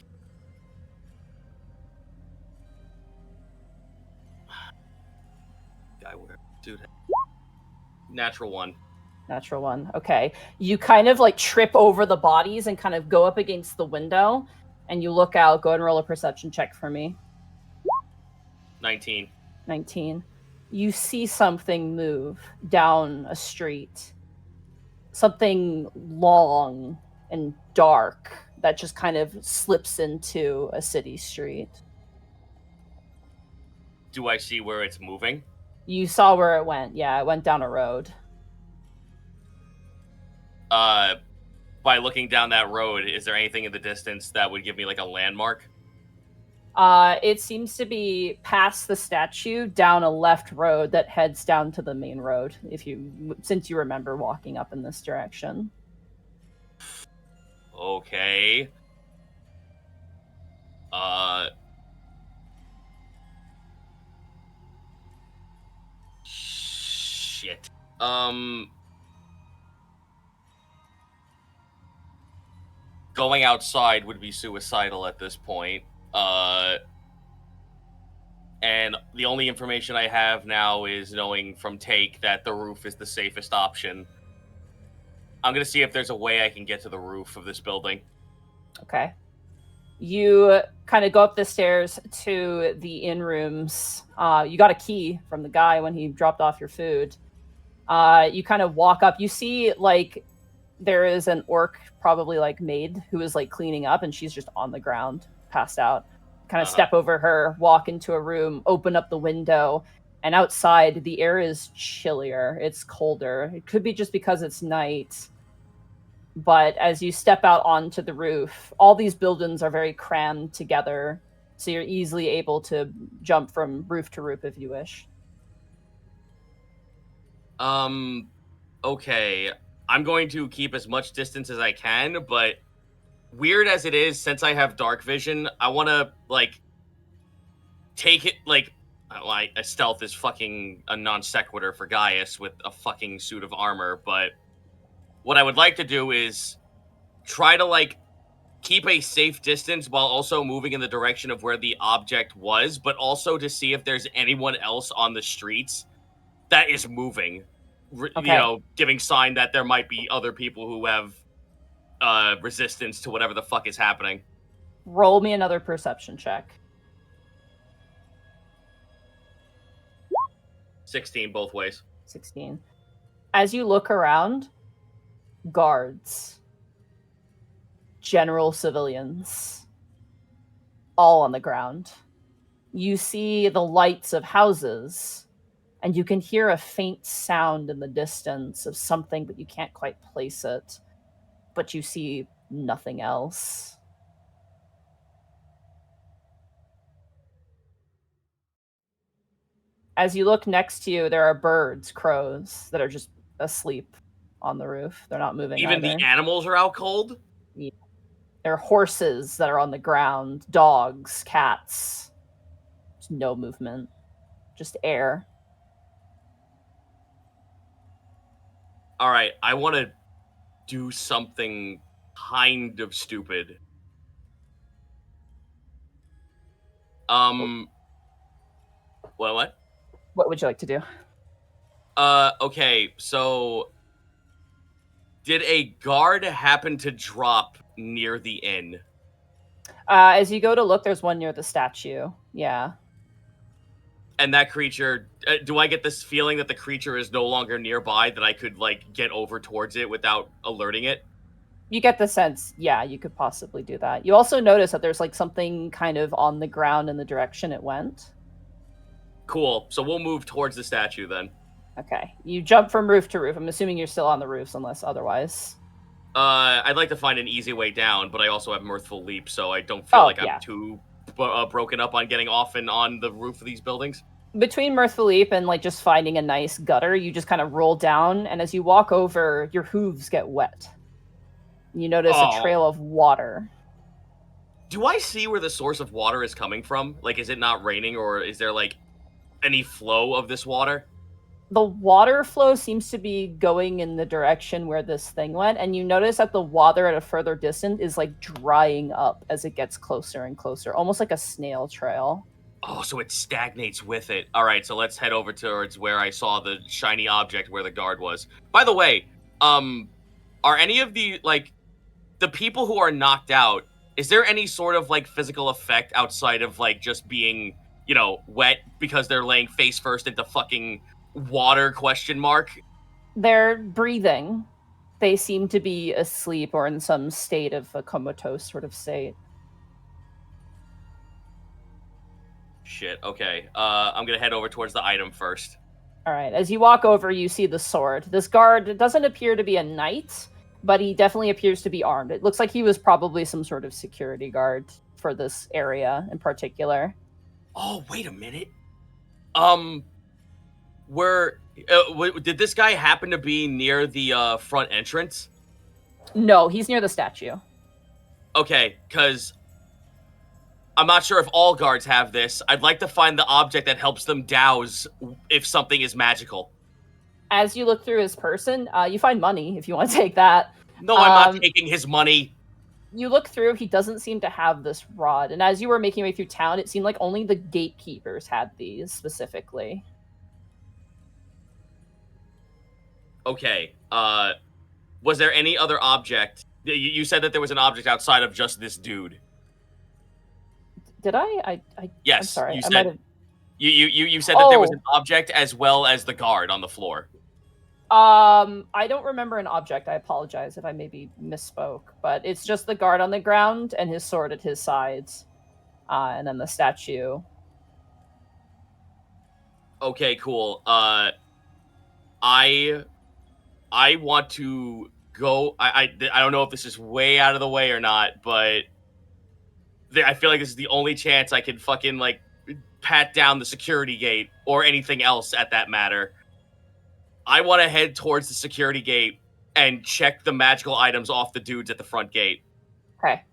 Guy, where? Dude. Natural 1. Natural 1. Okay. You kind of trip over the bodies and kind of go up against the window and you look out. Go ahead and roll a perception check for me. 19. 19. You see something move down a street. Something long and dark that just kind of slips into a city street. Do I see where it's moving? You saw where it went. Yeah, it went down a road. By looking down that road, is there anything in the distance that would give me a landmark? It seems to be past the statue down a left road that heads down to the main road, since you remember walking up in this direction. Okay. Shit. Going outside would be suicidal at this point. And the only information I have now is knowing from Take that the roof is the safest option. I'm gonna see if there's a way I can get to the roof of this building. Okay. You kind of go up the stairs to the inn rooms. You got a key from the guy when he dropped off your food. You kind of walk up. You see, like, there is an orc, probably like maid, who is like cleaning up, and she's just on the ground, passed out. Kind of step over her, walk into a room, open up the window, and outside the air is chillier. It's colder. It could be just because it's night. But as you step out onto the roof, all these buildings are very crammed together, so you're easily able to jump from roof to roof if you wish. Okay. I'm going to keep as much distance as I can, but weird as it is, since I have dark vision, I want to, like, take it, like, a stealth is fucking a non sequitur for Gaius with a fucking suit of armor, but what I would like to do is try to, like, keep a safe distance while also moving in the direction of where the object was, but also to see if there's anyone else on the streets that is moving. Okay. You know, giving sign that there might be other people who have resistance to whatever the fuck is happening. Roll me another perception check. 16 both ways. 16. As you look around, guards, general civilians, all on the ground. You see the lights of houses, and you can hear a faint sound in the distance of something, but you can't quite place it. But you see nothing else. As you look next to you, there are birds, crows, that are just asleep on the roof. They're not moving Even either. the animals are out cold? Yeah. There are horses that are on the ground, dogs, cats. There's no movement, just air. All right, I want to do something kind of stupid. What? What would you like to do? Okay, so did a guard happen to drop near the inn? As you go to look, there's one near the statue. Yeah. And that creature, do I get this feeling that the creature is no longer nearby, that I could, like, get over towards it without alerting it? You get the sense, yeah, you could possibly do that. You also notice that there's, like, something kind of on the ground in the direction it went. Cool. So we'll move towards the statue then. Okay. You jump from roof to roof. I'm assuming you're still on the roofs unless otherwise. I'd like to find an easy way down, but I also have Mirthful Leap, so I don't feel like yeah. I'm too broken up on getting off and on the roof of these buildings. Between Mirthful Leap and, like, just finding a nice gutter, you just kind of roll down, and as you walk over, your hooves get wet. You notice a trail of water. Do I see where the source of water is coming from? Like, is it not raining, or is there, like, any flow of this water? The water flow seems to be going in the direction where this thing went, and you notice that the water at a further distance is, like, drying up as it gets closer and closer, almost like a snail trail. Oh, so it stagnates with it. All right, so let's head over towards where I saw the shiny object where the guard was. By the way, are any of the, like, the people who are knocked out, is there any sort of, like, physical effect outside of, like, just being, you know, wet because they're laying face first into fucking water, ? They're breathing. They seem to be asleep or in some state of a comatose sort of state. Shit, okay. I'm gonna head over towards the item first. All right, as you walk over, you see the sword. This guard doesn't appear to be a knight, but he definitely appears to be armed. It looks like he was probably some sort of security guard for this area in particular. Oh, wait a minute. Did this guy happen to be near the front entrance? No, he's near the statue. Okay, because I'm not sure if all guards have this. I'd like to find the object that helps them douse if something is magical. As you look through his person, you find money if you want to take that. No, I'm not taking his money. You look through, he doesn't seem to have this rod. And as you were making your way through town, it seemed like only the gatekeepers had these specifically. Okay. Was there any other object? You said that there was an object outside of just this dude. Did I? Yes. I'm sorry. You I said, might have... you said that there was an object as well as the guard on the floor. I don't remember an object. I apologize if I maybe misspoke, but it's just the guard on the ground and his sword at his sides, and then the statue. Okay, cool. I want to go. I don't know if this is way out of the way or not, but I feel like this is the only chance I can fucking like pat down the security gate or anything else at that matter. I want to head towards the security gate and check the magical items off the dudes at the front gate. Okay.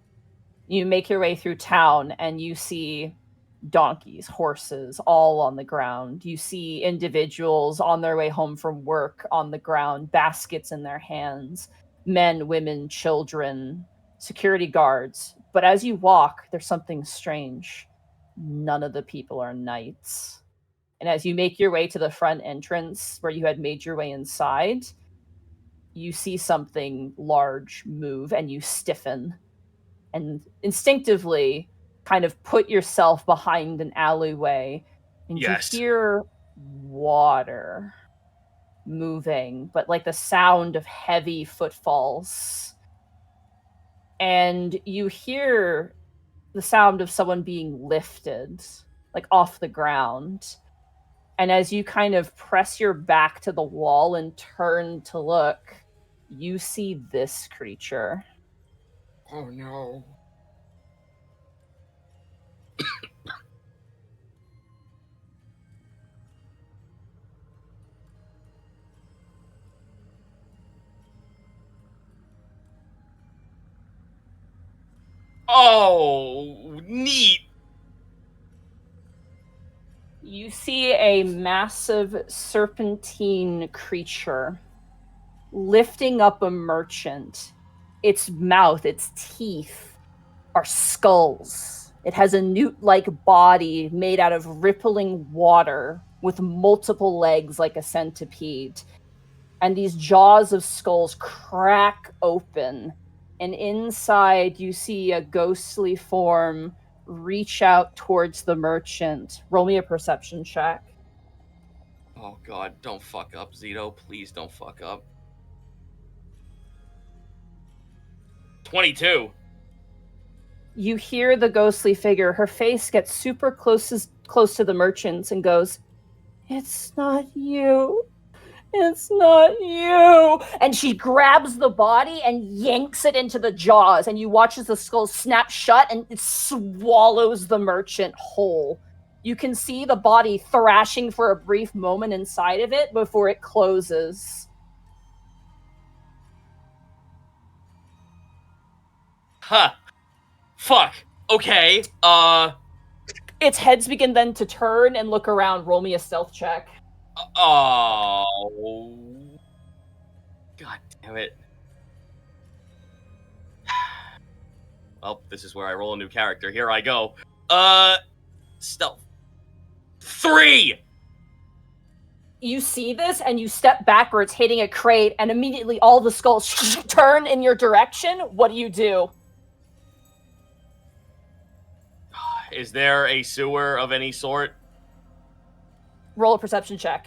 You make your way through town and you see donkeys, horses, all on the ground. You see individuals on their way home from work on the ground, baskets in their hands, men, women, children, security guards. But as you walk, there's something strange. None of the people are knights. And as you make your way to the front entrance where you had made your way inside, you see something large move and you stiffen. And instinctively kind of put yourself behind an alleyway. And Yes. you hear water moving, but like the sound of heavy footfalls. And you hear the sound of someone being lifted, like off the ground. And as you kind of press your back to the wall and turn to look, you see this creature. Oh no. Oh, neat. You see a massive serpentine creature lifting up a merchant. Its mouth, its teeth are skulls. It has a newt-like body made out of rippling water with multiple legs like a centipede. And these jaws of skulls crack open. And inside you see a ghostly form reach out towards the merchant. Roll me a perception check. Oh god, don't fuck up, Zito. Please don't fuck up. 22. You hear the ghostly figure. Her face gets super close to the merchant's and goes, "It's not you. It's not you." And she grabs the body and yanks it into the jaws. And you watch as the skull snaps shut and it swallows the merchant whole. You can see the body thrashing for a brief moment inside of it before it closes. Huh. Fuck. Okay. Its heads begin then to turn and look around. Roll me a stealth check. Oh. God damn it. Well, this is where I roll a new character. Here I go. Stealth. 3! You see this and you step backwards, hitting a crate, and immediately all the skulls turn in your direction. What do? Is there a sewer of any sort? Roll a perception check.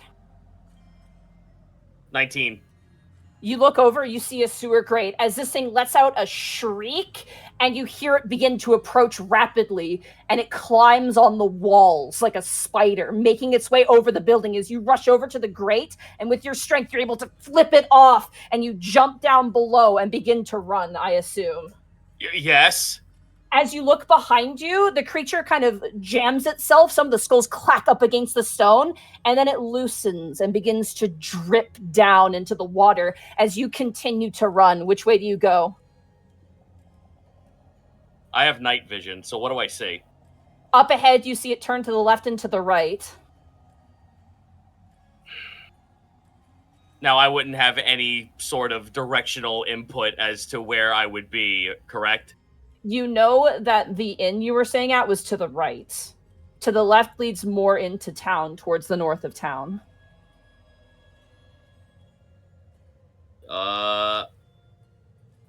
19. You look over, you see a sewer grate as this thing lets out a shriek, and you hear it begin to approach rapidly, and it climbs on the walls like a spider, making its way over the building as you rush over to the grate, and with your strength, you're able to flip it off, and you jump down below and begin to run, I assume. Yes? As you look behind you, the creature kind of jams itself. Some of the skulls clack up against the stone, and then it loosens and begins to drip down into the water as you continue to run. Which way do you go? I have night vision, so what do I see? Up ahead, you see it turn to the left and to the right. Now, I wouldn't have any sort of directional input as to where I would be, correct? You know that the inn you were staying at was to the right. To the left leads more into town, towards the north of town.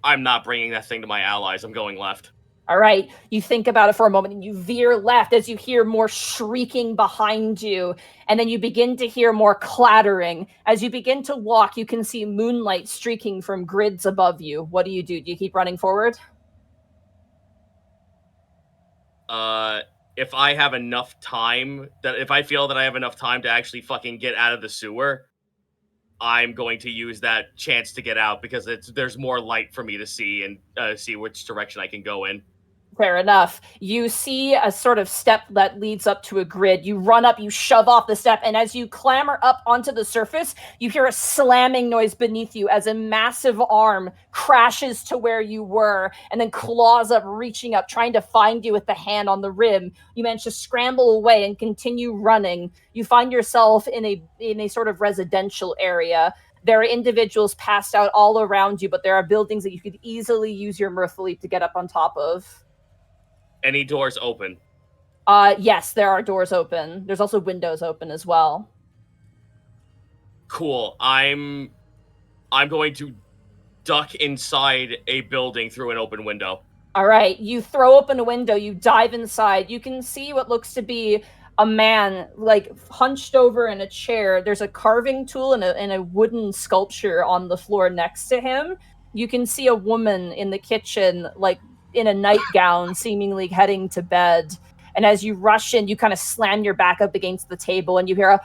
I'm not bringing that thing to my allies. I'm going left. All right, you think about it for a moment and you veer left as you hear more shrieking behind you, and then you begin to hear more clattering. As you begin to walk, you can see moonlight streaking from grids above you. What do? Do you keep running forward? If I have enough time, if I feel that I have enough time to actually fucking get out of the sewer, I'm going to use that chance to get out because there's more light for me to see and see which direction I can go in. Fair enough. You see a sort of step that leads up to a grid. You run up, you shove off the step, and as you clamber up onto the surface, you hear a slamming noise beneath you as a massive arm crashes to where you were and then claws up, reaching up, trying to find you with the hand on the rim. You manage to scramble away and continue running. You find yourself in a sort of residential area. There are individuals passed out all around you, but there are buildings that you could easily use your Mirth Leap to get up on top of. Any doors open? Yes, there are doors open. There's also windows open as well. Cool. I'm going to duck inside a building through an open window. All right, you throw open a window, you dive inside. You can see what looks to be a man, like, hunched over in a chair. There's a carving tool and a wooden sculpture on the floor next to him. You can see a woman in the kitchen, like, in a nightgown, seemingly heading to bed. And as you rush in, you kind of slam your back up against the table and you hear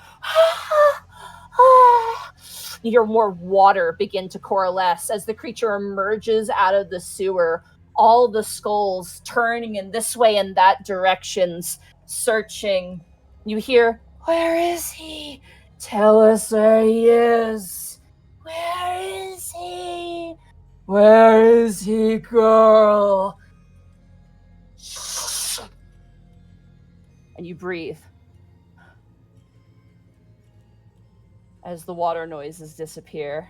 you hear more water begin to coalesce as the creature emerges out of the sewer. All the skulls turning in this way and that directions, searching. You hear, "Where is he? Tell us where he is. Where is he? Where is he, girl?" And you breathe as the water noises disappear.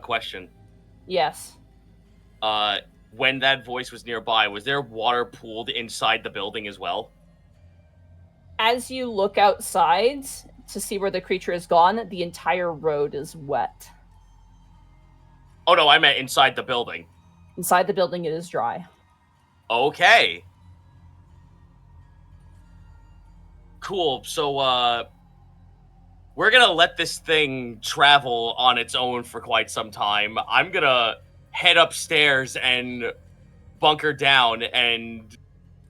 Question. Yes. When that voice was nearby, was there water pooled inside the building as well? As you look outside to see where the creature is gone, the entire road is wet. Oh no, I meant inside the building. Inside the building, it is dry. Okay. Cool. So, we're gonna let this thing travel on its own for quite some time. I'm gonna head upstairs and bunker down and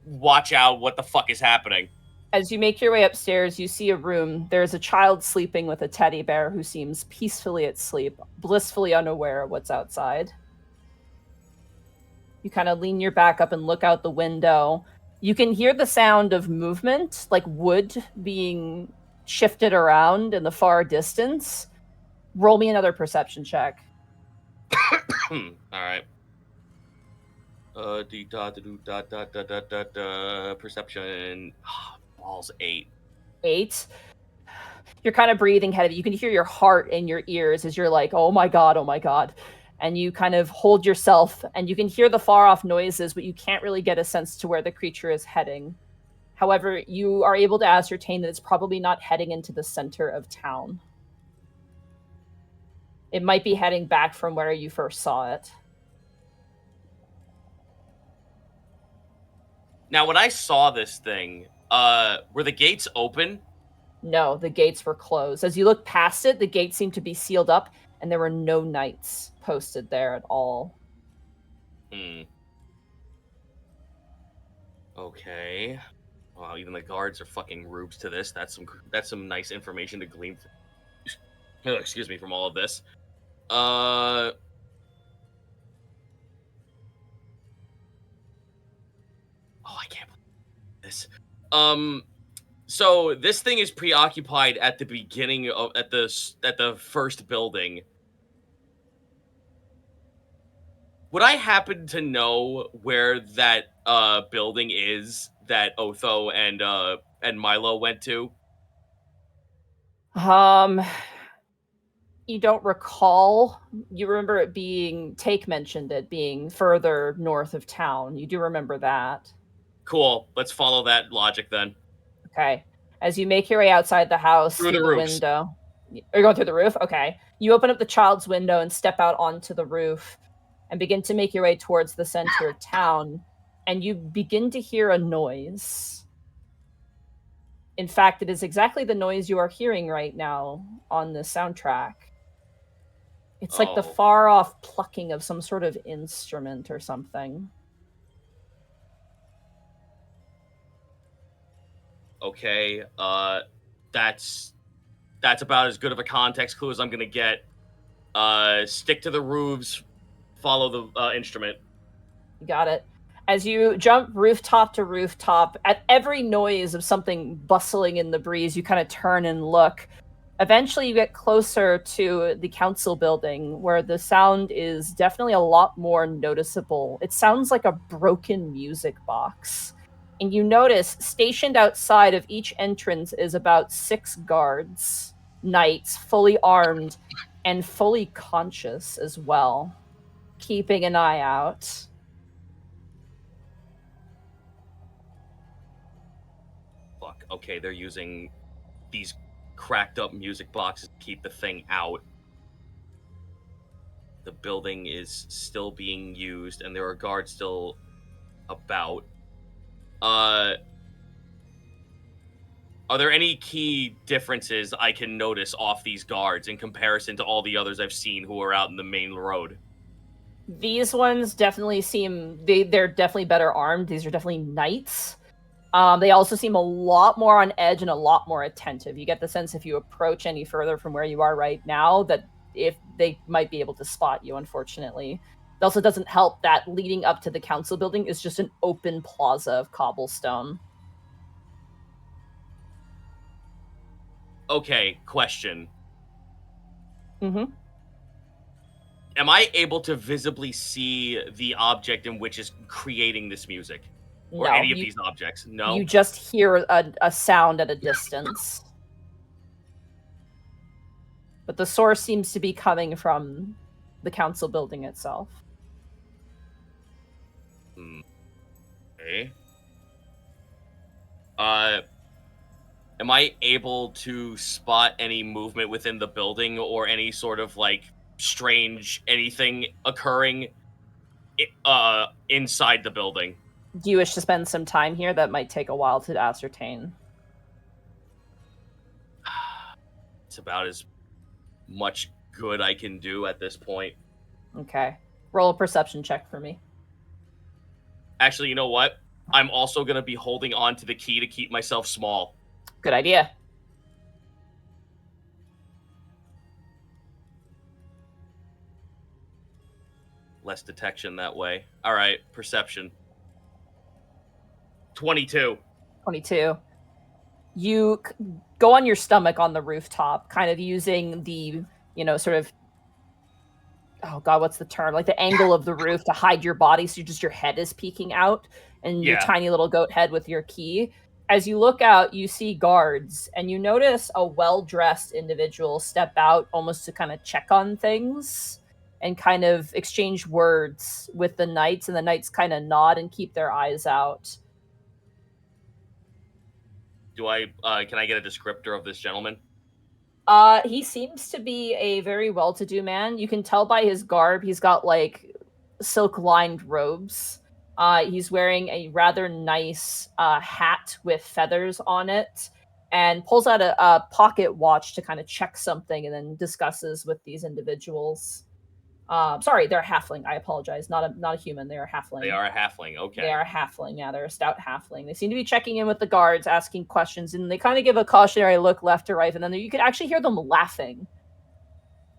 watch out what the fuck is happening. As you make your way upstairs, you see a room. There's a child sleeping with a teddy bear who seems peacefully at sleep, blissfully unaware of what's outside. You kind of lean your back up and look out the window. You can hear the sound of movement, like wood being shifted around in the far distance. Roll me another perception check. All right. Perception. Balls 8. 8. You're kind of breathing heavy. You can hear your heart in your ears as you're like, "Oh my god, oh my god." And you kind of hold yourself, and you can hear the far-off noises, but you can't really get a sense to where the creature is heading. However, you are able to ascertain that it's probably not heading into the center of town. It might be heading back from where you first saw it. Now, when I saw this thing, were the gates open? No, the gates were closed. As you look past it, the gates seemed to be sealed up, and there were no knights posted there at all. Okay. Wow, even the guards are fucking rubes to this. That's some nice information to glean excuse me, from all of this. Oh, I can't believe this. So this thing is preoccupied at the beginning of at the first building. Would I happen to know where that building is that Otho and Milo went to? You don't recall. You remember it being Take mentioned it being further north of town. You do remember that. Cool. Let's follow that logic then. Okay. As you make your way outside the house Through through the the roofs. window. Are you going through the roof? Okay. You open up the child's window and step out onto the roof and begin to make your way towards the center of town, and you begin to hear a noise. In fact, it is exactly the noise you are hearing right now on the soundtrack. It's like the Oh. far off plucking of some sort of instrument or something. Okay. That's about as good of a context clue as I'm gonna get. Stick to the roofs. Follow the instrument. You got it. As you jump rooftop to rooftop, at every noise of something bustling in the breeze, you kind of turn and look. Eventually, you get closer to the council building, where the sound is definitely a lot more noticeable. It sounds like a broken music box. And you notice, stationed outside of each entrance is about 6 guards, knights, fully armed, and fully conscious as well, keeping an eye out. Fuck. Okay, they're using these cracked up music boxes to keep the thing out. The building is still being used, and there are guards still about. Are there any key differences I can notice off these guards in comparison to all the others I've seen who are out in the main road? These ones definitely seem they're definitely better armed. These are definitely knights. They also seem a lot more on edge and a lot more attentive. You get the sense if you approach any further from where you are right now that if they might be able to spot you, unfortunately. It also doesn't help that leading up to the council building is just an open plaza of cobblestone. Okay, question. Mm-hmm. Am I able to visibly see the object in which is creating this music? Or No, any of these objects? No? You just hear a sound at a distance. But the source seems to be coming from the council building itself. Okay. Am I able to spot any movement within the building or any sort of like strange anything occurring inside the building? Do you wish to spend some time here? That might take a while to ascertain. It's about as much good I can do at this point. Okay. Roll a perception check for me. Actually, you know what? I'm also going to be holding on to the key to keep myself small. Good idea. Less detection that way. All right, perception. 22. 22. You go on your stomach on the rooftop, kind of using the, sort of, oh God, what's the term? Like the angle of the roof to hide your body. So just your head is peeking out and your tiny little goat head with your key. As you look out, you see guards and you notice a well-dressed individual step out almost to kind of check on things and kind of exchange words with the knights, and the knights kind of nod and keep their eyes out. Can I get a descriptor of this gentleman? He seems to be a very well-to-do man. You can tell by his garb, he's got like silk-lined robes. He's wearing a rather nice hat with feathers on it, and pulls out a pocket watch to kind of check something, and then discusses with these individuals. Sorry, they're a halfling. I apologize. Not a human. They're a halfling. They are a halfling. Okay. They are a halfling. Yeah, they're a stout halfling. They seem to be checking in with the guards, asking questions, and they kind of give a cautionary look left to right, and then you can actually hear them laughing.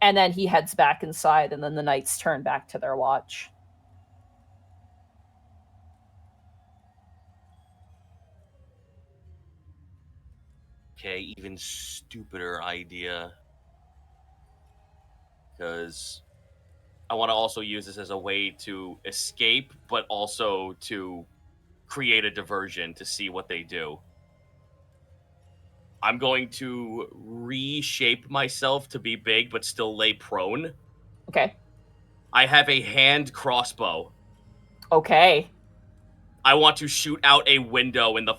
And then he heads back inside, and then the knights turn back to their watch. Okay, even stupider idea. Because I want to also use this as a way to escape, but also to create a diversion to see what they do. I'm going to reshape myself to be big, but still lay prone. Okay. I have a hand crossbow. Okay. I want to shoot out a window in the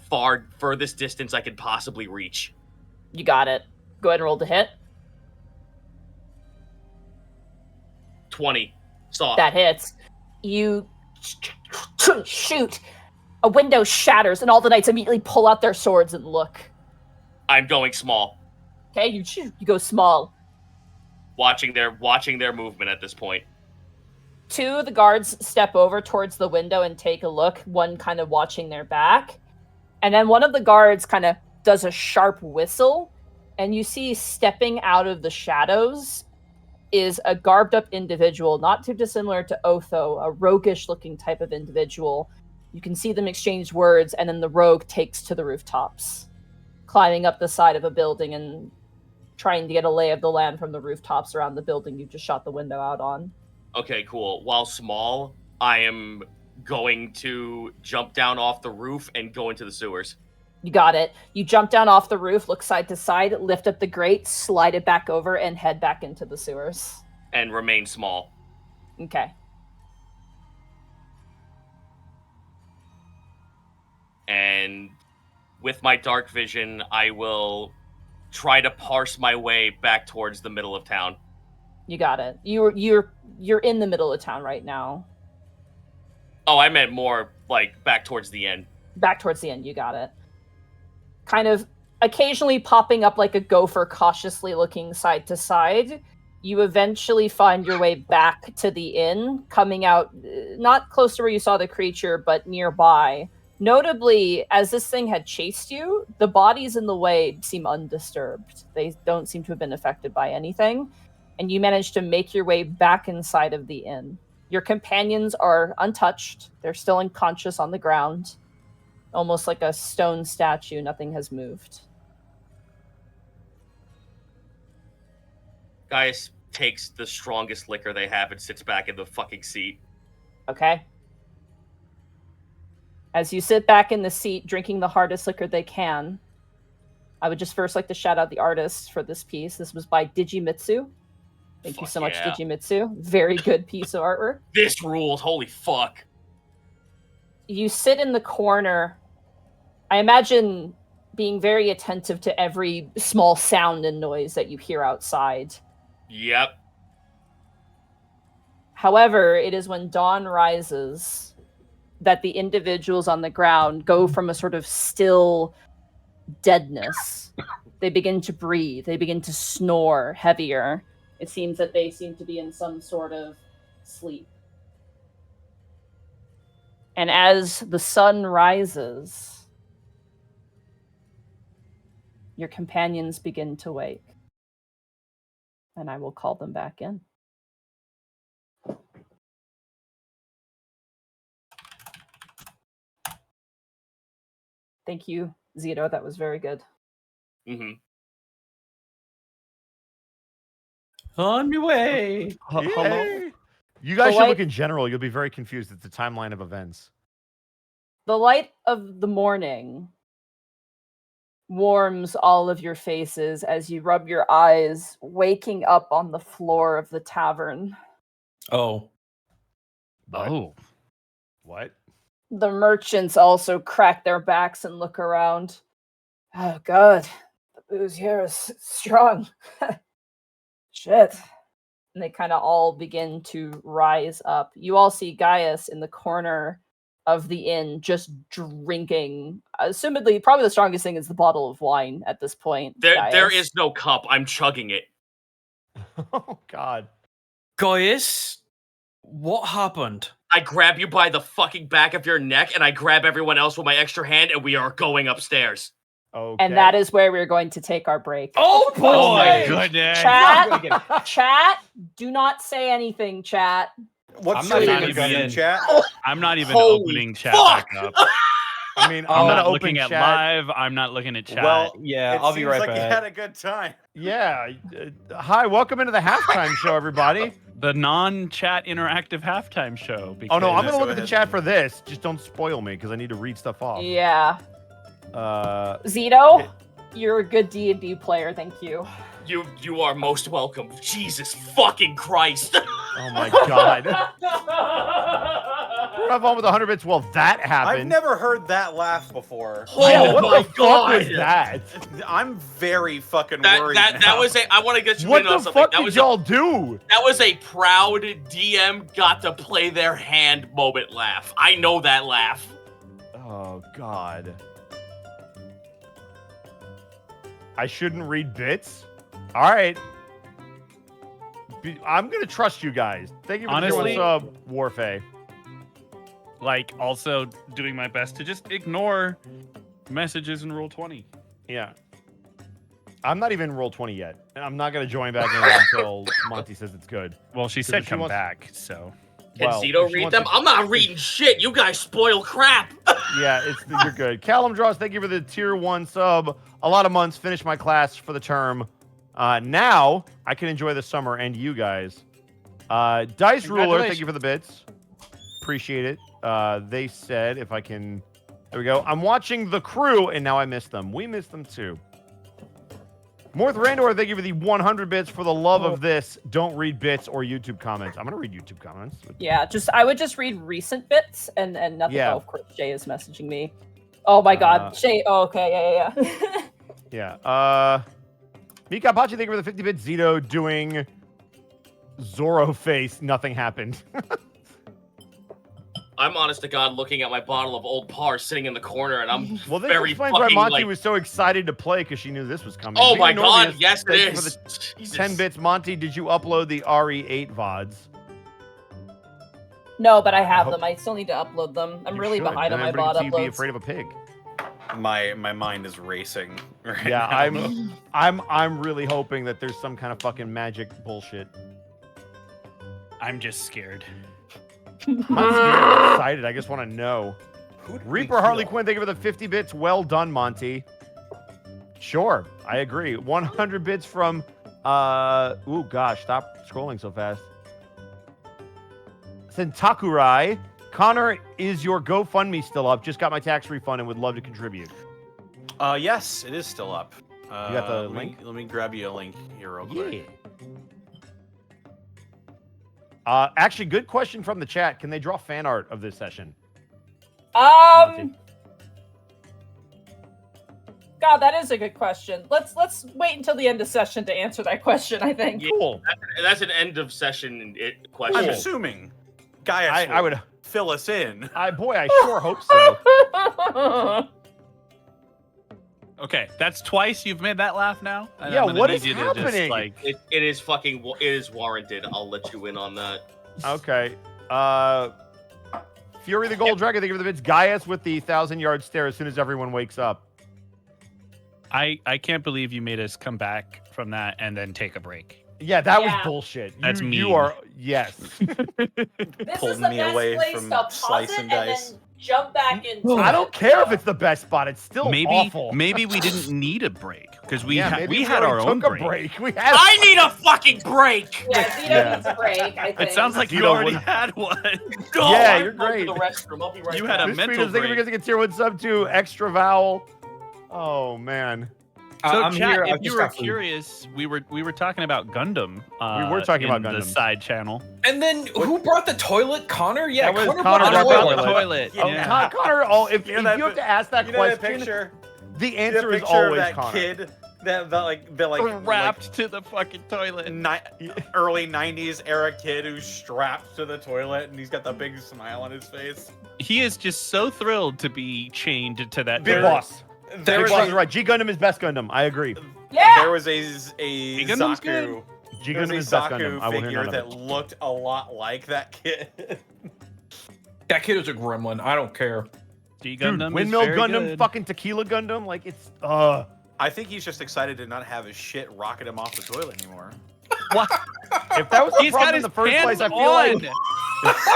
furthest distance I could possibly reach. You got it. Go ahead and roll to hit. 20. Soft. That hits. You shoot. A window shatters, and all the knights immediately pull out their swords and look. I'm going small. Okay, you shoot. You go small. Watching their movement at this point. Two of the guards step over towards the window and take a look, one kind of watching their back. And then one of the guards kind of does a sharp whistle, and you see stepping out of the shadows is a garbed up individual, not too dissimilar to Otho, a roguish looking type of individual. You can see them exchange words, and then the rogue takes to the rooftops, climbing up the side of a building and trying to get a lay of the land from the rooftops around the building you just shot the window out on. Okay, cool. While small, I am going to jump down off the roof and go into the sewers. You got it. You jump down off the roof, look side to side, lift up the grate, slide it back over, and head back into the sewers. And remain small. Okay. And with my dark vision, I will try to parse my way back towards the middle of town. You got it. You're in the middle of town right now. Oh, I meant more like back towards the end. Back towards the end, you got it. Kind of occasionally popping up like a gopher, cautiously looking side to side. You eventually find your way back to the inn, coming out not close to where you saw the creature, but nearby. Notably, as this thing had chased you, the bodies in the way seem undisturbed. They don't seem to have been affected by anything. And you manage to make your way back inside of the inn. Your companions are untouched. They're still unconscious on the ground. Almost like a stone statue. Nothing has moved. Gaius takes the strongest liquor they have and sits back in the fucking seat. Okay. As you sit back in the seat, drinking the hardest liquor they can, I would just first like to shout out the artist for this piece. This was by Digimitsu. Thank you so much, yeah. Digimitsu. Very good piece of artwork. This rules. Holy fuck. You sit in the corner. I imagine being very attentive to every small sound and noise that you hear outside. Yep. However, it is when dawn rises that the individuals on the ground go from a sort of still deadness. They begin to breathe. They begin to snore heavier. It seems that they seem to be in some sort of sleep. And as the sun rises, your companions begin to wake. And I will call them back in. Thank you, Zito. That was very good. Mm-hmm. On your way. Hello. You guys The should light- look in general. You'll be very confused at the timeline of events. The light of the morning warms all of your faces as you rub your eyes, waking up on the floor of the tavern. Oh. Oh. What? The merchants also crack their backs and look around. Oh, God. The booze here is strong. Shit. And they kind of all begin to rise up. You all see Gaius in the corner of the inn just drinking. Assumedly, probably the strongest thing is the bottle of wine at this point. There Gaius. is no cup. I'm chugging it. Oh, God. Gaius, what happened? I grab you by the fucking back of your neck, and I grab everyone else with my extra hand, and we are going upstairs. Okay. And that is where we're going to take our break. Oh, boy! Oh my goodness. Chat, do not say anything, chat. What's I'm your not name even again, in- chat? I'm not even Holy opening chat fuck! back up. I mean, I'm I'm gonna not open looking at chat. live. I'm not looking at chat. Well, Yeah, it I'll be seems right like back. you had a good time. Yeah. Hi, welcome into the halftime show, everybody. the non-chat interactive halftime show. Oh no, I'm because- gonna look at the chat for this. Just don't spoil me because I need to read stuff off. Yeah. Yeah. Zito, you're a good D&D player. Thank you. You are most welcome. Jesus fucking Christ. Oh my god. We're not on with 100 bits. Well, that happened. I've never heard that laugh before. Oh what my the fuck God. was that? I'm very fucking That worried that now. was a. I want to get you What in on the something. fuck That did was y'all do? that was a proud DM got to play their hand moment laugh. I know that laugh. Oh god. I shouldn't read bits? All right. I'm gonna trust you guys. Thank you for Honestly- the sub, Warfay. Like, also doing my best to just ignore messages in Roll 20. Yeah. I'm not even in roll 20 yet. And I'm not gonna join back in until Monty says it's good. Well, she Because said if she come wants- back, so. Can Well, Zito if she read wants them? to- I'm not reading shit. You guys spoil crap. Yeah, you're good. Callum Draws, thank you for the tier 1 sub. A lot of months, finished my class for the term. Now I can enjoy the summer and you guys. Dice Ruler, thank you for the bits. Appreciate it. They said if I can, there we go. I'm watching The Crew and now I miss them. We miss them too. Morth Randor, thank you for the 100 bits. For the love of this, don't read bits or YouTube comments. I'm gonna read YouTube comments. Yeah, I would just read recent bits and nothing. Yeah. Oh, of course, Shay is messaging me. Oh my God, Shay. Oh, okay, yeah. Yeah. Mika Apache, thank you for the 50 bit. Zito doing Zorro face. Nothing happened. I'm honest to God looking at my bottle of Old Par sitting in the corner, and I'm Well, this very explains why fucking Monty like. was so excited to play because she knew this was coming. Oh Gina my God! Norbius, Yes, thank it you for is. the Jesus. 10 bits. Monty, did you upload the RE8 VODs? No, but I have hope- them. I still need to upload them. I'm You really should. behind Then on my everybody bot can see you Be uploads. afraid of a pig. My mind is racing. Right Yeah, now. I'm really hoping that there's some kind of fucking magic bullshit. I'm just scared. I'm not scared. I'm excited. I just want to know. Who did we Reaper Harley kill? Quinn, thank you for the 50 bits. Well done, Monty. Sure, I agree. 100 bits from ooh gosh, stop scrolling so fast. Sentakurai. Connor, is your GoFundMe still up? Just got my tax refund and would love to contribute. Yes, it is still up. You got the let link? let me grab you a link here real quick. Actually, good question from the chat. Can they draw fan art of this session? God, that is a good question. Let's wait until the end of session to answer that question. I think. Yeah. Cool. That's an end of session question. I'm assuming Gaius I would. fill us in. Boy, I sure hope so. Okay, that's twice you've made that laugh now. And Yeah, I'm gonna what need is you to just, happening? like, It is fucking. It is warranted. I'll let you in on that. Okay. Fury the Gold Dragon, thank you for the bits. Gaius with the 1,000-yard stare as soon as everyone wakes up. I can't believe you made us come back from that and then take a break. Yeah, that was Yeah. bullshit. That's You mean. are yes. This Pulled is the me best away place from to pause slice it and and dice. then jump back into I it. don't care if it's the best spot. It's still maybe awful. maybe we didn't need a break because we Yeah, maybe we had our already own took break. a break. We had. I need a fucking break. Yeah, Zito Yeah. needs a break. I think. It sounds like you Zito already would- had one. Go, Yeah, I'm you're going to great. the restroom. I'll be right You back. had a This mental tweet is thinking break. because it gets tier 1 sub to extra vowel. Oh man. So, I'm chat, here. I've if you just were got food. curious, we were talking about Gundam. We were talking about in the Gundam. side channel. And then who brought the toilet? Connor? Yeah, That was Connor Connor brought the brought the toilet. toilet. toilet. Oh, Yeah. Connor, if you have to ask that You know that question, picture? the The answer is picture of always that Connor. kid that like Wrapped to the fucking toilet. early 90s era kid who's strapped to the toilet and he's got the big smile on his face. He is just so thrilled to be chained to that Big toilet. boss. There Big was, boss a, is right. G Gundam is best Gundam. I agree. Yeah. there was a Gundam's good. Zaku. G There was Gundam a is best Gundam. Zaku I will hear figure none of that it. looked a lot like that kid. That kid is a gremlin. I don't care. G Dude, Gundam is Windmill very Gundam, good. fucking Tequila Gundam, like it's I think he's just excited to not have his shit rocket him off the toilet anymore. What? If that was the He's got problem in his the first pants place, I feel on. like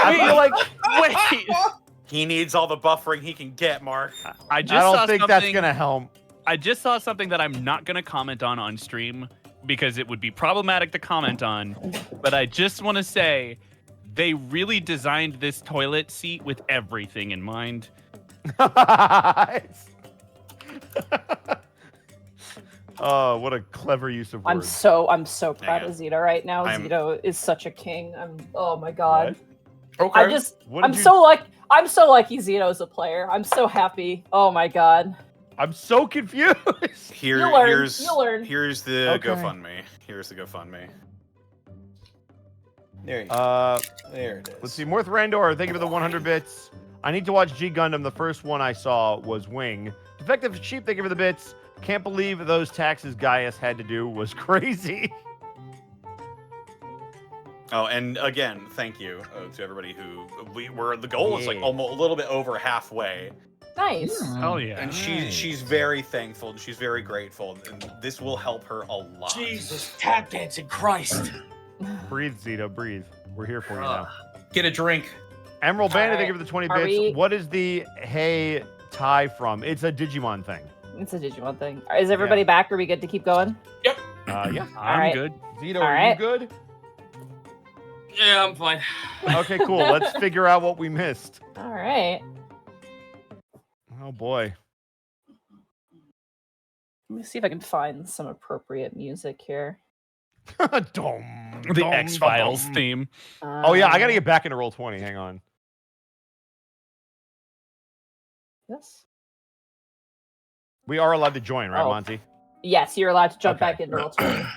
I feel like Wait, He needs all the buffering he can get, Mark. I just I saw don't think something. that's gonna help. I just saw something that I'm not gonna comment on stream. because it would be problematic to comment on, but I just want to say they really designed this toilet seat with everything in mind. Oh, what a clever use of I'm words. so proud Yeah. of Zito right now. I'm- Zito is such a king. Oh my god. Okay. What I'm did you- so lucky Zito's a player. I'm so happy. Oh my god. I'm so confused. You'll learn. Here's the Okay. GoFundMe. Here's the GoFundMe. There you go. Let's There it is. see. Morth Randor, thank you for the 100 bits. I need to watch G Gundam. The first one I saw was Wing. Defective Sheep, thank you for the bits. Can't believe those taxes Gaius had to do was crazy. Oh, and again, thank you to everybody who the goal is like Yeah. almost a little bit over halfway, Nice. Oh yeah. and she's very thankful and she's very grateful, and this will help her a lot. Jesus, tap dancing Christ. Breathe, Zito, breathe. We're here for you now. Get a drink. Emerald Bandit, thank you for the 20 Are bits. we- What is the hey tie from? It's a Digimon thing. It's a Digimon thing. Is everybody back? Are we good to keep going? Yeah. I'm Alright. good. Zito, All are right. you good? Yeah, I'm fine. Okay, cool. Let's figure out what we missed. All right. Oh boy. Let me see if I can find some appropriate music here. Dum, The dum, X-Files dum. theme. Oh yeah, I gotta get back into Roll20. Hang on. Yes. We are allowed to join, right, Oh. Monty? Yes, you're allowed to jump Okay. back into Roll20.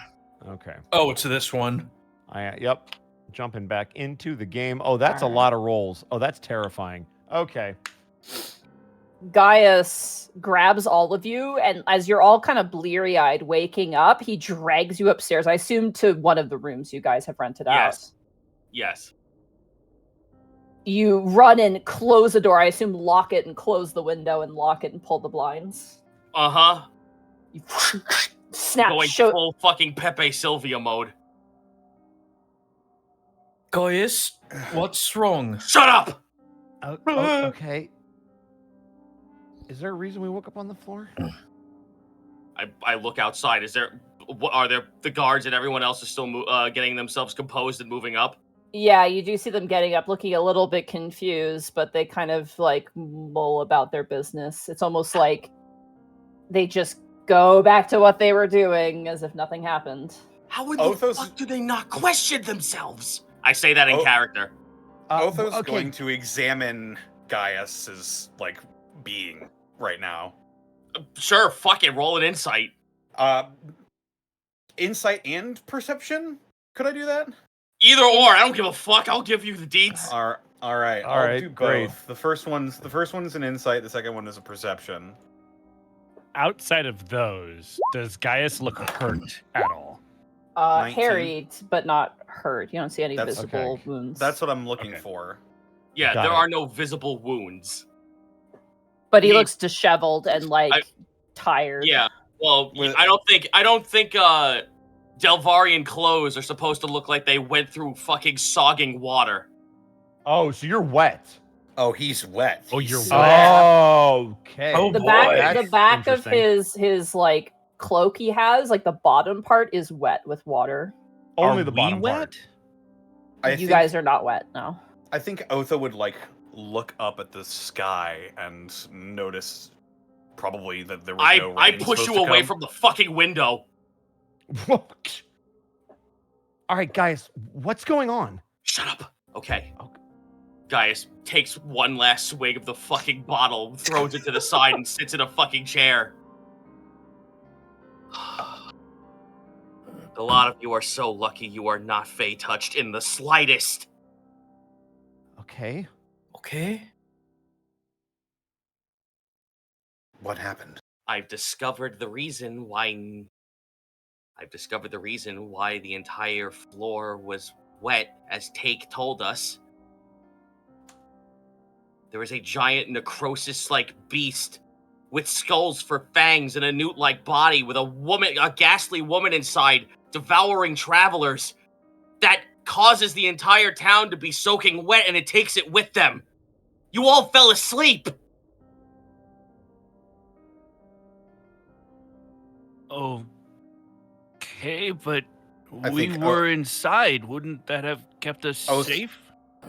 Okay. Oh, it's this one. Yep. Jumping back into the game. Oh, that's a Alright. lot of rolls. Oh, that's terrifying. Okay. Gaius grabs all of you, and as you're all kind of bleary-eyed waking up, he drags you upstairs. I assume to one of the rooms you guys have rented Yes. out. Yes. You run and close the door. I assume lock it and close the window and lock it and pull the blinds. Uh-huh. You snap Going show. full fucking Pepe Sylvia mode. Gaius, what's wrong? Shut up! Okay. Is there a reason we woke up on the floor? I look outside. Is there? Are there the guards and everyone else is still getting themselves composed and moving up? Yeah, you do see them getting up, looking a little bit confused, but they kind of like mull about their business. It's almost like they just go back to what they were doing as if nothing happened. How in the Othos- fuck do they not question themselves? I say that in Oh. character. Otho's okay. going to examine Gaius's like being right now. Sure, fuck it. Roll an insight. Insight and perception. Could I do that? Either or. I don't give a fuck. I'll give you the deeds. All right. All I'll right, do both. great. The first one's an insight. The second one is a perception. Outside of those, does Gaius look hurt at all? 19. Harried, but not hurt. You don't see any That's visible okay. wounds. That's what I'm looking Okay. for. Yeah, Got there it. are no visible wounds. but he he- looks disheveled and like I- tired. Yeah. Well, With- I don't think Delvarian clothes are supposed to look like they went through fucking sogging water. Oh, so you're wet. Oh, he's wet. Oh, you're He's- wet. Okay. Oh, The boy. the back of interesting. his like cloak he has, like the bottom part is wet with water. Only Are the we bottom wet? part. You guys are not wet, no. I think Otho would like look up at the sky and notice probably that there was no rain I push supposed you to away come. from the fucking window. What? All right, guys, what's going on? Shut up. Okay. Okay. Gaius takes one last swig of the fucking bottle, throws it to the side, and sits in a fucking chair. A lot of you are so lucky you are not Fey touched in the slightest. Okay. Okay. What happened? I've discovered the reason why the entire floor was wet, as Take told us. There was a giant necrosis-like beast with skulls for fangs and a newt-like body with a ghastly woman inside, devouring travelers. That causes the entire town to be soaking wet, and it takes it with them. You all fell asleep. Okay, but I we think, were inside. Wouldn't that have kept us Oh, safe?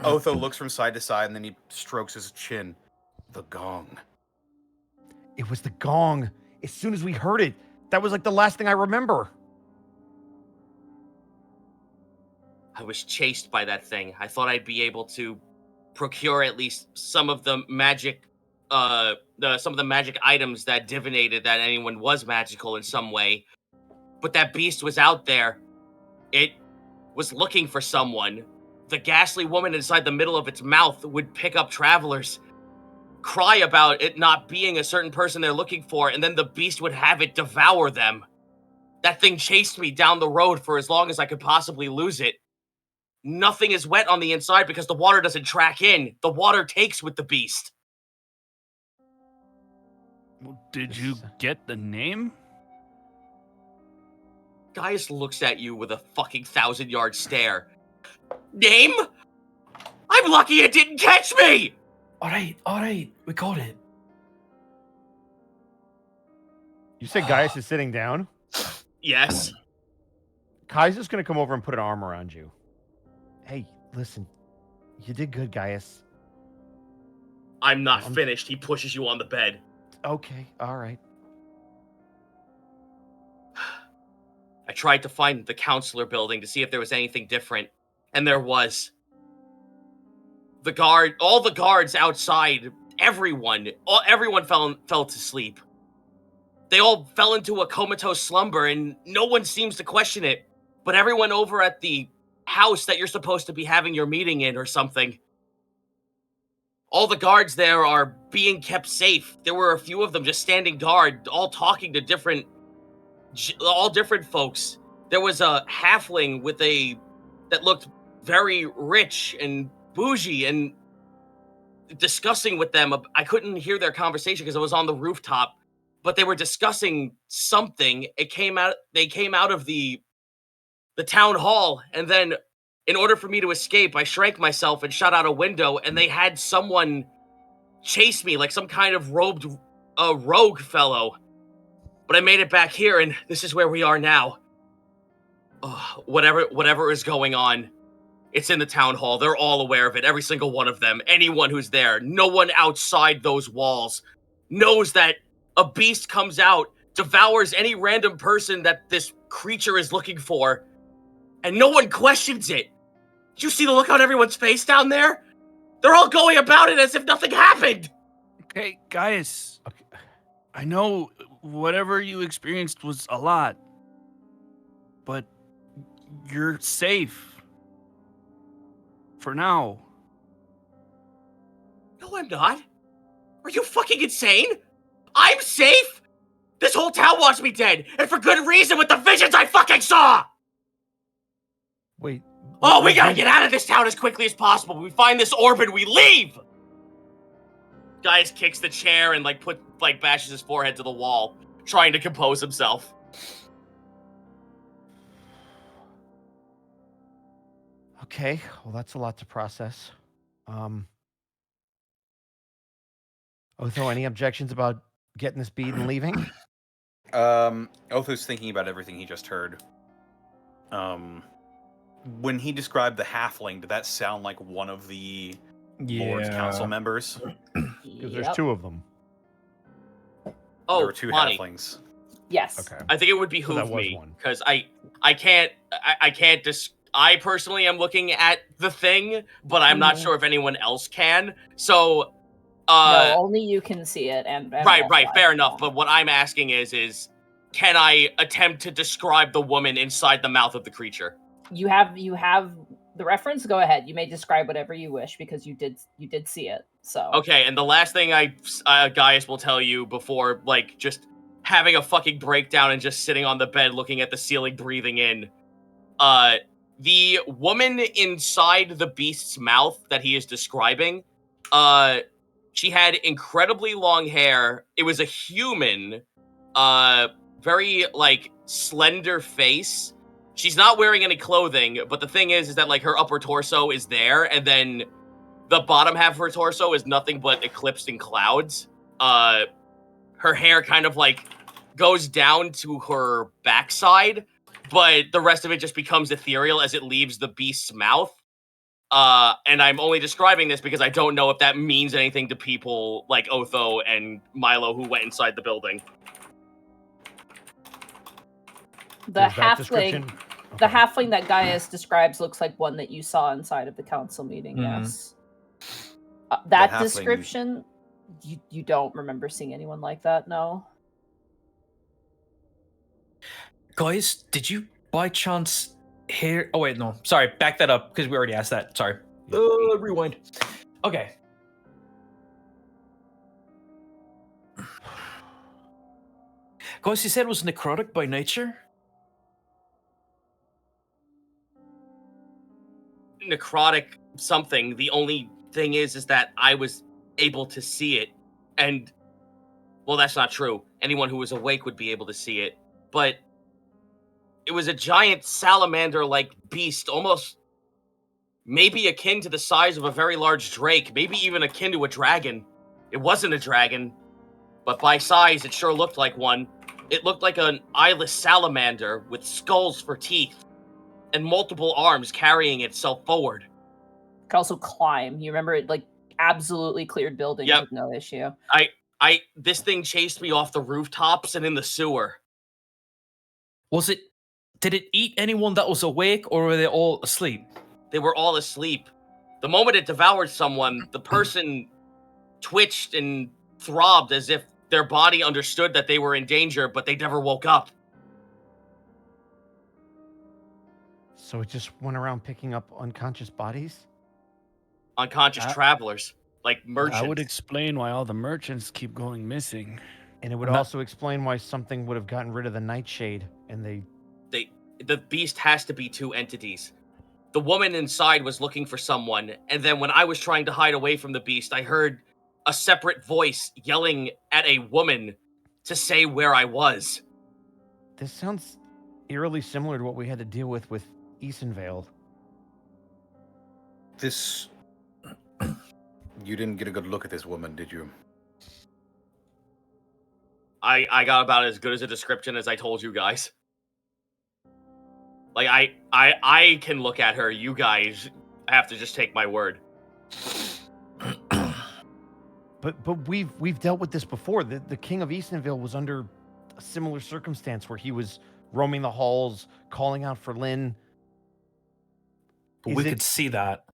Otho looks from side to side and then he strokes his chin. The gong. It was the gong. As soon as we heard it, that was like the last thing I remember. I was chased by that thing. I thought I'd be able to procure at least some of the magic, some of the magic items that divinated that anyone was magical in some way. But that beast was out there. It was looking for someone. The ghastly woman inside the middle of its mouth would pick up travelers, cry about it not being a certain person they're looking for, and then the beast would have it devour them. That thing chased me down the road for as long as I could possibly lose it. Nothing is wet on the inside because the water doesn't track in. The water takes with the beast. Well, did you get the name? Gaius looks at you with a fucking 1,000-yard stare. Name? I'm lucky it didn't catch me! All right, we got it. You said Gaius is sitting down? Yes. Kai's just going to come over and put an arm around you. Hey, listen. You did good, Gaius. I'm not finished. He pushes you on the bed. Okay, all right. I tried to find the counselor building to see if there was anything different, and there was. All the guards outside, everyone fell to sleep. They all fell into a comatose slumber, and no one seems to question it. But everyone over at the house that you're supposed to be having your meeting in or something, all the guards there are being kept safe. There were a few of them just standing guard, all talking to all different folks. There was a halfling that looked very rich and bougie, and discussing with them. I couldn't hear their conversation because I was on the rooftop, but they were discussing something. They came out of the town hall, and then in order for me to escape, I shrank myself and shot out a window, and they had someone chase me like some kind of rogue fellow. But I made it back here, and this is where we are now. Whatever is going on, it's in the town hall. They're all aware of it, every single one of them. Anyone who's there, no one outside those walls knows that a beast comes out, devours any random person that this creature is looking for, and no one questions it. Did you see the look on everyone's face down there? They're all going about it as if nothing happened. Okay, Gaius. Okay. I know whatever you experienced was a lot, but you're safe. For now. No, I'm not. Are you fucking insane? I'm safe? This whole town wants me dead, and for good reason with the visions I fucking saw! Wait. Oh, we gotta get out of this town as quickly as possible. We find this orb and we leave! Gaius kicks the chair and bashes his forehead to the wall, trying to compose himself. Okay, well, that's a lot to process. Otho, any objections about getting this bead and leaving? Otho's thinking about everything he just heard. When he described the halfling, did that sound like one of the Lord's Council members? Because there's two of them. Oh, there were two Lonnie. halflings. Yes. Okay. I think it would behoove me because I personally am looking at the thing, but I'm not sure if anyone else can. So, no, only you can see it. And right, fair enough. But what I'm asking is, can I attempt to describe the woman inside the mouth of the creature? You have the reference. Go ahead. You may describe whatever you wish because you did see it. So okay. And the last thing Gaius will tell you before just having a fucking breakdown and just sitting on the bed looking at the ceiling, breathing in. The woman inside the beast's mouth that he is describing, she had incredibly long hair. It was a human, very slender face. She's not wearing any clothing, but the thing is that her upper torso is there, and then the bottom half of her torso is nothing but eclipsed in clouds. Her hair kind of goes down to her backside, but the rest of it just becomes ethereal as it leaves the beast's mouth. And I'm only describing this because I don't know if that means anything to people like Otho and Milo who went inside the building. The Is that halfling, description- the Okay. halfling that Gaius describes looks like one that you saw inside of the council meeting. Mhm. Yes. That halfling- description, you don't remember seeing anyone like that? No. Guys, did you by chance hear? Oh wait, no. Sorry, back that up because we already asked that. Sorry. Rewind. Okay. Guys, you said it was necrotic by nature. Necrotic something. The only thing is that I was able to see it, and well, that's not true. Anyone who was awake would be able to see it, but it was a giant salamander-like beast, almost maybe akin to the size of a very large drake, maybe even akin to a dragon. It wasn't a dragon, but by size, it sure looked like one. It looked like an eyeless salamander with skulls for teeth and multiple arms carrying itself forward. It could also climb. You remember it like absolutely cleared buildings Yep. with no issue. This thing chased me off the rooftops and in the sewer. Did it eat anyone that was awake, or were they all asleep? They were all asleep. The moment it devoured someone, the person twitched and throbbed as if their body understood that they were in danger, but they never woke up. So it just went around picking up unconscious bodies? Unconscious travelers, like merchants. That would explain why all the merchants keep going missing. And it would I'm not- also explain why something would have gotten rid of the nightshade and they... The beast has to be two entities. The woman inside was looking for someone, and then when I was trying to hide away from the beast, I heard a separate voice yelling at a woman to say where I was. This sounds eerily similar to what we had to deal with Easonvale. This. You didn't get a good look at this woman, did you? I got about as good as a description as I told you guys. Like, I can look at her. You guys have to just take my word. But we've dealt with this before. The king of Eastonville was under a similar circumstance where he was roaming the halls, calling out for Lynn. But Is we it- could see that.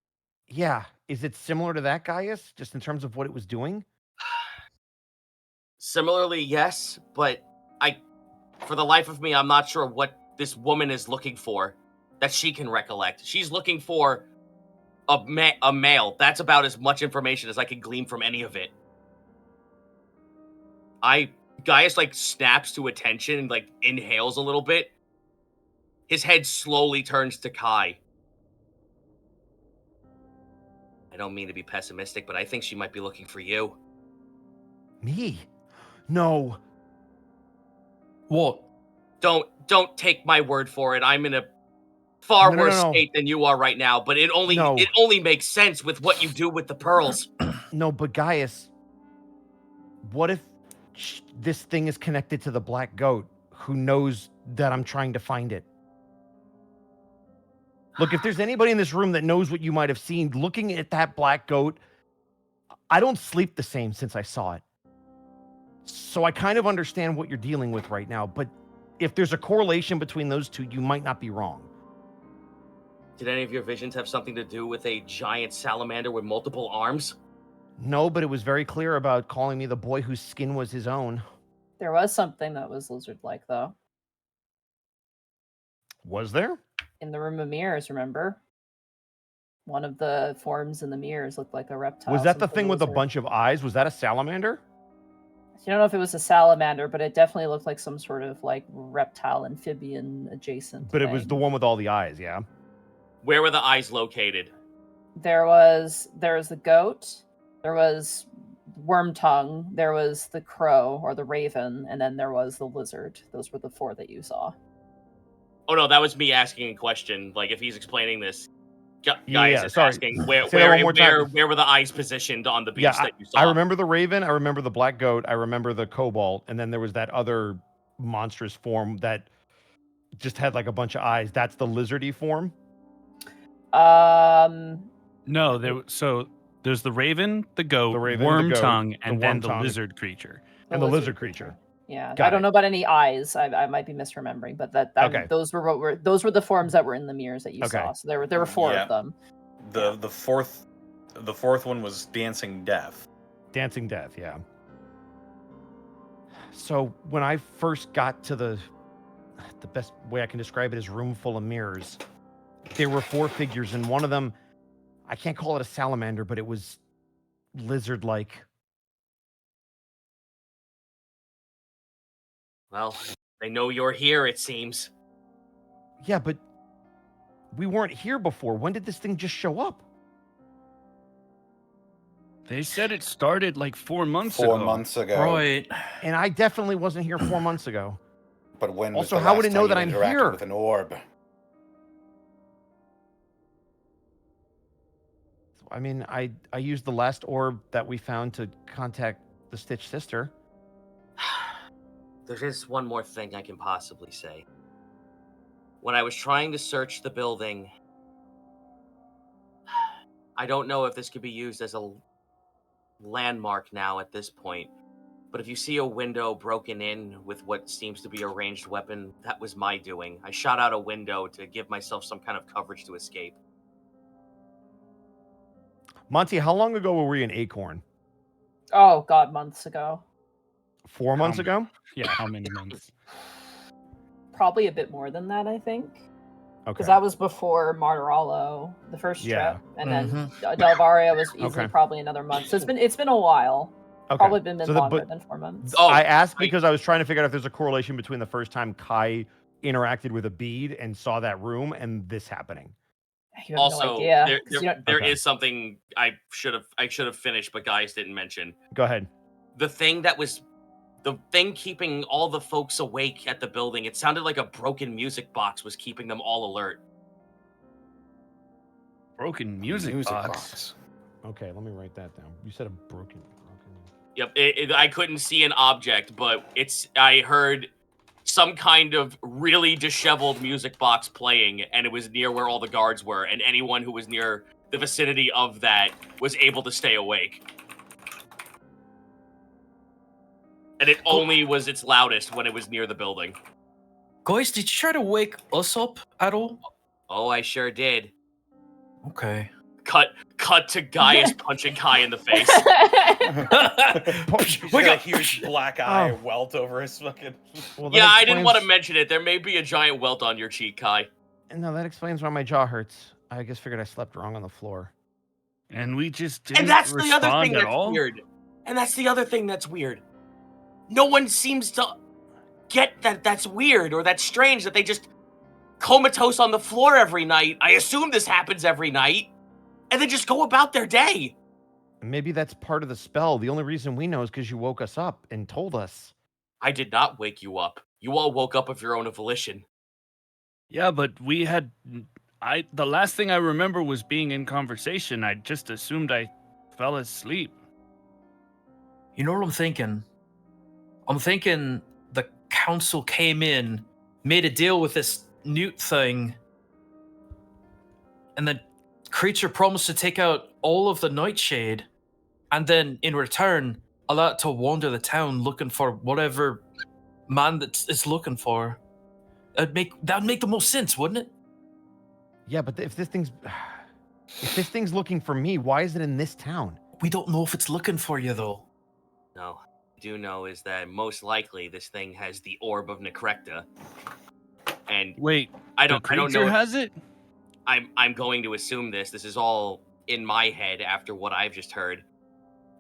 Yeah. Is it similar to that, Gaius? Just in terms of what it was doing? Similarly, yes, but for the life of me, I'm not sure what this woman is looking for that she can recollect. She's looking for a male. That's about as much information as I can glean from any of it. Gaius, like, snaps to attention and, like, inhales a little bit. His head slowly turns to Kai. I don't mean to be pessimistic, but I think she might be looking for you. Me? No. What? Don't take my word for it. I'm in a far No. worse state than you are right now, but it only makes sense with what you do with the pearls. No, but Gaius, what if this thing is connected to the black goat who knows that I'm trying to find it? Look, if there's anybody in this room that knows what you might have seen, looking at that black goat, I don't sleep the same since I saw it. So I kind of understand what you're dealing with right now, but if there's a correlation between those two, you might not be wrong. Did any of your visions have something to do with a giant salamander with multiple arms? No, but it was very clear about calling me the boy whose skin was his own. There was something that was lizard-like, though. Was there? In the room of mirrors, remember? One of the forms in the mirrors looked like a reptile. Was that the some sort thing of with a lizard. bunch of eyes? Was that a salamander? I don't know if it was a salamander, but it definitely looked like some sort of like reptile, amphibian adjacent. But it was the thing. one with all the eyes, yeah? Where were the eyes located? There was the goat, there was worm tongue, there was the crow or the raven, and then there was the lizard. Those were the four that you saw. Oh no, that was me asking a question. Like, if he's explaining this, Gaius Yeah, is sorry. asking where Say that one more where time. where were the eyes positioned on the beast Yeah, that you saw? I remember the raven, I remember the black goat, I remember the cobalt, and then there was that other monstrous form that just had like a bunch of eyes. That's the lizardy form. No, so there's the raven, the goat, The raven, the worm goat, tongue, the and then worm the tongue. lizard creature. And the lizard creature. Yeah, Got I don't it. know about any eyes. I might be misremembering, but Okay. those were the forms that were in the mirrors that you Okay. saw. So there were 4 Yeah. of them. The fourth one was Dancing Death. Dancing Death, yeah. So when I first got to the best way I can describe it is room full of mirrors, there were 4 figures, and one of them, I can't call it a salamander, but it was lizard-like. Well, they know you're here, it seems. Yeah, but we weren't here before. When did this thing just show up? They said it started like 4 months 4 ago. months ago. Right. And I definitely wasn't here 4 months ago. But when was Also, the how would last it know time that you I'm interacted here? with an orb? I mean, I used the last orb that we found to contact the Stitch sister. There is one more thing I can possibly say. When I was trying to search the building, I don't know if this could be used as a landmark now at this point, but if you see a window broken in with what seems to be a ranged weapon, that was my doing. I shot out a window to give myself some kind of coverage to escape. Monty, how long ago were we in Acorn? Oh God, months ago. 4 months ago? Yeah, how many months? Probably a bit more than that, I think. Okay. Because that was before Martirallo, the first Yeah. trip, and then Del Valle was easily Okay. probably another month. So it's been a while. Okay. Probably been So longer than 4 months. Oh, I asked because I was trying to figure out if there's a correlation between the first time Kai interacted with a bead and saw that room and this happening. You have Also, no idea. 'Cause you don't- there Okay. is something I should have finished, but guys didn't mention. Go ahead. The thing keeping all the folks awake at the building, it sounded like a broken music box was keeping them all alert. Broken music box. Okay, let me write that down. You said a broken. Yep, I couldn't see an object, but I heard some kind of really disheveled music box playing, and it was near where all the guards were, and anyone who was near the vicinity of that was able to stay awake. And it only was its loudest when it was near the building. Guys, did you try to wake us up at all? Oh, I sure did. Okay. Cut to Gaius punching Kai in the face. He's got a huge black eye welt over his fucking. Well, Yeah, I didn't want to mention it. There may be a giant welt on your cheek, Kai. No, that explains why my jaw hurts. I just figured I slept wrong on the floor. And we just didn't And that's the other respond thing at that's all? weird. And that's the other thing that's weird. No one seems to get that that's weird or that's strange that they just comatose on the floor every night. I assume this happens every night. And then just go about their day. Maybe that's part of the spell. The only reason we know is because you woke us up and told us. I did not wake you up. You all woke up of your own volition. Yeah, but we had. The last thing I remember was being in conversation. I just assumed I fell asleep. You know what I'm thinking? I'm thinking the council came in, made a deal with this newt thing, and the creature promised to take out all of the Nightshade, and then in return, allow it to wander the town looking for whatever man that it's looking for. That'd make the most sense, wouldn't it? Yeah, but if this thing's looking for me, why is it in this town? We don't know if it's looking for you though. No, I do know is that most likely this thing has the orb of Necrecta. And wait, I don't know. Creature has it? I'm going to assume this. This is all in my head after what I've just heard.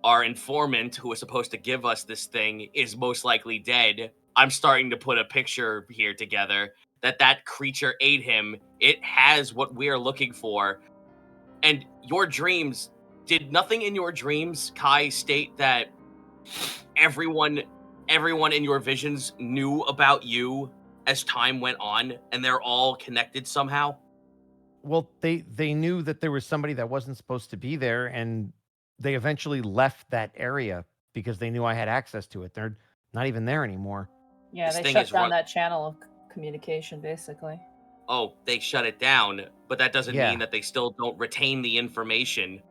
Our informant, who was supposed to give us this thing, is most likely dead. I'm starting to put a picture here together that creature ate him. It has what we're looking for. And your dreams, did nothing in your dreams, Kai, state that everyone in your visions knew about you as time went on and they're all connected somehow? Well, they knew that there was somebody that wasn't supposed to be there, and they eventually left that area because they knew I had access to it. They're not even there anymore. Yeah, This they thing shut is down run- that channel of communication, basically. Oh, they shut it down, but that doesn't Yeah. mean that they still don't retain the information.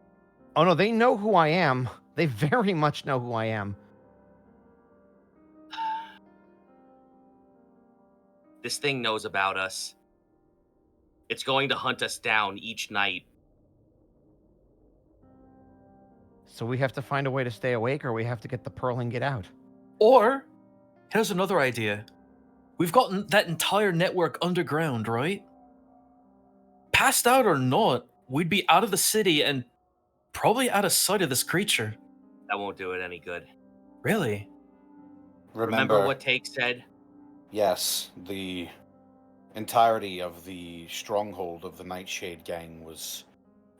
Oh no, they know who I am. They very much know who I am. This thing knows about us. It's going to hunt us down each night. So we have to find a way to stay awake, or we have to get the pearl and get out. Or, here's another idea. We've got that entire network underground, right? Passed out or not, we'd be out of the city and probably out of sight of this creature. That won't do it any good. Really? Remember what Take said? Yes, the entirety of the stronghold of the Nightshade gang was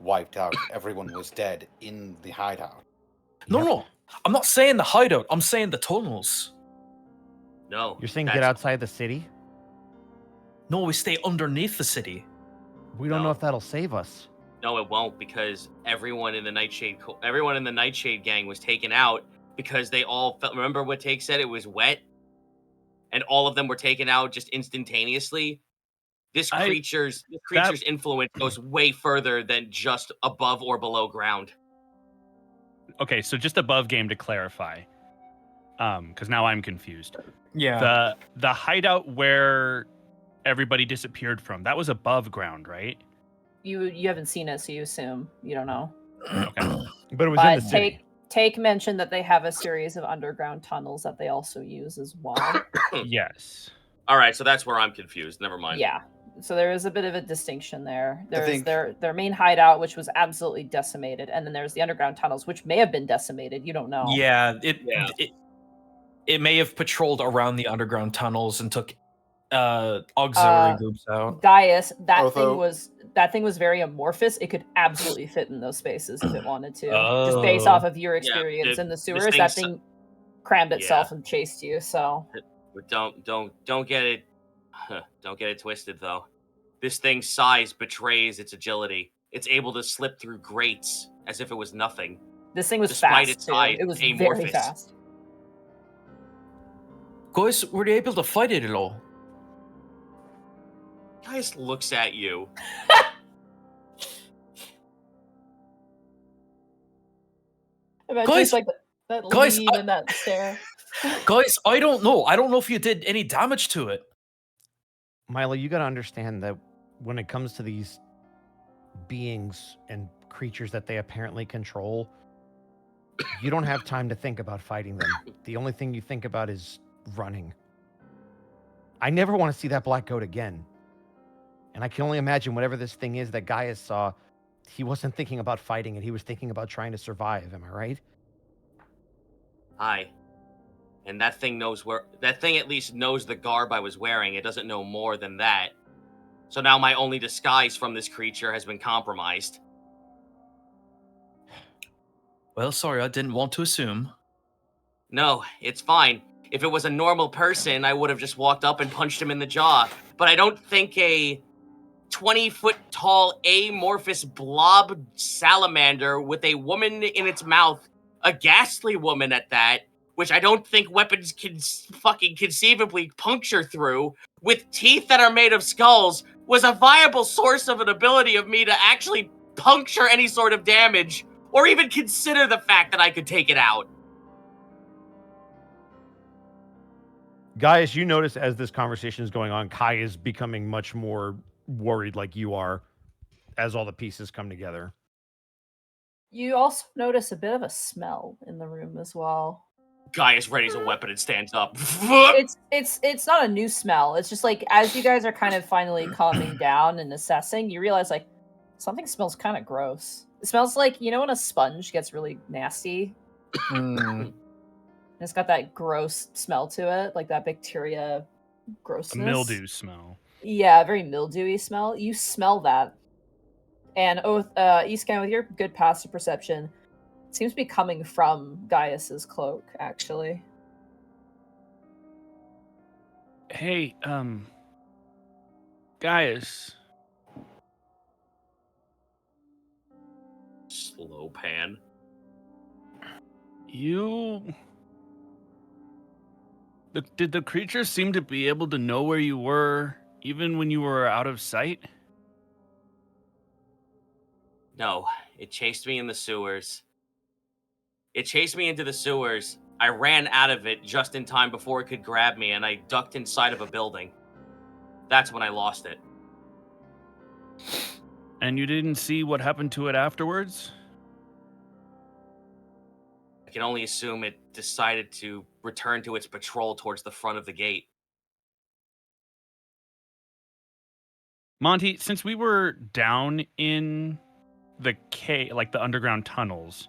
wiped out. Everyone was dead in the hideout. No. I'm not saying the hideout. I'm saying the tunnels. No. You're saying get outside the city? No, we stay underneath the city. We don't know if that'll save us. No, it won't, because everyone in the Nightshade gang was taken out because they all felt. Remember what Take said? It was wet, and all of them were taken out just instantaneously. This creature's influence goes way further than just above or below ground. Okay, so just above game to clarify, because now I'm confused. Yeah. The hideout where everybody disappeared from, that was above ground, right? You haven't seen it, so you assume. You don't know. Okay. But it was in the city. Take mentioned that they have a series of underground tunnels that they also use as well. Yes. All right, so that's where I'm confused. Never mind. Yeah. So there is a bit of a distinction there. There's their main hideout, which was absolutely decimated, and then there's the underground tunnels, which may have been decimated. You don't know. Yeah, it may have patrolled around the underground tunnels and took auxiliary groups out. Gaius, that thing was very amorphous. It could absolutely fit in those spaces if it wanted to. Just based off of your experience in the sewers, that thing crammed itself and chased you. So But don't get it twisted though. This thing's size betrays its agility. It's able to slip through grates as if it was nothing. This thing was Despite fast its too. size, It was amorphous. very fast. Guys, were you able to fight it at all? Gaius looks at you. Imagine Guys- it's like that guys, lead and that stare. Guys, I don't know. I don't know if you did any damage to it. Milo, you got to understand that when it comes to these beings and creatures that they apparently control, you don't have time to think about fighting them. The only thing you think about is running. I never want to see that black goat again. And I can only imagine whatever this thing is that Gaius saw, he wasn't thinking about fighting it. He was thinking about trying to survive. Am I right? Aye. And that thing at least knows the garb I was wearing. It doesn't know more than that. So now my only disguise from this creature has been compromised. Well, sorry, I didn't want to assume. No, it's fine. If it was a normal person, I would have just walked up and punched him in the jaw. But I don't think a 20-foot tall amorphous blob salamander with a woman in its mouth, a ghastly woman at that, which I don't think weapons can fucking conceivably puncture through, with teeth that are made of skulls, was a viable source of an ability of me to actually puncture any sort of damage, or even consider the fact that I could take it out. Gaius, you notice as this conversation is going on, Kai is becoming much more worried like you are as all the pieces come together. You also notice a bit of a smell in the room as well. Gaius readies a weapon and stands up. It's not a new smell. It's just like as you guys are kind of finally calming down and assessing, you realize like something smells kind of gross. It smells like, you know, when a sponge gets really nasty. And it's got that gross smell to it, like that bacteria grossness. A mildew smell. Yeah, very mildewy smell. You smell that. And Eastcan, with your good passive perception, it seems to be coming from Gaius's cloak, actually. Hey, Gaius. Slow pan. Did the creature seem to be able to know where you were, even when you were out of sight? No, it chased me in the sewers. It chased me into the sewers. I ran out of it just in time before it could grab me, and I ducked inside of a building. That's when I lost it. And you didn't see what happened to it afterwards? I can only assume it decided to return to its patrol towards the front of the gate. Monty, since we were down in the cave, like the underground tunnels,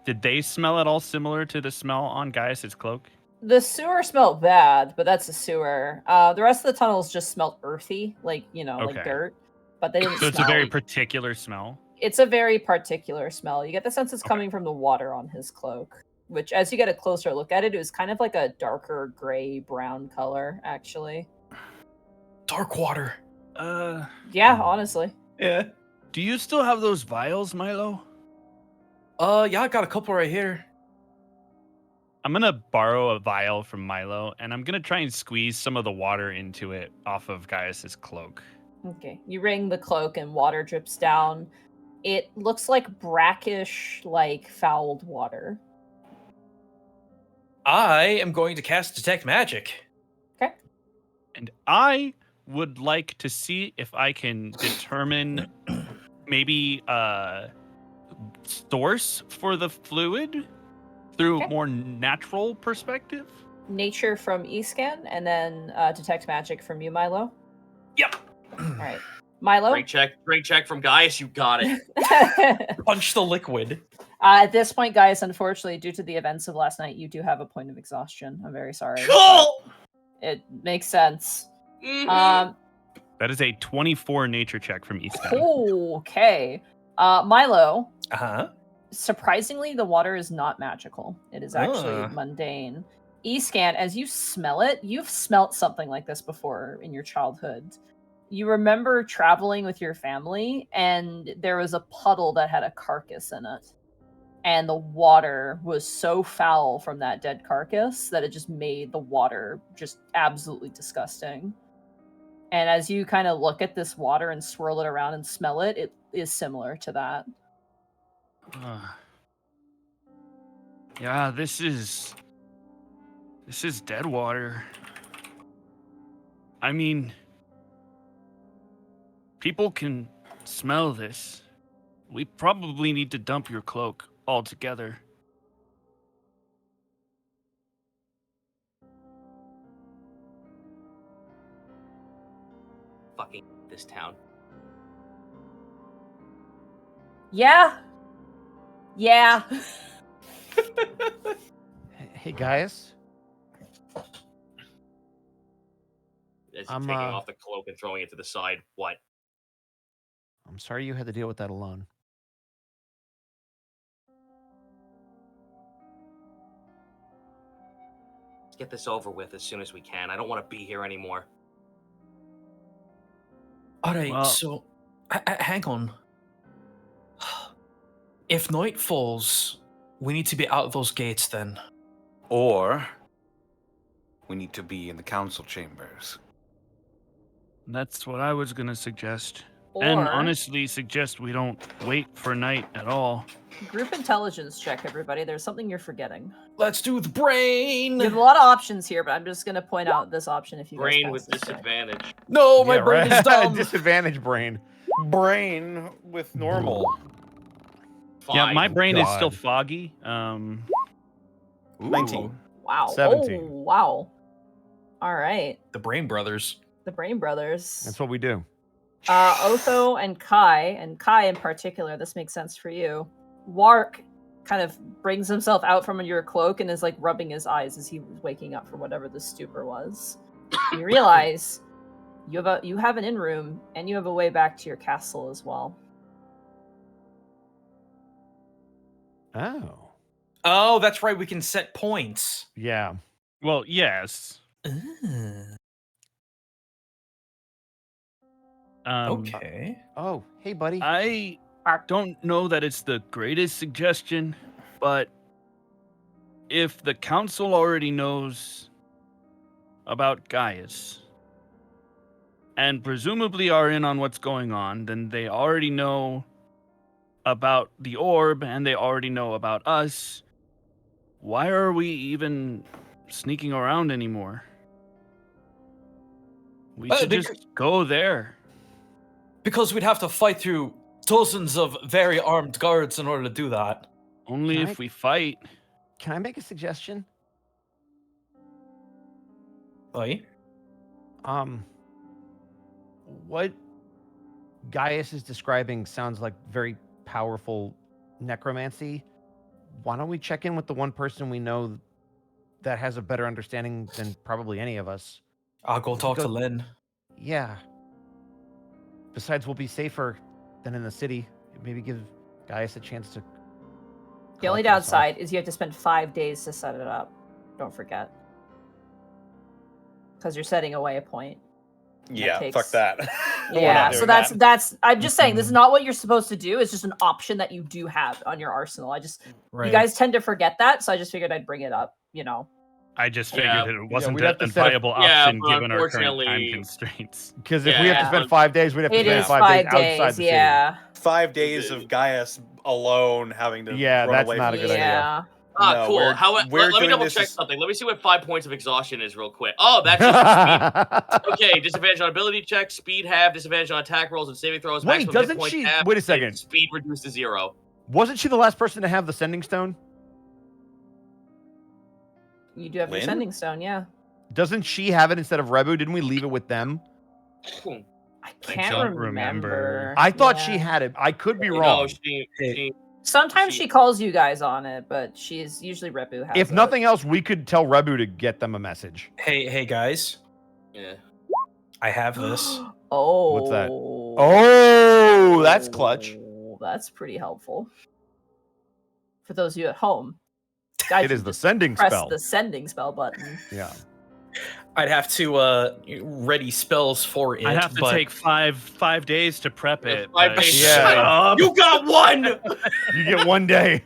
did they smell at all similar to the smell on Gaius's cloak? The sewer smelled bad, but that's a sewer. The rest of the tunnels just smelled earthy, like like dirt. But they didn't. So it's a very particular smell. It's a very particular smell. You get the sense it's coming from the water on his cloak, which, as you get a closer look at it, it was kind of like a darker gray brown color, actually. Dark water. Yeah, honestly. Yeah. Do you still have those vials, Milo? Yeah, I got a couple right here. I'm gonna borrow a vial from Milo, and I'm gonna try and squeeze some of the water into it off of Gaius's cloak. Okay. You wring the cloak and water drips down. It looks like brackish, like fouled water. I am going to cast Detect Magic. Okay. And I would like to see if I can determine maybe source for the fluid through more natural perspective. Nature from Escan, and then Detect Magic from you, Milo. Yep. All right. Milo? Great check from Gaius, you got it. Punch the liquid. At this point, guys, unfortunately, due to the events of last night, you do have a point of exhaustion. I'm very sorry. Cool! It makes sense. Mhm. That is a 24 nature check from Easton. Okay. Milo. Uh-huh. Surprisingly, the water is not magical. It is actually mundane. Escan, as you smell it, you've smelt something like this before in your childhood. You remember traveling with your family, and there was a puddle that had a carcass in it. And the water was so foul from that dead carcass that it just made the water just absolutely disgusting. And as you kind of look at this water and swirl it around and smell it, it is similar to that. Yeah, this is dead water. I mean, people can smell this. We probably need to dump your cloak altogether. Fucking this town. Yeah. Yeah. Hey, Gaius. As I'm, taking off the cloak and throwing it to the side. What? I'm sorry you had to deal with that alone. Let's get this over with as soon as we can. I don't want to be here anymore. All right, Well- so hang on. If night falls, we need to be out of those gates then. Or we need to be in the council chambers. That's what I was gonna suggest. Or And honestly, suggest we don't wait for night at all. group intelligence check, everybody. There's something you're forgetting. Let's do the brain. There's a lot of options here, but I'm just going to point out this option if you guys Brain pass with this check. disadvantage. No, my brain is dumb. Disadvantage brain. Brain with normal. Yeah, my Fine. brain is still God. foggy. 19. Wow. 17. Oh, wow. All right. The Brain Brothers. The Brain Brothers. That's what we do. Otho and Kai in particular, this makes sense for you. Wark kind of brings himself out from under your cloak and is like rubbing his eyes as he was waking up from whatever the stupor was. You realize you have an in-room and you have a way back to your castle as well. Oh. Oh, that's right. We can set points. Yeah. Well, yes. Okay. Oh, hey, buddy. I don't know that it's the greatest suggestion, but if the council already knows about Gaius, and presumably are in on what's going on, then they already know about the orb and they already know about us. Why are we even sneaking around anymore? We should just go there. Because we'd have to fight through dozens of very armed guards in order to do that. Only if we fight. Can I make a suggestion? Oi? What Gaius is describing sounds like very powerful necromancy. Why don't we check in with the one person we know that has a better understanding than probably any of us? I'll go talk to Lynn. Yeah. Besides, we'll be safer than in the city. Maybe give Gaius a chance to. The only collect himself. downside is you have to spend 5 days to set it up. Don't forget. Because you're setting a waypoint. Yeah, takes- fuck that. We're Yeah, not so doing that's that. that's I'm just saying this is not what you're supposed to do. It's just an option that you do have on your arsenal. You guys tend to forget that, so I just figured I'd bring it up, you know. I just figured Yeah. that it wasn't we'd have a to set up- viable Yeah, option but given our current time unfortunately- constraints. Because if we have to Yeah. spend 5 days, we'd have to It spend is 5 days 5 outside days, the yeah. 5 days of Gaius alone having to Yeah, run that's away not from a good this. idea. Yeah. Ah, No, cool. we're- Let we're me doing double this check as- something. Let me see what 5 points of exhaustion is real quick. Oh, that's just speed. Okay, disadvantage on ability checks, speed half, disadvantage on attack rolls and saving throws. Wait, maximum hit doesn't points she- half, wait a and second. Speed reduced to 0. Wasn't she the last person to have the sending stone? You do have your Lynn? sending stone, yeah. Doesn't she have it instead of Rebu? Didn't we leave it with them? I can't don't remember. remember. I thought she Yeah. had it. I could be No, wrong. she Sometimes she- she calls you guys on it, but she's usually Repu has If it. nothing else, we could tell Rebu to get them a message. Hey guys, yeah. I have this. Oh. What's that? Oh, that's clutch. Oh, that's pretty helpful. For those of you at home. It is the sending press spell. the sending spell button. Yeah. I'd have to ready spells for it. I'd have to but take five days to prep it. 5 but- days. Yeah. Shut up! You got one! You get 1 day.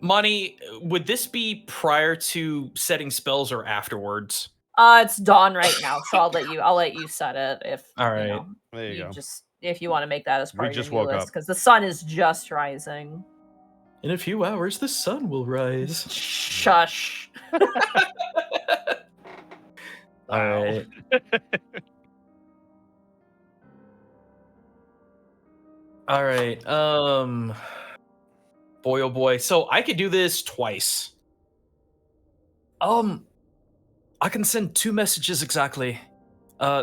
Money, would this be prior to setting spells or afterwards? It's dawn right now, so I'll let you set it if All you right. know, There you go. just if you want to make that as part We of your just new woke list up. because the sun is just rising. In a few hours, the sun will rise. Shush. All right. All right. Boy, oh boy. So I could do this twice. I can send 2 messages exactly,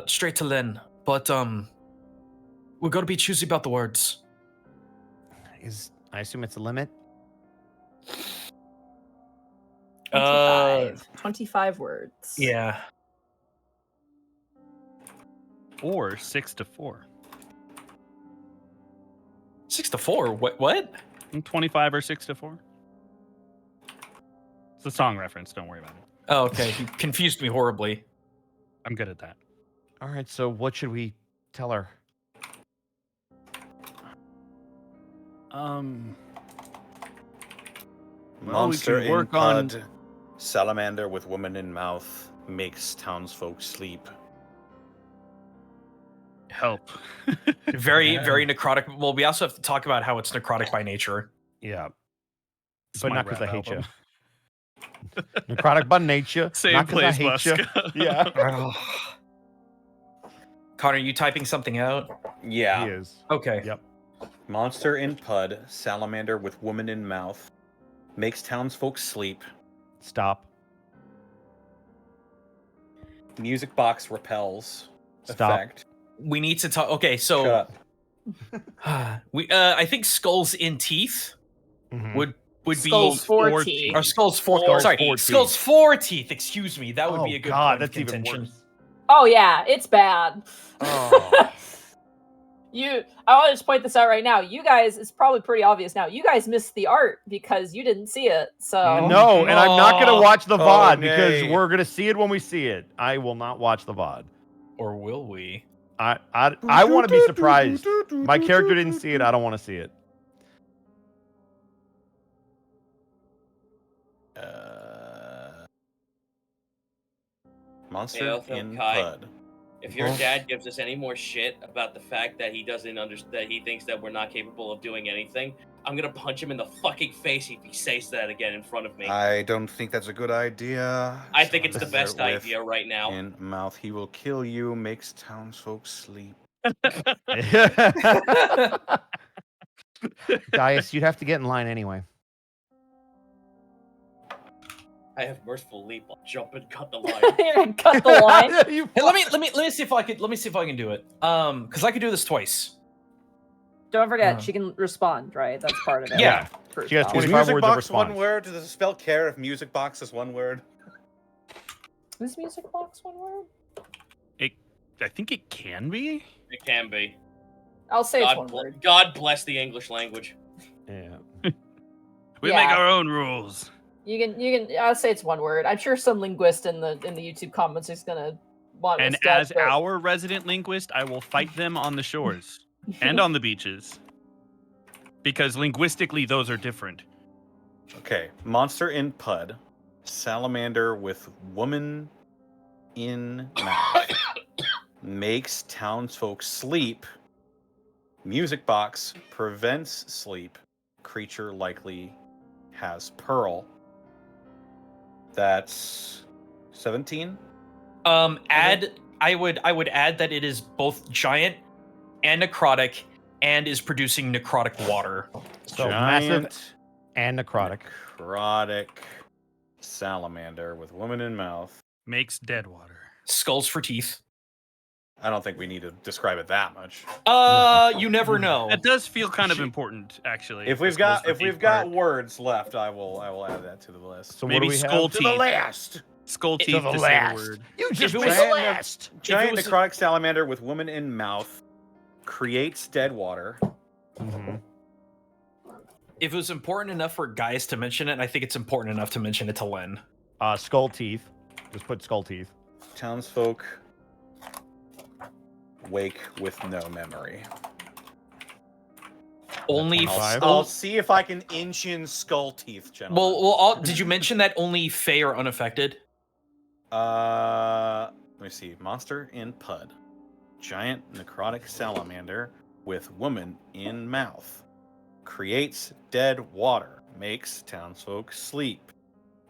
straight to Lynn. But we got to be choosy about the words. I assume it's a limit. 25 words. Yeah. Or 6 to 4. 6 to 4. What? 25 or 6 to 4. It's a song reference. Don't worry about it. Oh, okay. You confused me horribly. I'm good at that. All right, so what should we tell her? Well, we Monster can in work on- pud, salamander with woman in mouth, makes townsfolk sleep. Help. Very, very necrotic. Well, we also have to talk about how it's necrotic by nature. Yeah. It's But my not because I rap hate you. album. Necrotic by nature. Same not 'cause I place, hate you. Muska. Yeah. Connor, you typing something out? Yeah. He is. Okay. Yep. Monster in pud, salamander with woman in mouth, makes townsfolk sleep. Stop. Music box repels. Stop. Effect. We need to talk. Okay, Shut so up. I think skulls in teeth Mhm. would Skulls be 4 teeth. or skulls four. Skulls Sorry, 4 skulls teeth. 4 teeth. Excuse me. That would Oh, be a good God, point of that's even contention. worse. Oh yeah, it's bad. Oh. I want to just point this out right now. You guys, it's probably pretty obvious now. You guys missed the art because you didn't see it. So No, and I'm not going to watch the Oh, VOD because nay. we're going to see it when we see it. I will not watch the VOD. Or will we? I want to be surprised. My character didn't see it. I don't want to see it. Monster Otho in Kai. Pud. If your dad gives us any more shit about the fact that he doesn't understand, that he thinks that we're not capable of doing anything, I'm gonna punch him in the fucking face if he says that again in front of me. I don't think that's a good idea. I think it's the Salamander best with idea right now. In mouth, he will kill you. Makes townsfolk sleep. Dice, you'd have to get in line anyway. I have merciful leap. I'll jump and cut the line. You're gonna cut the line. You Hey, let me see if I can do it. Because I could do this twice. Don't forget, she can respond, right? That's part of it. Yeah. First She has off. 25 Is music words of box response. one word? Does it spell care if music box is one word? Is music box one word? I think it can be. It can be. I'll say it's one word. God bless the English language. Yeah. We Yeah. make our own rules. You can. I'll say it's one word. I'm sure some linguist in the YouTube comments is gonna want And us dead, as but- our resident linguist, I will fight them on the shores and on the beaches. Because linguistically, those are different. Okay, monster in Pud. Salamander with woman in mouth. Makes townsfolk sleep. Music box prevents sleep. Creature likely has pearl. That's 17. I would add that it is both giant and necrotic and is producing necrotic water. So Giant massive and necrotic. necrotic salamander with woman in mouth. Makes dead water. Skulls for teeth. I don't think we need to describe it that much. You never know. That does feel kind of important, actually. If the we've skulls got for if teeth we've got part. words left, I will add that to the list. So Maybe what do we skull have? teeth. To the last. Skull To teeth the to say the last. word. You just it went was the the last. Giant was- necrotic salamander with woman in mouth creates dead water. Mhm. If it was important enough for guys to mention it, I think it's important enough to mention it to Len. Skull teeth. Just put skull teeth. Townsfolk wake with no memory. Only. Five. I'll see if I can inch in skull teeth, gentlemen. Did you mention that only Fae are unaffected? Let me see. Monster in Pud. Giant necrotic salamander with woman in mouth. Creates dead water. Makes townsfolk sleep.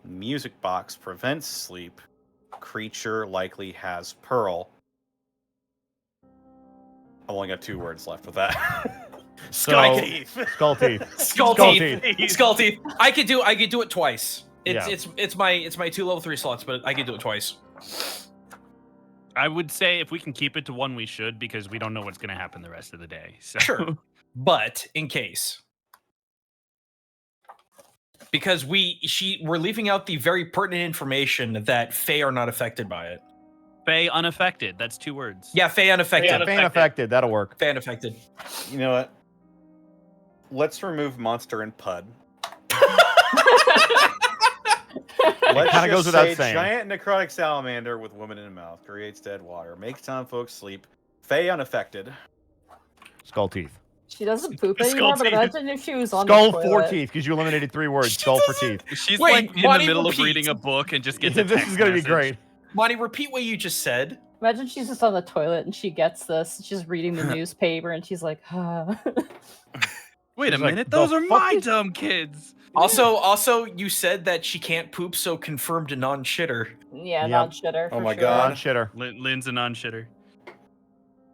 Music box prevents sleep. Creature likely has pearl. I've only got 2 words left with that. Skull So- teeth. Skull teeth. Skull Skull teeth. Skull teeth. I could do it twice. Yeah. It's my 2 level 3 slots, but I could do it twice. I would say if we can keep it to one, we should, because we don't know what's going to happen the rest of the day. So. Sure. But in case. Because we're leaving out the very pertinent information that Fae are not affected by it. Fae unaffected. That's 2 words. Yeah, Fae unaffected. Yeah, fan affected. That'll work. Fae unaffected. You know what? Let's remove monster and Pud. Let's kinda just goes without say saying. giant necrotic salamander with woman in mouth creates dead water, makes townfolk sleep. Fae unaffected. Skull teeth. She doesn't poop Skull anymore, but teeth. imagine if she was on Skull the 4 toilet. teeth, because you eliminated 3 words. Skull for teeth. She's Wait, like in Monty, the middle repeat. of reading a book and just gets Yeah, a this text is gonna be message. great. Monty, repeat what you just said. Imagine she's just on the toilet and she gets this. She's reading the newspaper and she's like, Wait a She's like, minute, "The those are fuck my is-" dumb kids. Also, you said that she can't poop, so confirmed non-shitter. yeah, Yep. non-shitter. Oh for my sure. God. Non-shitter. Lynn's a non-shitter.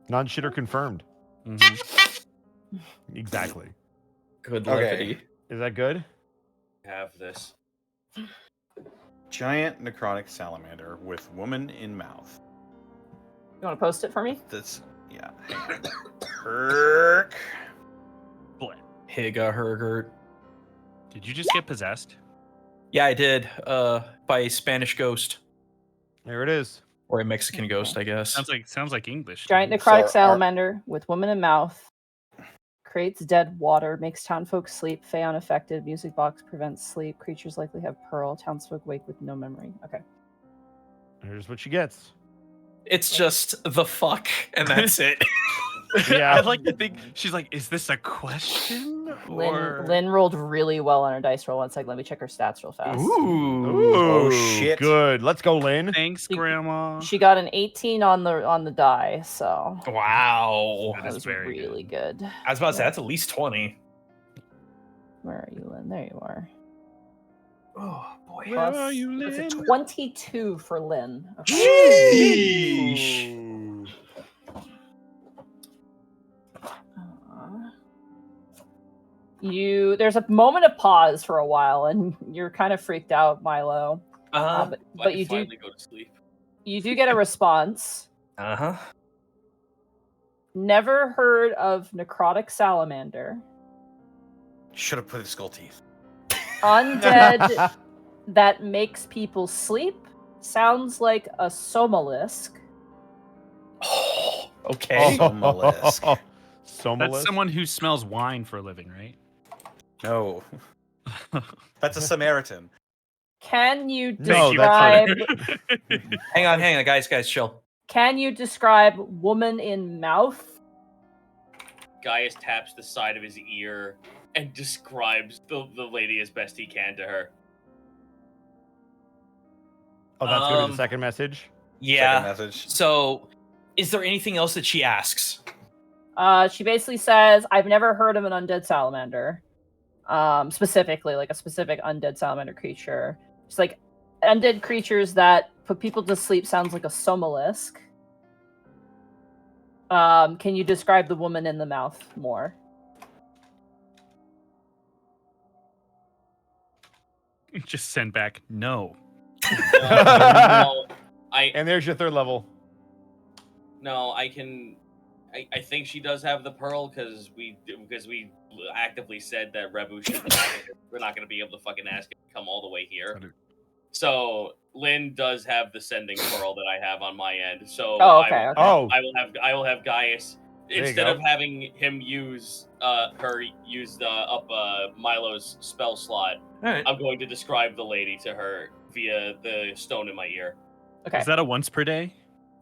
Non-shitter confirmed. Mm-hmm. Exactly. Good Okay. levity. Is that good? Have this. Giant necrotic salamander with woman in mouth. You want to post it for me? That's yeah. Herc. Higa Hergert. Did you just get possessed? Yeah, I did. By a Spanish ghost. There it is. Or a Mexican ghost, I guess. Sounds like English. to Giant me. necrotic our- salamander with woman in mouth. Creates dead water, makes townfolk sleep, Fae unaffected, music box prevents sleep, creatures likely have pearl, townsfolk wake with no memory. Okay. Here's what she gets. It's just the fuck, and that's it. Yeah. I'd like to think she's like, is this a question Lynn rolled really well on her dice roll. One second, let me check her stats real fast. Ooh, Oh, shit. Good. Let's go, Lynn. Thanks, Grandma. She got an 18 on the die, so Wow. that was really good. I was about to say that's at least 20. Where are you, Lynn? There you are. Oh boy. Where are you, That's a Lynn? 22 for Lynn. Okay. Sheesh. There's a moment of pause for a while, and you're kind of freaked out, Milo. But I you do finally go to sleep. you do get a response. Uh-huh. Never heard of necrotic salamander. Should have put his skull teeth. Undead that makes people sleep. Sounds like a somalisk. Oh, okay. Somalisk. That's someone who smells wine for a living, right? No. That's a Samaritan. Can you No, describe Hang on, guys, chill. Can you describe woman in mouth? Gaius taps the side of his ear and describes the lady as best he can to her. Oh, that's gonna be the second message. Yeah. Second message. So, is there anything else that she asks? She basically says, I've never heard of an undead salamander. Specifically, like a specific undead salamander creature. It's like undead creatures that put people to sleep sounds like a somalisk. Can you describe the woman in the mouth more? Just send back no. No, And there's your third level. No, I can. I think she does have the pearl because we actively said that Rebu should. We're not going to be able to fucking ask him to come all the way here. So Lynn does have the sending pearl that I have on my end. So okay. I will have Gaius instead of having him use up Milo's spell slot. All right. I'm going to describe the lady to her via the stone in my ear. Okay. Is that a once per day?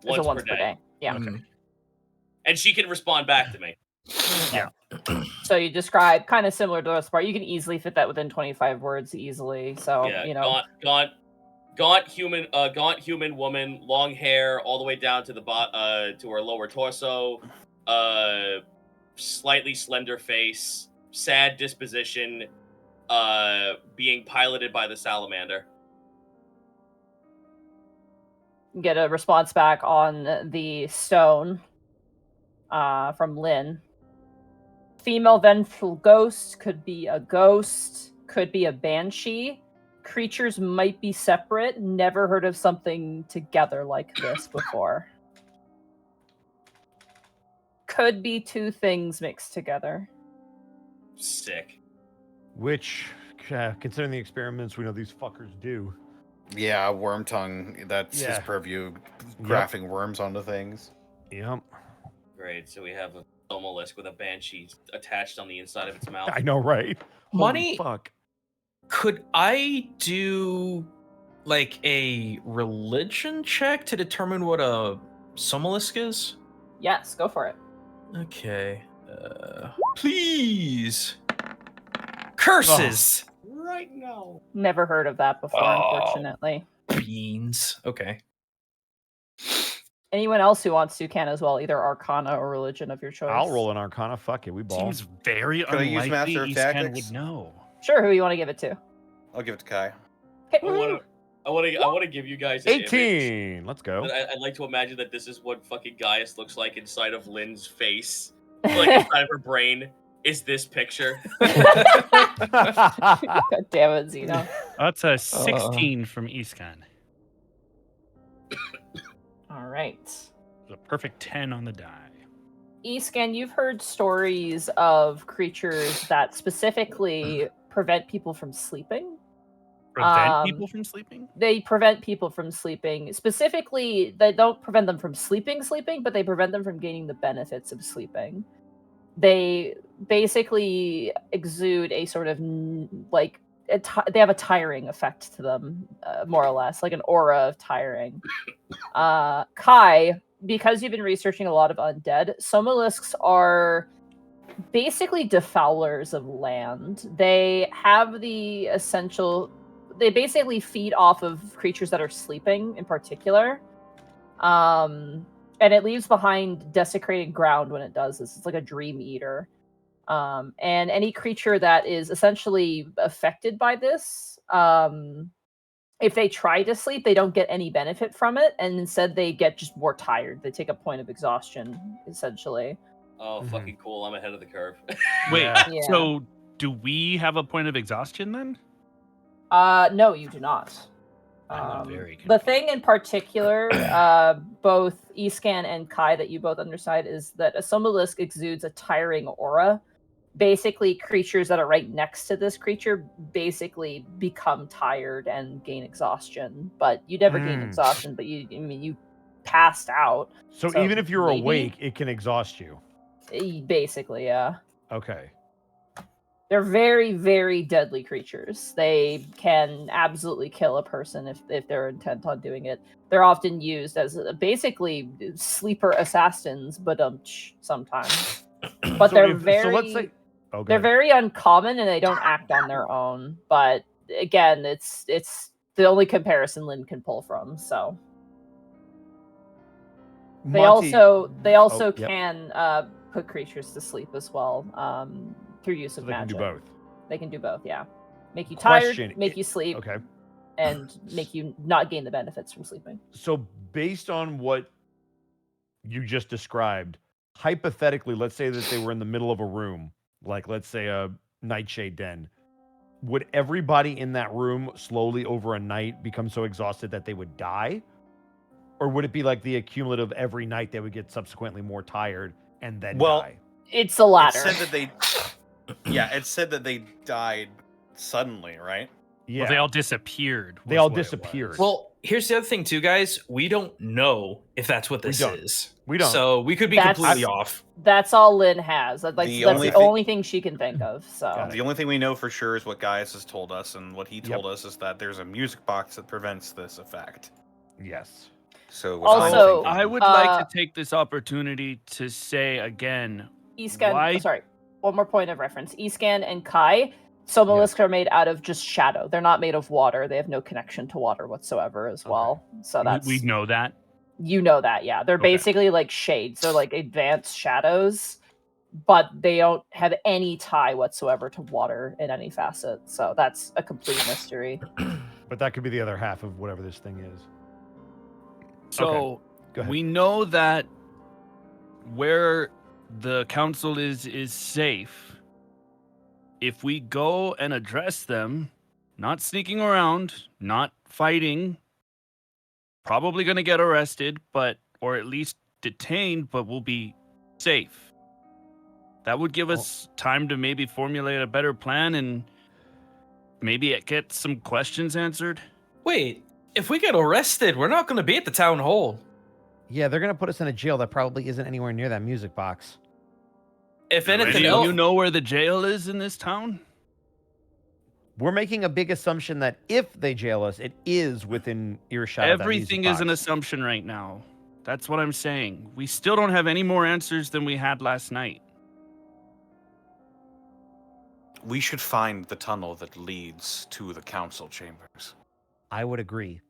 It's a once per day. Yeah. Okay. And she can respond back to me. Yeah. So you describe kind of similar to this part. You can easily fit that within 25 words easily. So Yeah, gaunt human woman, long hair all the way down to to her lower torso, slightly slender face, sad disposition, being piloted by the salamander. Get a response back on the stone from Lynn. Female vengeful ghost, could be a ghost, could be a banshee. Creatures might be separate. Never heard of something together like this before. Could be two things mixed together. Sick. Which, considering the experiments we know these fuckers do. Yeah, worm tongue. That's his purview. Graphing worms onto things. Yep. Great. So we have a somalisk with a banshee attached on the inside of its mouth. I know, right? Money. Holy fuck. Could I do like a religion check to determine what a somalisk is? Yes, go for it. Okay. Please. Curses. Right now. Never heard of that before, unfortunately. Beans. Okay. Anyone else who wants to can as well, either Arcana or Religion of your choice. I'll roll an Arcana. Fuck it, we ball. Seems very Could I use unlikely Master of Eastcan Tactics? would know. Sure, who you want to give it to? I'll give it to Kai. I want to give you guys an 18. image. Let's go. I'd like to imagine that this is what fucking Gaius looks like inside of Lynn's face, like inside of her brain. Is this picture? God damn it, Zeno. That's a 16 from Eastcan. All right. A perfect 10 on the die. Escan, you've heard stories of creatures that specifically prevent people from sleeping. Prevent people from sleeping? They prevent people from sleeping. Specifically, they don't prevent them from sleeping, but they prevent them from gaining the benefits of sleeping. They basically exude a sort of like they have a tiring effect to them, more or less, like an aura of tiring. Kai, because you've been researching a lot of undead, somalisks are basically defowlers of land. They have the essential. They basically feed off of creatures that are sleeping, in particular. And it leaves behind desecrated ground when it does this. It's like a dream eater. And any creature that is essentially affected by this, if they try to sleep, they don't get any benefit from it, and instead they get just more tired. They take a point of exhaustion, essentially. Oh, fucking cool! I'm ahead of the curve. Wait, Yeah. so do we have a point of exhaustion then? No, you do not. I'm very The thing in particular, both Escan and Kai that you both understand is that a Somalisk exudes a tiring aura. Basically, creatures that are right next to this creature basically become tired and gain exhaustion. But you never gain exhaustion, but you passed out. So even if you're maybe- awake, it can exhaust you. Basically, yeah. Okay. They're very, very deadly creatures. They can absolutely kill a person if they're intent on doing it. They're often used as basically sleeper assassins, but sometimes. But So they're if- very So let's say. Oh, they're very uncommon and they don't act on their own. But again, it's the only comparison Lynn can pull from. So they also yep. can put creatures to sleep as well through use So of they can magic. do both. They can do both, yeah. Make you Question, tired, make you sleep, Okay. and make you not gain the benefits from sleeping. So based on what you just described, hypothetically, let's say that they were in the middle of a room, like let's say a nightshade den. Would everybody in that room slowly over a night become so exhausted that they would die? Or would it be like the accumulative every night they would get subsequently more tired and then die? It's the latter. It said that they, it said that they died suddenly, right? Yeah. Well, they all disappeared. They was all what it disappeared. was. Well, here's the other thing, too, guys. We don't know if that's what this don't. is. We don't. So we could be That's- completely off. That's all Lynn has. That's The the only only, thing- thing she can think of. So The only thing we know for sure is what Gaius has told us, and what he Yep. told us is that there's a music box that prevents this effect. Yes. So what I'm Also, thinking- I would like to take this opportunity to say again, Escan, why- sorry, one more point of reference. Escan and Kai, Somalisk are made out of just shadow. They're not made of water. They have no connection to water whatsoever as well. So that's we know that. you know that, yeah. They're Okay. basically like shades. They're like advanced shadows, but they don't have any tie whatsoever to water in any facet. So that's a complete mystery. But that could be the other half of whatever this thing is. So Go ahead. we know that where the council is safe. If we go and address them, not sneaking around, not fighting, probably going to get arrested, or at least detained, but we'll be safe. That would give us time to maybe formulate a better plan and maybe get some questions answered. Wait, if we get arrested, we're not going to be at the town hall. Yeah, they're going to put us in a jail that probably isn't anywhere near that music box. If Any anything of else, you know where the jail is in this town? We're making a big assumption that if they jail us, it is within earshot of that music Everything is an box. assumption right now. That's what I'm saying. We still don't have any more answers than we had last night. we should find the tunnel that leads to the council chambers. I would agree.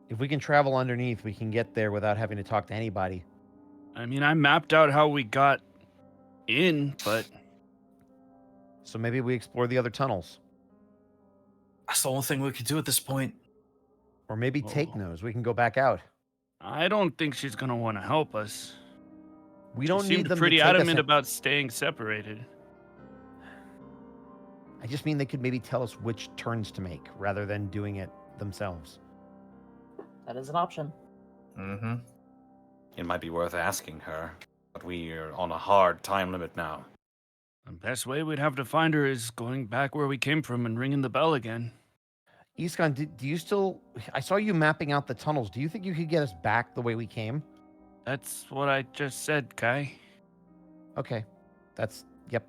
If we can travel underneath, we can get there without having to talk to anybody. I mean, I mapped out how we got in, but So maybe we explore the other tunnels. that's the only thing we could do at this point. Or maybe Oh. take those. We can go back out. I don't think she's gonna want to help us. We don't She need seemed them pretty to take us adamant in- about staying separated. I just mean they could maybe tell us which turns to make rather than doing it themselves. That is an option. Mm-hmm. It might be worth asking her, but we are on a hard time limit now. The best way we'd have to find her is going back where we came from and ringing the bell again. Iskon, do you still... I saw you mapping out the tunnels. Do you think you could get us back the way we came? That's what I just said, Kai. Okay. That's... Yep.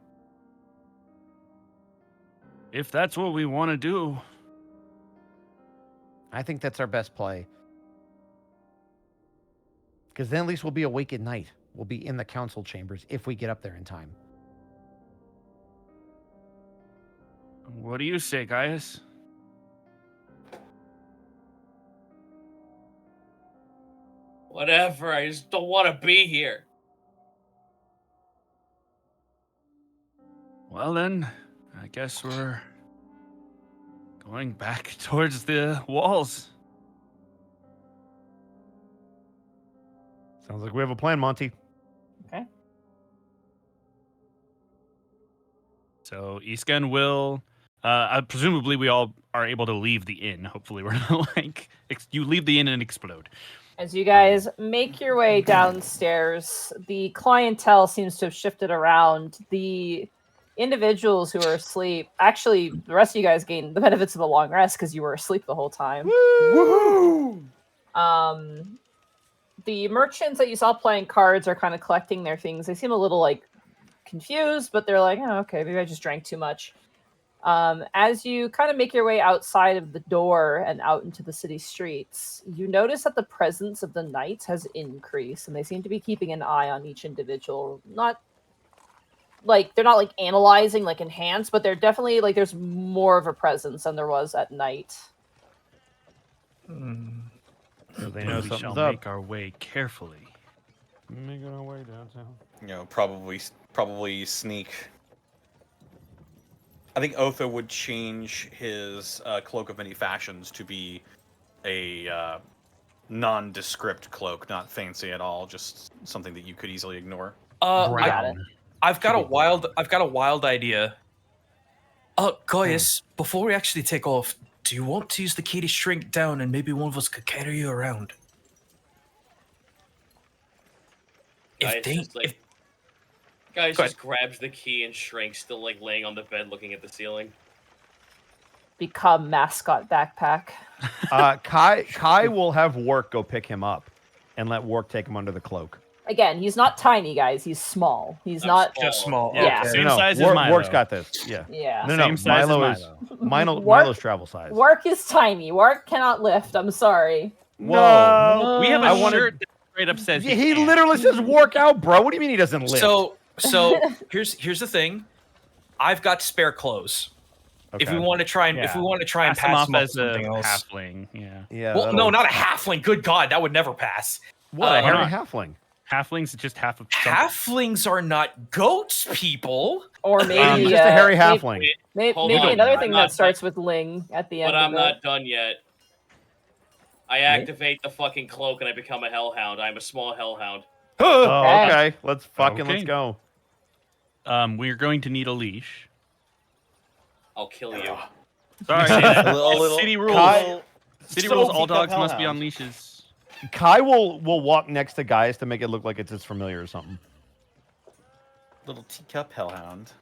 If that's what we want to do. I think that's our best play. Because then at least we'll be awake at night. will be in the council chambers if we get up there in time. What do you say, guys? Whatever. I just don't want to be here. Well then, I guess we're going back towards the walls. Sounds like we have a plan, Monty. Okay. So Isken will, presumably we all are able to leave the inn. Hopefully we're not like, you leave the inn and explode. As you guys make your way downstairs, the clientele seems to have shifted around. The individuals who are asleep, actually, the rest of you guys gain the benefits of a long rest because you were asleep the whole time. Woohoo! The merchants that you saw playing cards are kind of collecting their things. They seem a little like confused, but they're like, oh, okay, maybe I just drank too much. As you kind of make your way outside of the door and out into the city streets, you notice that the presence of the knights has increased, and they seem to be keeping an eye on each individual. Not like they're not like analyzing, like enhanced, but they're definitely like there's more of a presence than there was at night. So they know We shall something's up. make our way carefully. Making our way downtown. You know, probably sneak. I think Otho would change his cloak of many fashions to be a nondescript cloak, not fancy at all, just something that you could easily ignore. I've got a wild idea. Gaius, before we actually take off, do you want to use the key to shrink down and maybe one of us could carry you around? Guys just grabs the key and shrinks, still like laying on the bed looking at the ceiling. Become mascot backpack. Kai will have Wark go pick him up and let Wark take him under the cloak. Again, he's not tiny, guys. He's small. He's not just small. Yeah. Okay. Same size as Milo. Wark's got this. Yeah. Yeah. No, Same size as Milo is Milo. Milo's travel size. Work is tiny. Work cannot lift. I'm sorry. Whoa. We have a I wanted- shirt that straight up says Yeah, he can't. literally says "work out, bro." What do you mean he doesn't lift? So here's the thing. I've got spare clothes. If we want to try and Pass him pass off him off as a something else. halfling. Yeah. yeah, Well, no, not a halfling. Good God, that would never pass. what a why hairy not? halfling. Halflings are just half of something. Halflings are not goats, people. Or maybe He's just a hairy maybe- halfling. Hold Maybe on, another I'm thing not that starts with Ling at the end. But I'm of it. not done yet. I activate the fucking cloak and I become a hellhound. I'm a small hellhound. Oh, Okay. okay. Let's Okay. go. We're going to need a leash. I'll kill you. Sorry, A little- city rules. Kyle- City Still rules. All teacup dogs must be on hellhound. leashes. Kai will walk next to Gaius to make it look like it's his familiar or something. Little teacup hellhound.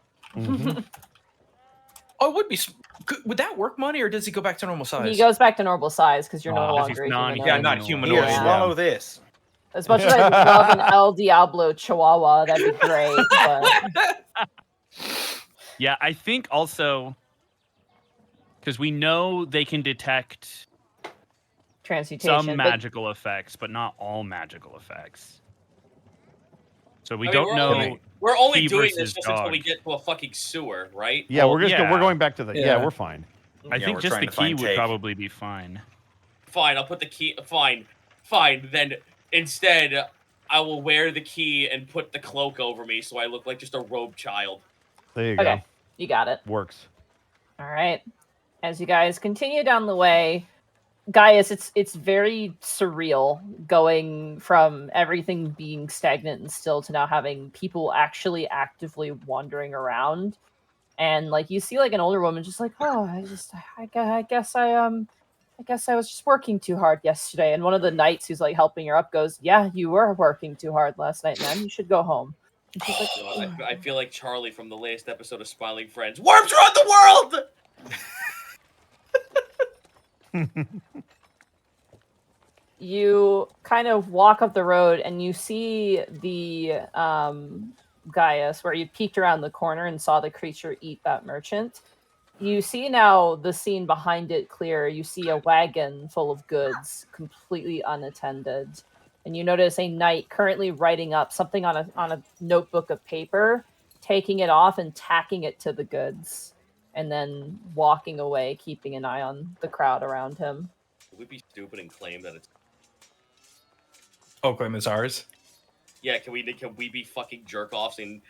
Oh, it would be. Would that work, Money, or does he go back to normal size? He goes back to normal size because you're Oh, no 'cause he's longer a non- humanoid. Yeah, not humanoid. Here, Yeah. swallow this. As much as I love an El Diablo Chihuahua, that'd be great. But Yeah, I think also because we know they can detect transmutation. some but magical effects, but not all magical effects. So we I mean, don't we're know. only- We're only key doing this versus just until we dog. get to a fucking sewer, right? Yeah, Well, we're yeah. going back to the. Yeah, Yeah. we're fine. I Yeah, think we're just trying the to key find would take. probably be fine. Fine, I'll put the key. Fine. Then instead, I will wear the key and put the cloak over me so I look like just a robed child. There you okay, you got it. go. Works. All right. As you guys continue down the way, Gaius, it's very surreal going from everything being stagnant and still to now having people actually actively wandering around. And like you see like an older woman just like, oh, I guess I was just working too hard yesterday. And one of the knights who's like helping her up goes, yeah, you were working too hard last night, man. You should go home. And she's like, I feel like Charlie from the latest episode of Smiling Friends. Worms around the world! you kind of walk up the road and you see the Gaius where you peeked around the corner and saw the creature eat that merchant. You see now the scene behind it clear. You see a wagon full of goods, completely unattended. and you notice a knight currently writing up something on a notebook of paper, taking it off and tacking it to the goods, and then walking away, keeping an eye on the crowd around him. Would we be stupid and claim that it's? Oh, claim it's ours. Yeah, can we be fucking jerk offs and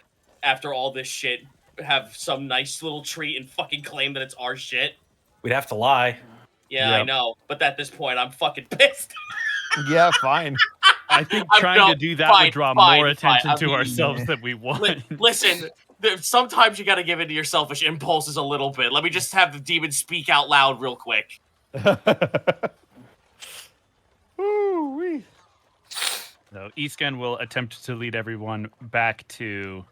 after all this shit have some nice little treat and fucking claim that it's our shit? We'd have to lie. Yeah, I Yep. know, but at this point, I'm fucking pissed. Yeah, fine. I think I'm trying to do that fine, would draw fine, more fine. attention I to mean, ourselves than we want. Listen, sometimes you gotta give in to your selfish impulses a little bit. Let me just have the demon speak out loud real quick. Woo-wee. So Iskan will attempt to lead everyone back to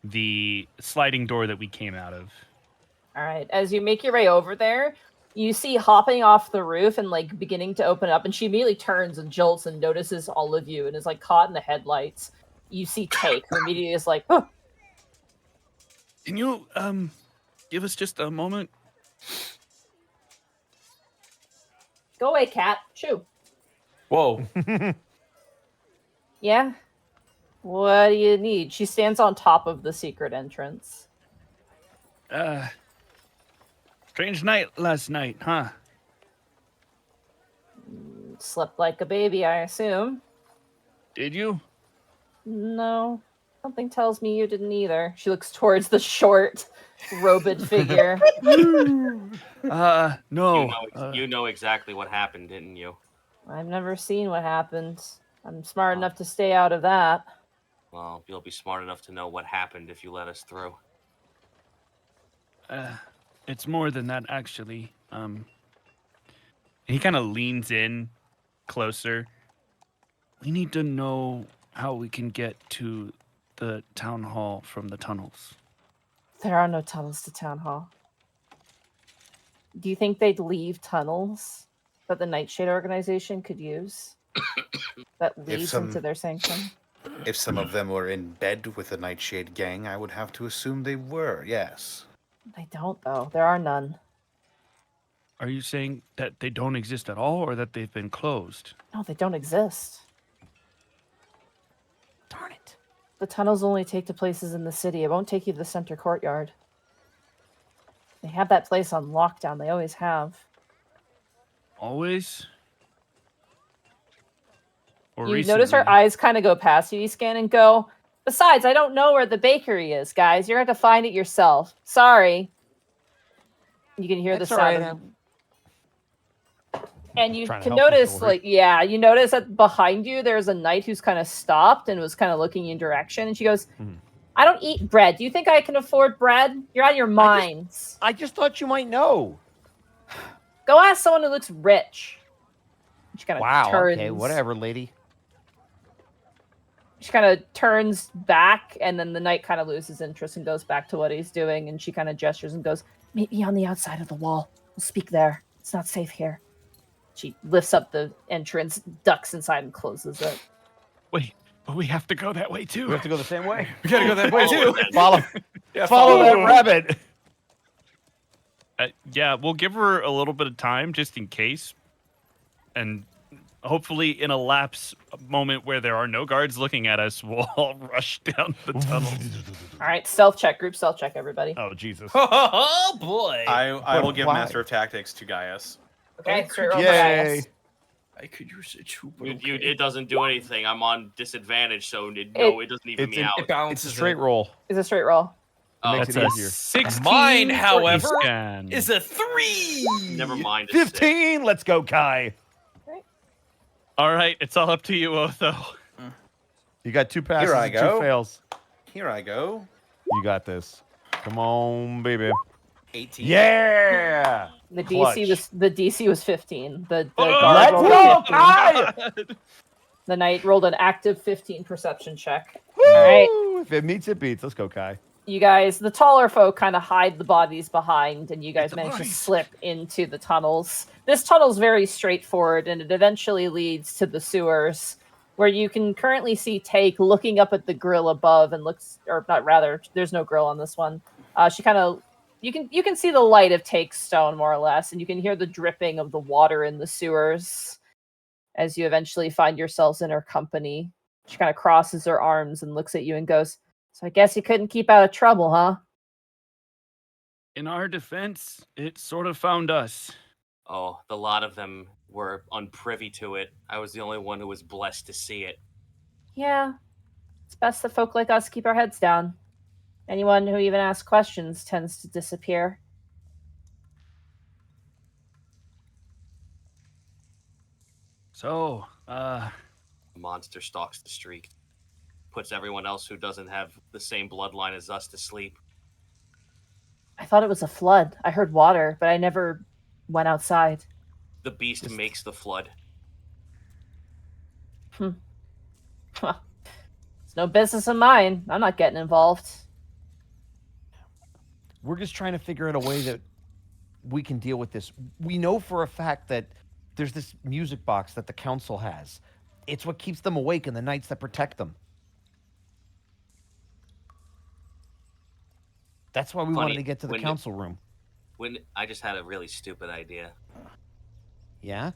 the sliding door that we came out of. All right. As you make your way over there, you see hopping off the roof and like beginning to open up, and she immediately turns and jolts and notices all of you and is like caught in the headlights. You see Take, who immediately is like, oh. Can you give us just a moment? Go away, cat. Shoo. Whoa. Yeah? What do you need? She stands on top of the secret entrance. Strange night last night, huh? Slept like a baby, I assume. Did you? No. Something tells me you didn't either. She looks towards the short, robed figure. No. You know exactly what happened, didn't you? I've never seen what happened. I'm smart enough to stay out of that. Well, you'll be smart enough to know what happened if you let us through. It's more than that, actually. He kind of leans in closer. We need to know how we can get to the town hall from the tunnels. There are no tunnels to town hall. Do you think they'd leave tunnels that the Nightshade organization could use that leads into their sanctum? If some of them were in bed with the Nightshade gang, I would have to assume they were, yes. They don't, though. There are none. Are you saying that they don't exist at all, or that they've been closed? No, they don't exist. Darn it. The tunnels only take to places in the city. It won't take you to the center courtyard. They have that place on lockdown. They always have. Always? Or You notice her eyes kind of go past you, scan, and go, besides, I don't know where the bakery is, guys. You're going to have to find it yourself. Sorry. You can hear That's the all sound right. of... And you Trying to can help you, notice, Tori. like, yeah, you notice that behind you, there's a knight who's kind of stopped and was kind of looking in your direction. And she goes, I don't eat bread. Do you think I can afford bread? You're out of your minds. I just thought you might know. Go ask someone who looks rich. She kind of Wow. turns. Okay, whatever, lady. She kind of turns back, and then the knight kind of loses interest and goes back to what he's doing. And she kind of gestures and goes, meet me on the outside of the wall. We'll speak there. It's not safe here. She lifts up the entrance, ducks inside, and closes it. Wait, but we have to go that way too. We have to go the same way. We gotta go that way Follow too. it then. Follow that rabbit. Yeah, we'll give her a little bit of time just in case. And hopefully in a lapse moment where there are no guards looking at us, we'll all rush down the tunnel. All right, stealth check, group stealth check, everybody. Oh, Jesus. Oh boy. I will give Why? Master of Tactics to Gaius. Okay, straight roll for Yay. Gaius. I could use it too. It doesn't do anything. I'm on disadvantage, so it doesn't even it's me an- out. It It's balances a straight it. roll. It's a straight roll. Oh, makes That's it a easier. 16. Mine, for however, Iskan. is a 3. never mind. it's 15. Let's go, Kai. All right, it's all up to you, Otho. You got 2 passes Here I and go. 2 fails. Here I go. You got this. Come on, baby. 18. Yeah. The Clutch. DC was 15. The Oh, guard let's rolled go, 15. Kai! The knight rolled an active 15 perception check. All right. If it meets, it beats. Let's go, Kai. You guys, the taller folk kind of hide the bodies behind, and you guys the manage to bodies. slip into the tunnels. This tunnel's very straightforward, and it eventually leads to the sewers, where you can currently see Take looking up at the grill above and looks, or not, rather, there's no grill on this one. She kind of, you can see the light of Take's stone more or less, and you can hear the dripping of the water in the sewers. as you eventually find yourselves in her company. She kind of crosses her arms and looks at you and goes, "So I guess you couldn't keep out of trouble, huh?" In our defense, it sort of found us. Oh, the lot of them were unprivy to it. I was the only one who was blessed to see it. Yeah, it's best that folk like us keep our heads down. Anyone who even asks questions tends to disappear. So, A monster stalks the street, puts everyone else who doesn't have the same bloodline as us to sleep. I thought it was a flood. I heard water, but I never went outside. The beast makes the flood. It's no business of mine. I'm not getting involved. We're just trying to figure out a way that we can deal with this. We know for a fact that there's this music box that the council has. It's what keeps them awake in the nights that protect them. That's why we wanted Funny, to get to the when- council room. When I just had a really stupid idea. Yeah?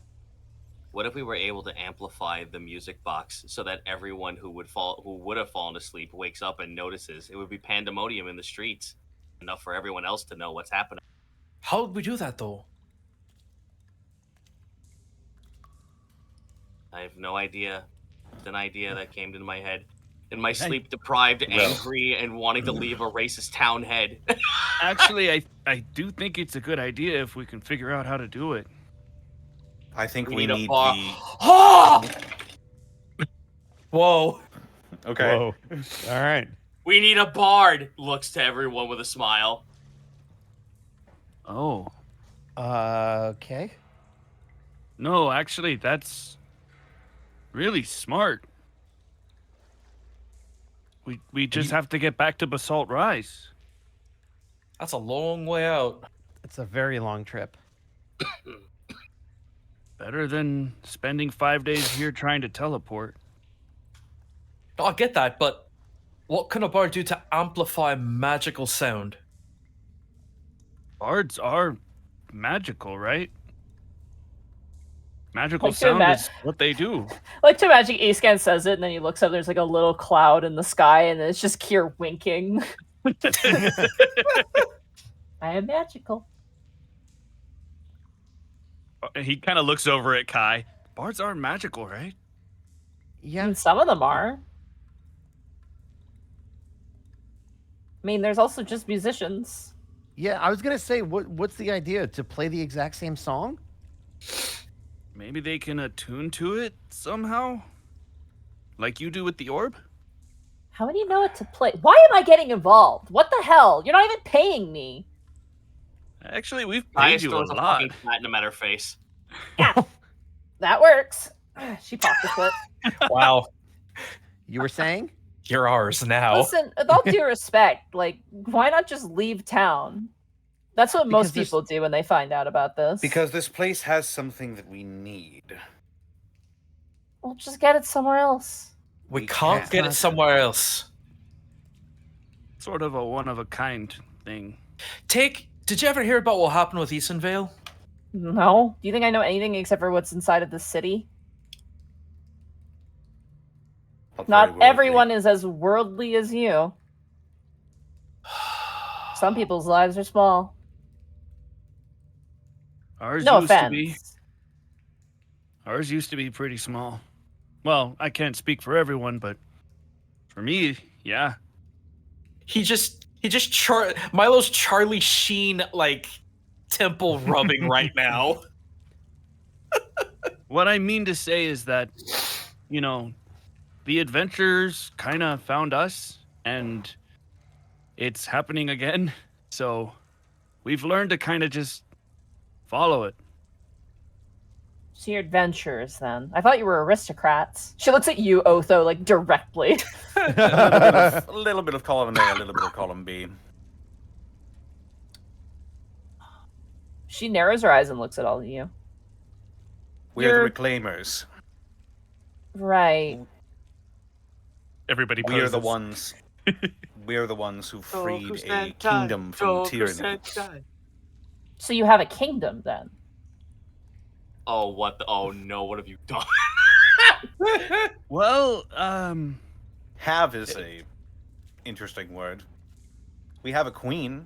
What if we were able to amplify the music box so that everyone who would have fallen asleep wakes up and notices? It would be pandemonium in the streets, enough for everyone else to know what's happening. How would we do that though? I have no idea. It's an idea that came into my head. In my sleep deprived, angry, and wanting to leave a racist town head. actually, I do think it's a good idea if we can figure out how to do it. I think We we need a need bar. the. Oh! Whoa. Okay. Whoa. All right. We need a bard. Looks to everyone with a smile. Oh. Okay. No, actually, that's really smart. We just have to get back to Basalt Rise. That's a long way out. It's a very long trip. Better than spending 5 days here trying to teleport. Oh, I get that, but what can a bard do to amplify magical sound? Bards are magical, right? Magical Like to sound ima- is what they do. Like to imagine Ascan says it, and then he looks up, there's like a little cloud in the sky, and it's just Kier winking. I am magical. He kind of looks over at Kai. Bards are magical, right? Yeah. And some of them are. I mean, there's also just musicians. Yeah, I was gonna say, what's the idea? To play the exact same song? Maybe they can attune to it somehow? Like you do with the orb? How would you know what to play? Why am I getting involved? What the hell? You're not even paying me. Actually, we've I paid you a throws a lot. fucking platinum at her face. That works. She popped the foot. Wow. You were saying? You're ours now. Listen, with all due respect, like, why not just leave town? That's what most Because there's- people do when they find out about this. Because this place has something that we need. Well, just get it somewhere else. We We can't can't. get it somewhere else. Sort of a one-of-a-kind thing. Did you ever hear about what happened with Easonvale? No? Do you think I know anything except for what's inside of the city? Not everyone is as worldly as you. Some people's lives are small. Ours No used to offense. be. Ours used to be pretty small. Well, I can't speak for everyone, but for me, yeah. Milo's Charlie Sheen like temple rubbing right now. What I mean to say is that, you know, the adventures kind of found us, and it's happening again. So we've learned to kind of just follow it. So your adventurers, then. I thought you were aristocrats. She looks at you, Otho, like, directly. A little bit of column A, a little bit of column B. She narrows her eyes and looks at all of you. We're You're- the reclaimers. Right. Everybody We are the poses. ones. We are the ones who freed a kingdom from tyranny. So you have a kingdom, then? Oh, what the? Oh no, what have you done? Well, Have is a interesting word. We have a queen.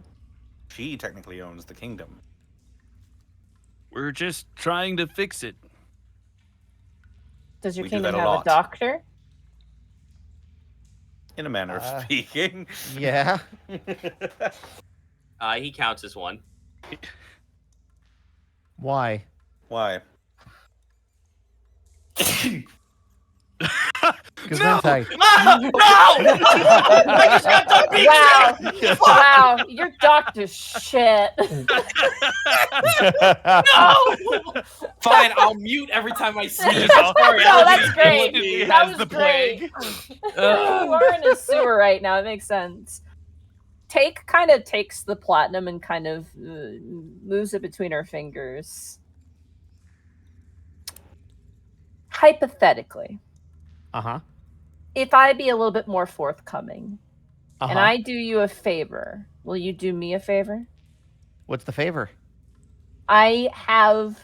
She technically owns the kingdom. we're just trying to fix it. Does your We do kingdom that a have a lot. doctor? In a manner of speaking. Yeah. He counts as one. Why? Why? Because No! hentai. Ah, no! I just got done being Wow. Wow, your doctor's shit. No! Fine, I'll mute every time I sneeze. No, No, that's great. He That has was the great. plague. You are in a sewer right now. It makes sense. Take kind of takes the platinum and kind of moves it between her fingers. Hypothetically, Uh-huh. if I be a little bit more forthcoming and Uh-huh. I do you a favor, will you do me a favor? What's the favor? I have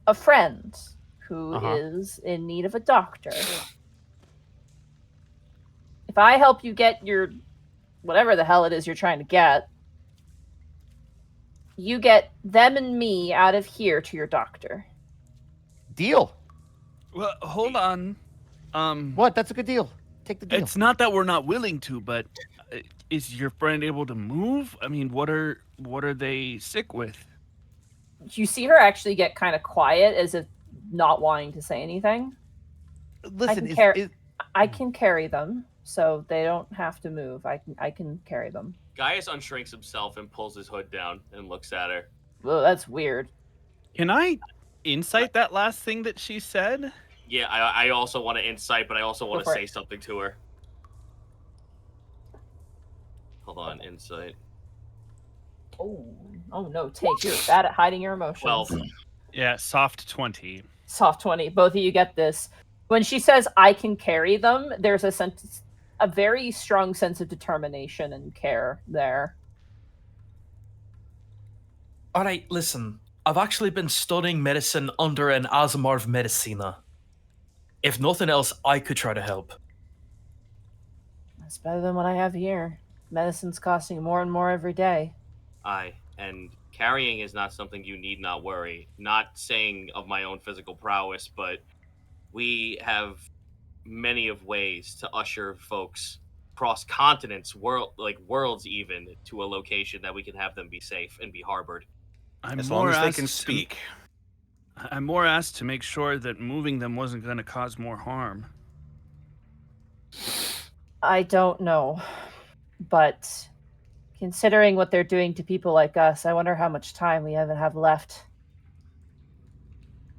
a friend who is Uh-huh. in need of a doctor. If I help you get your whatever the hell it is you're trying to get, you get them and me out of here to your doctor. Deal. Well, hold on. What? That's a good deal. Take the deal. It's not that we're not willing to, but is your friend able to move? I mean, what are they sick with? You see her actually get kind of quiet as if not wanting to say anything. Listen, I can carry them, so they don't have to move. I can carry them. Gaius unshrinks himself and pulls his hood down and looks at her. Well, that's weird. Can I insight that last thing that she said? Yeah, I also want to insight, but I also want Go to for say it. something to her. Hold on, insight. Oh no, Take, you're bad at hiding your emotions. 12. Yeah, soft 20. Soft 20. Both of you get this. When she says I can carry them, there's a very strong sense of determination and care there. All right, listen. I've actually been studying medicine under an Asimov Medicina. If nothing else, I could try to help. That's better than what I have here. Medicine's costing more and more every day. Aye, and carrying is not something you need not worry. Not saying of my own physical prowess, but we have many of ways to usher folks across continents, worlds even, to a location that we can have them be safe and be harbored. As long as they can speak. I'm more asked to make sure that moving them wasn't going to cause more harm. I don't know. But considering what they're doing to people like us, I wonder how much time we even have left.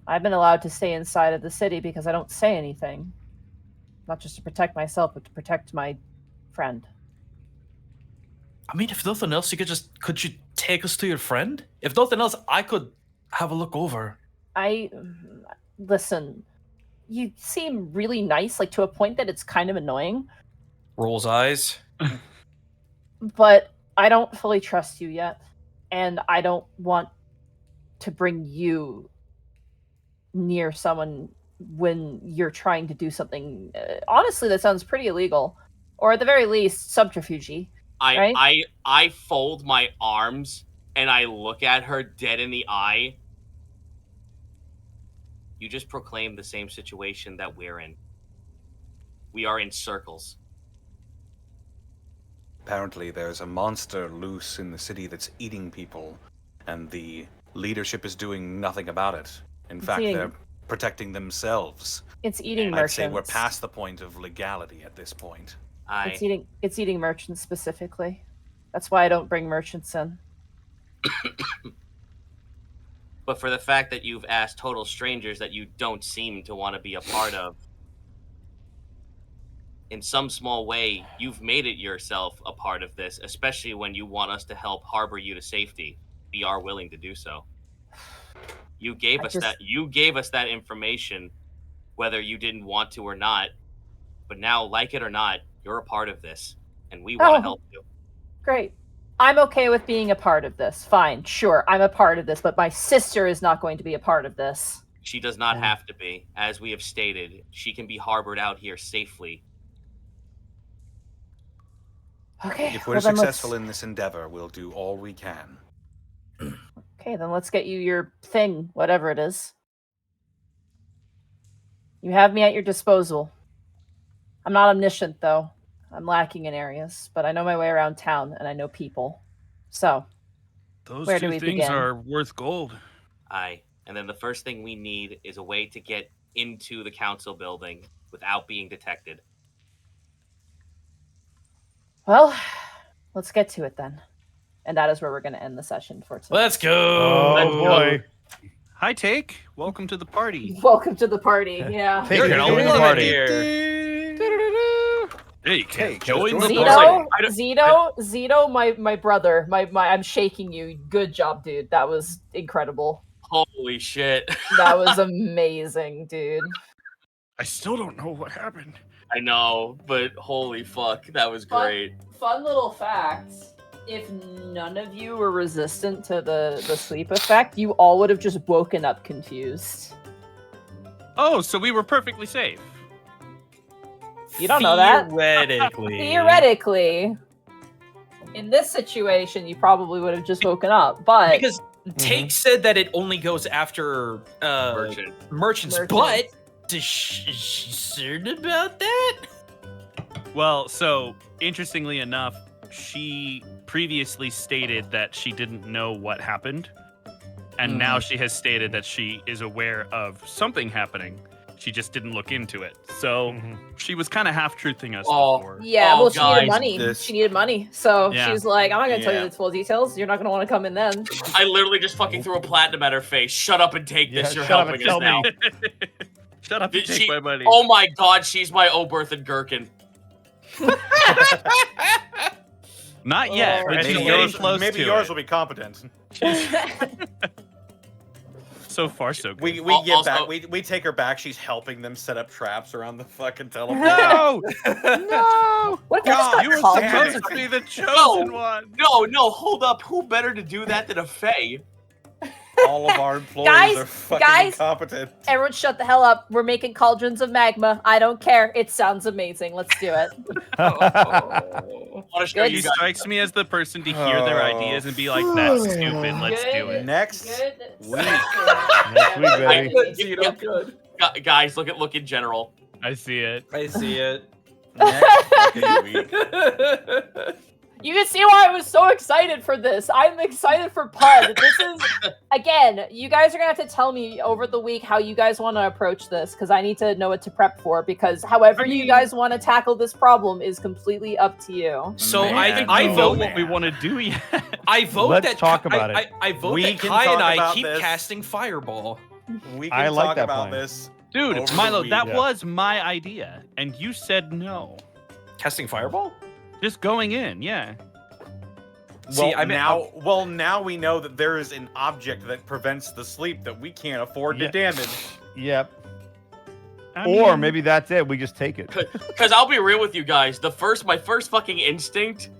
I've been allowed to stay inside of the city because I don't say anything. Not just to protect myself, but to protect my friend. I mean, if nothing else, could you take us to your friend? If nothing else, I could have a look over. Listen, you seem really nice, like to a point that it's kind of annoying. Rolls eyes. But I don't fully trust you yet. And I don't want to bring you near someone when you're trying to do something. Honestly, that sounds pretty illegal. Or at the very least, subterfuge. Right? I fold my arms and I look at her dead in the eye. You just proclaim the same situation that we're in. We are in circles. Apparently, there's a monster loose in the city that's eating people, and the leadership is doing nothing about it. In fact, they're protecting themselves. It's eating I'd merchants. say we're past the point of legality at this point. It's eating merchants specifically. That's why I don't bring merchants in. But for the fact that you've asked total strangers that you don't seem to want to be a part of, in some small way, you've made it yourself a part of this, especially when you want us to help harbor you to safety. We are willing to do so. You gave us that information, whether you didn't want to or not. But now, like it or not, you're a part of this, and we want to help you. Great. I'm okay with being a part of this. Fine, sure, I'm a part of this, but my sister is not going to be a part of this. She does not have to be. As we have stated, she can be harbored out here safely. Okay. If we're well, then successful let's- in this endeavor, we'll do all we can. Okay, then let's get you your thing, whatever it is. You have me at your disposal. I'm not omniscient, though. I'm lacking in areas, but I know my way around town and I know people. So, Those Where do two we things begin? are worth gold. Aye. And then the first thing we need is a way to get into the council building without being detected. well, let's get to it then. And that is where we're going to end the session for tonight. Let's go. Oh Let's go. boy. Hi, Take. Welcome to the party. Welcome to the party. Yeah. Take You're it. gonna Join the love it party. here. Hey, Take. Take, Join join the the Zito, party. I don't- Zito, my brother, my I'm shaking you. Good job, dude. That was incredible. Holy shit. That was amazing, dude. I still don't know what happened. I know, but holy fuck, that was Fun- great. Fun little fact. If none of you were resistant to the sleep effect, you all would have just woken up confused. Oh, so we were perfectly safe. You don't know that. Theoretically. Theoretically, in this situation, you probably would have just woken up. But Because Take said that it only goes after Merchant. merchants, but is she certain about that? Well, so interestingly enough, she previously stated that she didn't know what happened. And now she has stated that she is aware of something happening. She just didn't look into it. So she was kind of half-truthing us Oh. before. yeah, Oh, well, she needed guys, money. this- She needed money, so Yeah. she's like, "I'm not gonna tell you Yeah. the full details. You're not gonna want to come in then." I literally just fucking threw a platinum at her face. Shut up and take this. Yeah, You're shut up and helping us tell now. me. Shut up and Did take she- my money. Oh my god, she's my Oberth Gherkin. Not yet, Oh. but she's Maybe getting yours, close maybe to yours it. will be competent. So far, so good. We get Also- back. We take her back. She's helping them set up traps around the fucking teleport. No! No! What if we just God, got You were called? damn supposed it. to be the chosen one. No, hold up. Who better to do that than a Fae? All of our employees Guys, are fucking guys. incompetent. Everyone, shut the hell up. We're making cauldrons of magma. I don't care. It sounds amazing. Let's do it. I want to show Good. you He guys. strikes me as the person to hear their ideas and be like, "That's stupid. Let's do it." Next week. Next week, baby. Gu- Guys, look in general. I see it. I see it. Next fucking week. You can see why I was so excited for this. I'm excited for Pud. This is, again, you guys are going to have to tell me over the week how you guys want to approach this, because I need to know what to prep for, because however you guys want to tackle this problem is completely up to you. So Man, I don't know vote what we want to do yet. I vote Let's that talk about I vote We that can Kai and talk I about keep this. casting fireball. We can I like talk that about plan. this. Dude, Over the Milo, week. that Yeah. was my idea, and you said no. Casting fireball? Just going in, yeah. See, Well, I mean, now we know that there is an object that prevents the sleep that we can't afford Yeah. to damage. Yep. I Or mean, maybe that's it. We just take it. Because I'll be real with you guys. My first fucking instinct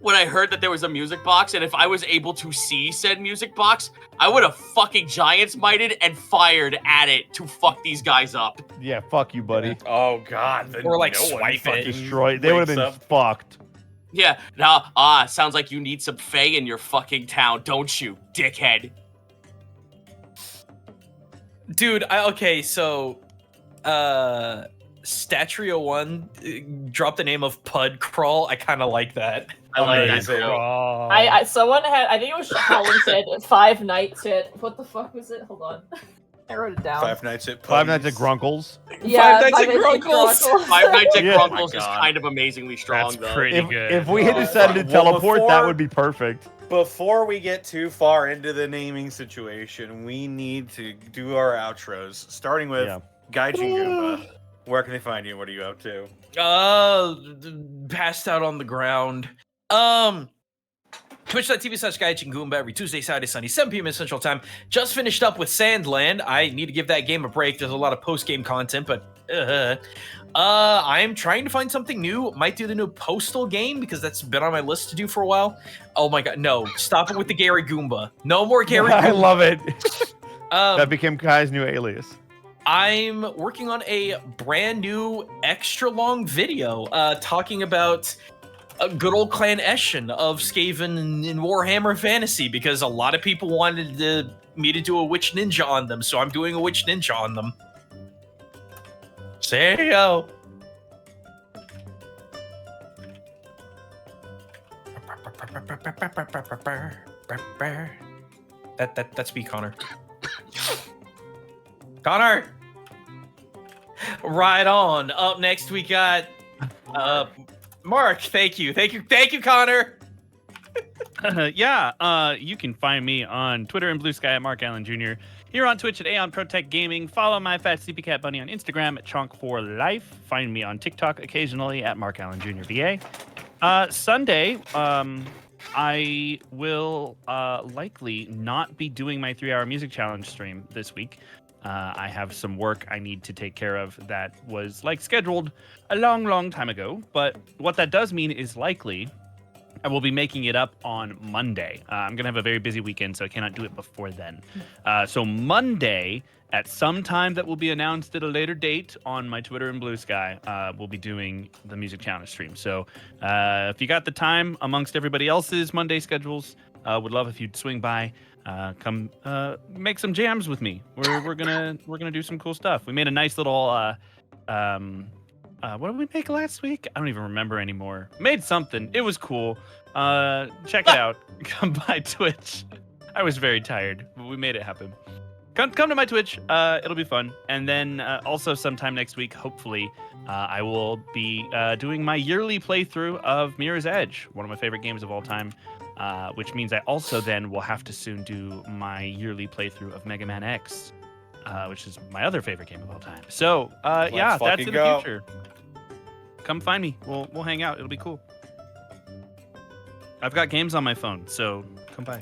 when I heard that there was a music box, and if I was able to see said music box, I would have fucking giants mighted and fired at it to fuck these guys up. Yeah, fuck you, buddy. Oh god, then Or, like, no one swipe it. fucking Destroyed. They would have wakes been up. fucked. Yeah, sounds like you need some Fae in your fucking town, don't you, dickhead? Dude, okay, so Statrio 1 dropped the name of Pud Crawl. I kind of like that. I like that Amazing. too. Oh. I someone had, I think it was Colin said 5 nights hit. What the fuck was it? Hold on. I wrote it down. Five Nights at Five Nights at Puddy's. Grunkles. Yeah, Five Nights at Five Grunkles. Five Nights at Yeah. Grunkles Oh my is God. kind of amazingly strong, That's though. pretty good. If we had decided to Well, teleport, that before- would be perfect. Before we get too far into the naming situation, we need to do our outros, starting with Yeah. Gaijin Goomba. Where can they find you? What are you up to? Passed out on the ground. Twitch.tv/GaijinGoomba every Tuesday, Saturday, Sunday, 7 p.m. Central Time. Just finished up with Sandland. I need to give that game a break. There's a lot of post-game content, but I'm trying to find something new. Might do the new Postal game because that's been on my list to do for a while. Oh my god, no! Stop it with the Gary Goomba. No more Gary. I Goomba. love it. That became Kai's new alias. I'm working on a brand new extra long video talking about a good old Clan Eshin of Skaven in Warhammer Fantasy because a lot of people wanted me to do a Witch Ninja on them, so I'm doing a Witch Ninja on them. So there you go. That's me, Connor. Connor! Right on. Up next, we got Mark. Thank you, Connor. You can find me on Twitter and Blue Sky at Mark Allen Jr. Here on Twitch at Aeon Protect Gaming. Follow my fat sleepy cat bunny on Instagram at Chonk4Life. Find me on TikTok occasionally at Mark Allen Jr. VA. Sunday, I will likely not be doing my 3-hour music challenge stream this week. I have some work I need to take care of that was scheduled a long time ago. But what that does mean is likely I will be making it up on Monday. I'm going to have a very busy weekend, so I cannot do it before then. So Monday, at some time that will be announced at a later date on my Twitter and Blue Sky, we'll be doing the music challenge stream. So if you got the time amongst everybody else's Monday schedules, would love if you'd swing by. Come make some jams with me. We're gonna do some cool stuff. We made a nice little what did we make last week? I don't even remember anymore. Made something. It was cool. Check it out. Come by Twitch. I was very tired, but we made it happen. Come to my Twitch. It'll be fun. And then also sometime next week, hopefully, I will be doing my yearly playthrough of Mirror's Edge, one of my favorite games of all time. Which means I also then will have to soon do my yearly playthrough of Mega Man X, which is my other favorite game of all time. So, that's in the future. Come find me. We'll hang out. It'll be cool. I've got games on my phone, so come by.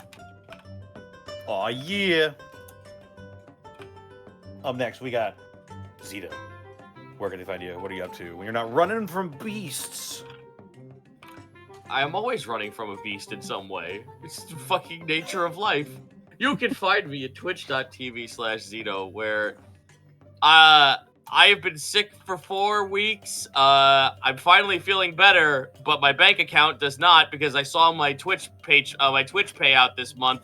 Aw, yeah. Up next, we got Zeta. Where can they find you? What are you up to when you're not running from beasts? I am always running from a beast in some way. It's the fucking nature of life. You can find me at twitch.tv/Zito, where I have been sick for 4 weeks. I'm finally feeling better, but my bank account does not because I saw my Twitch page, my Twitch payout this month.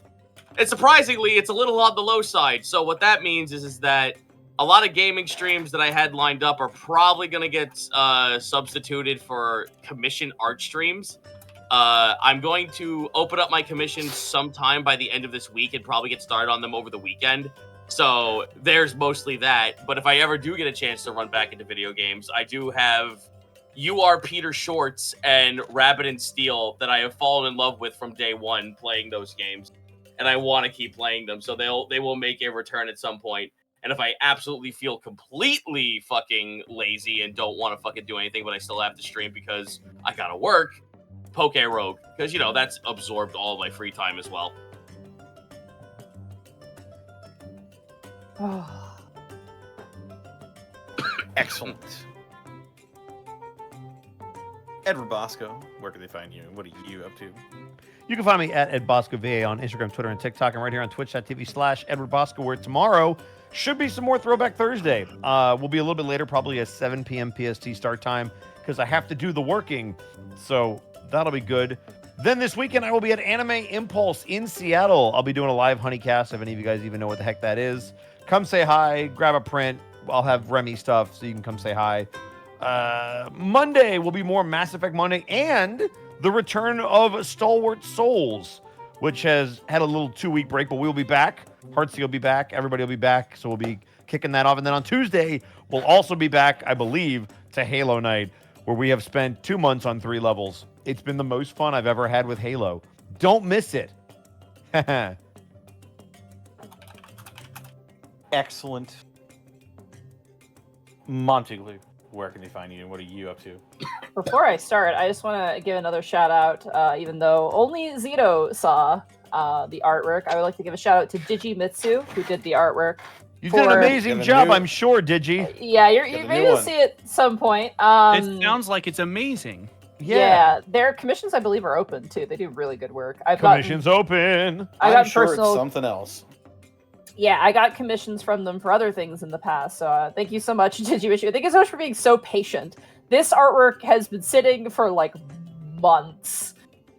And surprisingly, it's a little on the low side. So what that means is that a lot of gaming streams that I had lined up are probably going to get substituted for commission art streams. I'm going to open up my commissions sometime by the end of this week and probably get started on them over the weekend. So there's mostly that. But if I ever do get a chance to run back into video games, I do have You Are Peter Shorts and Rabbit and Steel that I have fallen in love with from day one playing those games. And I want to keep playing them. So they will make a return at some point. And if I absolutely feel completely fucking lazy and don't want to fucking do anything, but I still have to stream because I gotta work, Poke Rogue. Because, you know, that's absorbed all of my free time as well. Excellent. Edward Bosco, where can they find you? What are you up to? You can find me at EdBoscoVA on Instagram, Twitter, and TikTok, and right here on twitch.tv/Edward Bosco, where tomorrow should be some more Throwback Thursday. We'll be a little bit later, probably a 7 p.m. PST start time, because I have to do the working. So that'll be good. Then this weekend, I will be at Anime Impulse in Seattle. I'll be doing a live Honeycast, if any of you guys even know what the heck that is. Come say hi, grab a print. I'll have Remy stuff, so you can come say hi. Monday will be more Mass Effect Monday and the return of Stalwart Souls, which has had a little 2-week break, but we'll be back. Heartsea will be back. Everybody will be back, so we'll be kicking that off. And then on Tuesday, we'll also be back, I believe, to Halo Night, where we have spent 2 months on 3 levels. It's been the most fun I've ever had with Halo. Don't miss it. Excellent. Montague, where can they find you and what are you up to? Before I start, I just want to give another shout out, even though only Zito saw the artwork. I would like to give a shout out to Digimitsu, who did the artwork You did an for- amazing Get a job, new- I'm sure, Digi. Yeah, Get you're the maybe new you'll one. see it at some point. It sounds like it's amazing. Yeah, their commissions I believe are open too. They do really good work. Commissions open. I I'm got sure personal. it's something else. Yeah, I got commissions from them for other things in the past. So thank you so much, DigiWishu. Thank you so much for being so patient. This artwork has been sitting for like months.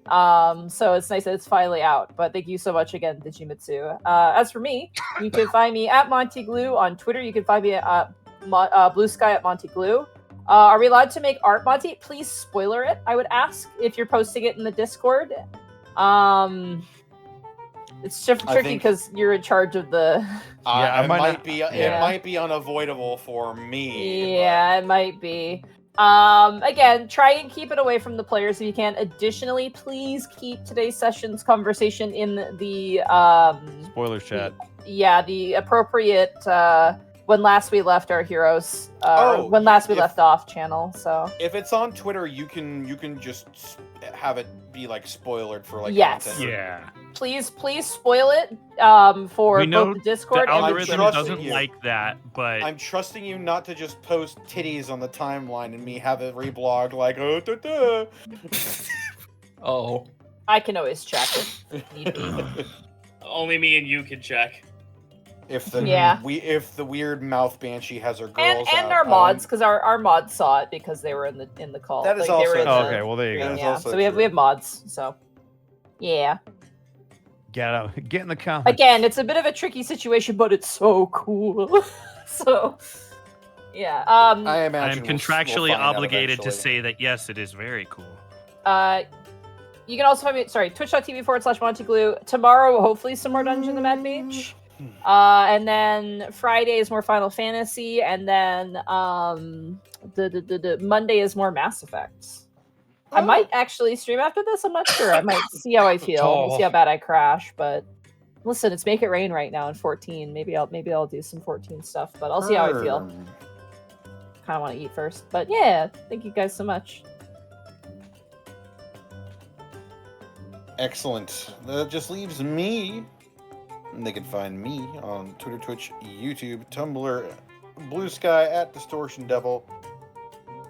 So it's nice that it's finally out. But thank you so much again, Digimitsu. As for me, you can find me at Monty Glue on Twitter. You can find me at Blue Sky at Monty Glue. Are we allowed to make art, Monty? Please spoiler it, I would ask, if you're posting it in the Discord. It's tricky think- because you're in charge of the... I it might might not- be. Yeah. It might be unavoidable for me. Yeah, it might be. Again, try and keep it away from the players if you can. Additionally, please keep today's session's conversation in the Spoilers chat. the appropriate when last we left our heroes when last we if- left off channel. So If it's on Twitter, you can just have it be like spoilered for like Yes. content. Yeah. please spoil it for We know both the Discord The and algorithm trusting doesn't you. like that, but I'm trusting you not to just post titties on the timeline and me have it reblogged like oh da, da. Oh. I can always check if need be. Only me and you can check. if the Yeah. if the weird mouth banshee has her girls and out, our mods, because our mods saw it because they were in the call. That is Like, they were also in Oh, the- okay, well there you That go. is Yeah, also so we true. have mods. So yeah. Get in the comments. Again, it's a bit of a tricky situation, but it's so cool. So yeah. I I imagine am we'll contractually find out obligated to eventually. say that yes, it is very cool. You can also find me, twitch.tv/MontyGlue. Tomorrow, hopefully, some more Dungeon of the Mad Mage. And then Friday is more Final Fantasy, and then the Monday is more Mass Effect. I might actually stream after this. I'm not sure. I might see how I feel. We'll see how bad I crash. But listen, it's Make It Rain right now in 14. Maybe I'll do some 14 stuff, but I'll see how I feel. Kind of want to eat first, but yeah. Thank you guys so much. Excellent. That just leaves me. And they can find me on Twitter, Twitch, YouTube, Tumblr, Blue Sky at Distortion Devil,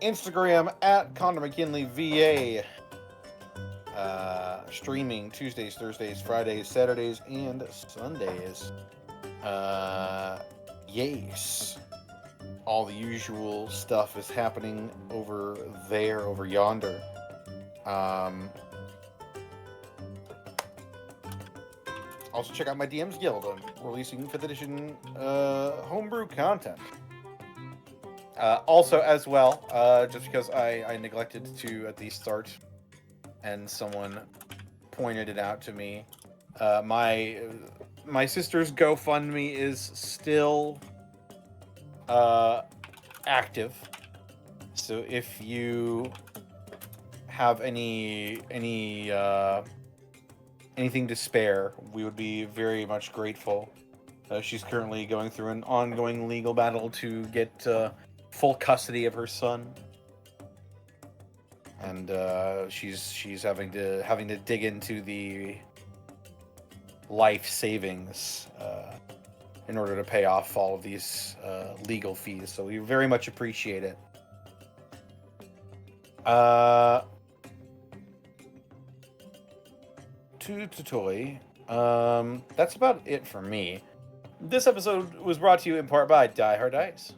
Instagram at Connor McKinley VA. Streaming Tuesdays, Thursdays, Fridays, Saturdays, and Sundays. Yes. All the usual stuff is happening over there, over yonder. Also, check out my DM's Guild. I'm releasing 5th edition homebrew content. Also, as well, just because I neglected to at the start, and someone pointed it out to me, my sister's GoFundMe is still active. So if you have anything to spare, we would be very much grateful. She's currently going through an ongoing legal battle to get full custody of her son, and she's having to dig into the life savings in order to pay off all of these legal fees. So we very much appreciate it. Toy. That's about it for me. This episode was brought to you in part by Die Hard Dice.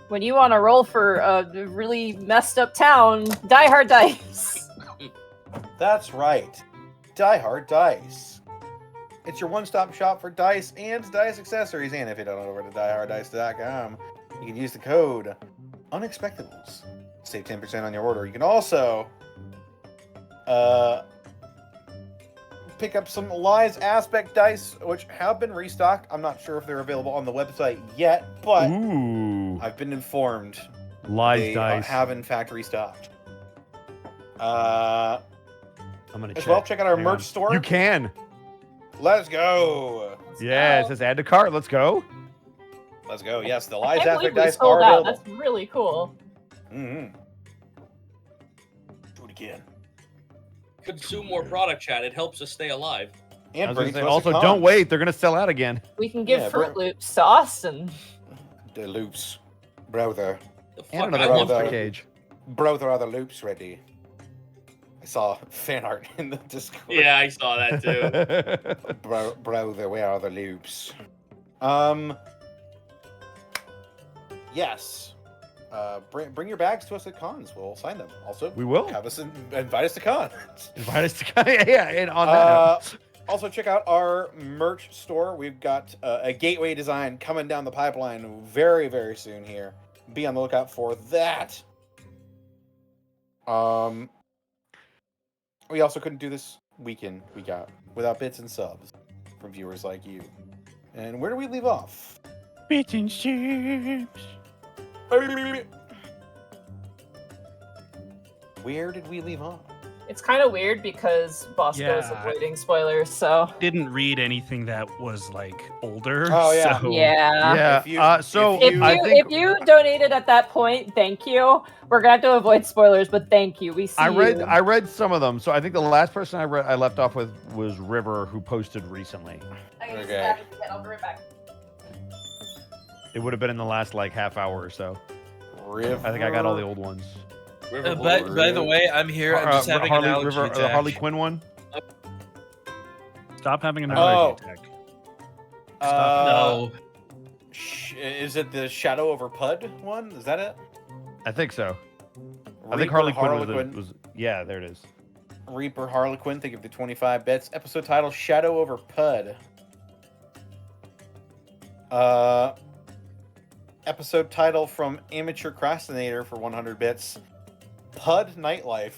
When you want to roll for a really messed up town, Die Hard Dice. That's right. Die Hard Dice. It's your one-stop shop for dice and dice accessories. And if you don't know over to dieharddice.com, you can use the code Unexpectables. Save 10% on your order. You can also pick up some Lies Aspect dice, which have been restocked. I'm not sure if they're available on the website yet, but Ooh, I've been informed Lies they dice. have in fact restocked. I'm gonna As well, check out our Hang merch on. store. You can. Let's go. Yeah, it says add to cart. Let's go. Let's go. Yes, the I Lies can't Aspect believe we dice sold are out. available. That's really cool. Mm-hmm. again. Consume more product, chat. It helps us stay alive. I And was bring gonna say, it to us also, at don't cons. wait. They're gonna sell out again. We can give Yeah, Fruit bro- Loops to Austin. The loops. Brother. The fuck, And I another love brother. monster cage. Brother, are the loops ready? I saw fan art in the Discord. Yeah, I saw that too. Brother, where are the loops? Yes. Bring your bags to us at cons. We'll sign them. Also, We will. have us invite us to cons. Invite us to yeah, and on that note, Also, check out our merch store. We've got a gateway design coming down the pipeline very, very soon here. Be on the lookout for that. We also couldn't do this weekend we got without bits and subs from viewers like you. And where do we leave off? Bits and chips. Where did we leave off? It's kind of weird because Bosco is Yeah. avoiding spoilers, so Didn't read anything that was like older. Oh, yeah. So yeah. yeah. if you- So if If you- I you think if you donated at that point, thank you. We're gonna have to avoid spoilers, but thank you. We see I you. read some of them. So I think the last person I left off with was River, who posted recently. Okay. I'll be right back. It would have been in the last like half hour or so. River. I think I got all the old ones. River by Blue. the way, I'm here. I'm just having an Harley allergy River, the attack. Harley Quinn one. stop having an Oh. allergy attack. No. Is it the Shadow over Pud one? Is that it? I think so. I think Reaper Harley Quinn Harlequin. was yeah, there it is. Reaper Harlequin, think of the 25 bits. Episode title, Shadow over Pud. Episode title from Amateur Crastinator for 100 bits. Pud Nightlife.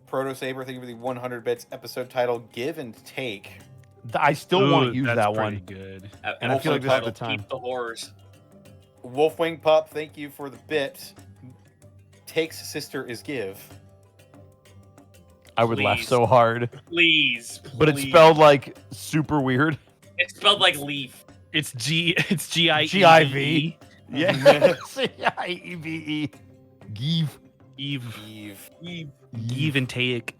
Proto Saber, think of the 100 bits. Episode title, Give and Take. I still want Ooh, to use that's that pretty one. Good. And I feel like this is the Title, time. Keep the horrors. Wolfwing Pup, thank you for the bit. Take's sister is Give. I would laugh Please. so hard. Please. But it's please. spelled like super weird. It's spelled like leaf. It's G-I-E-V-E. G-I-V. Yeah. C-I-E-V-E. Give. Eve. Eve. Give and take.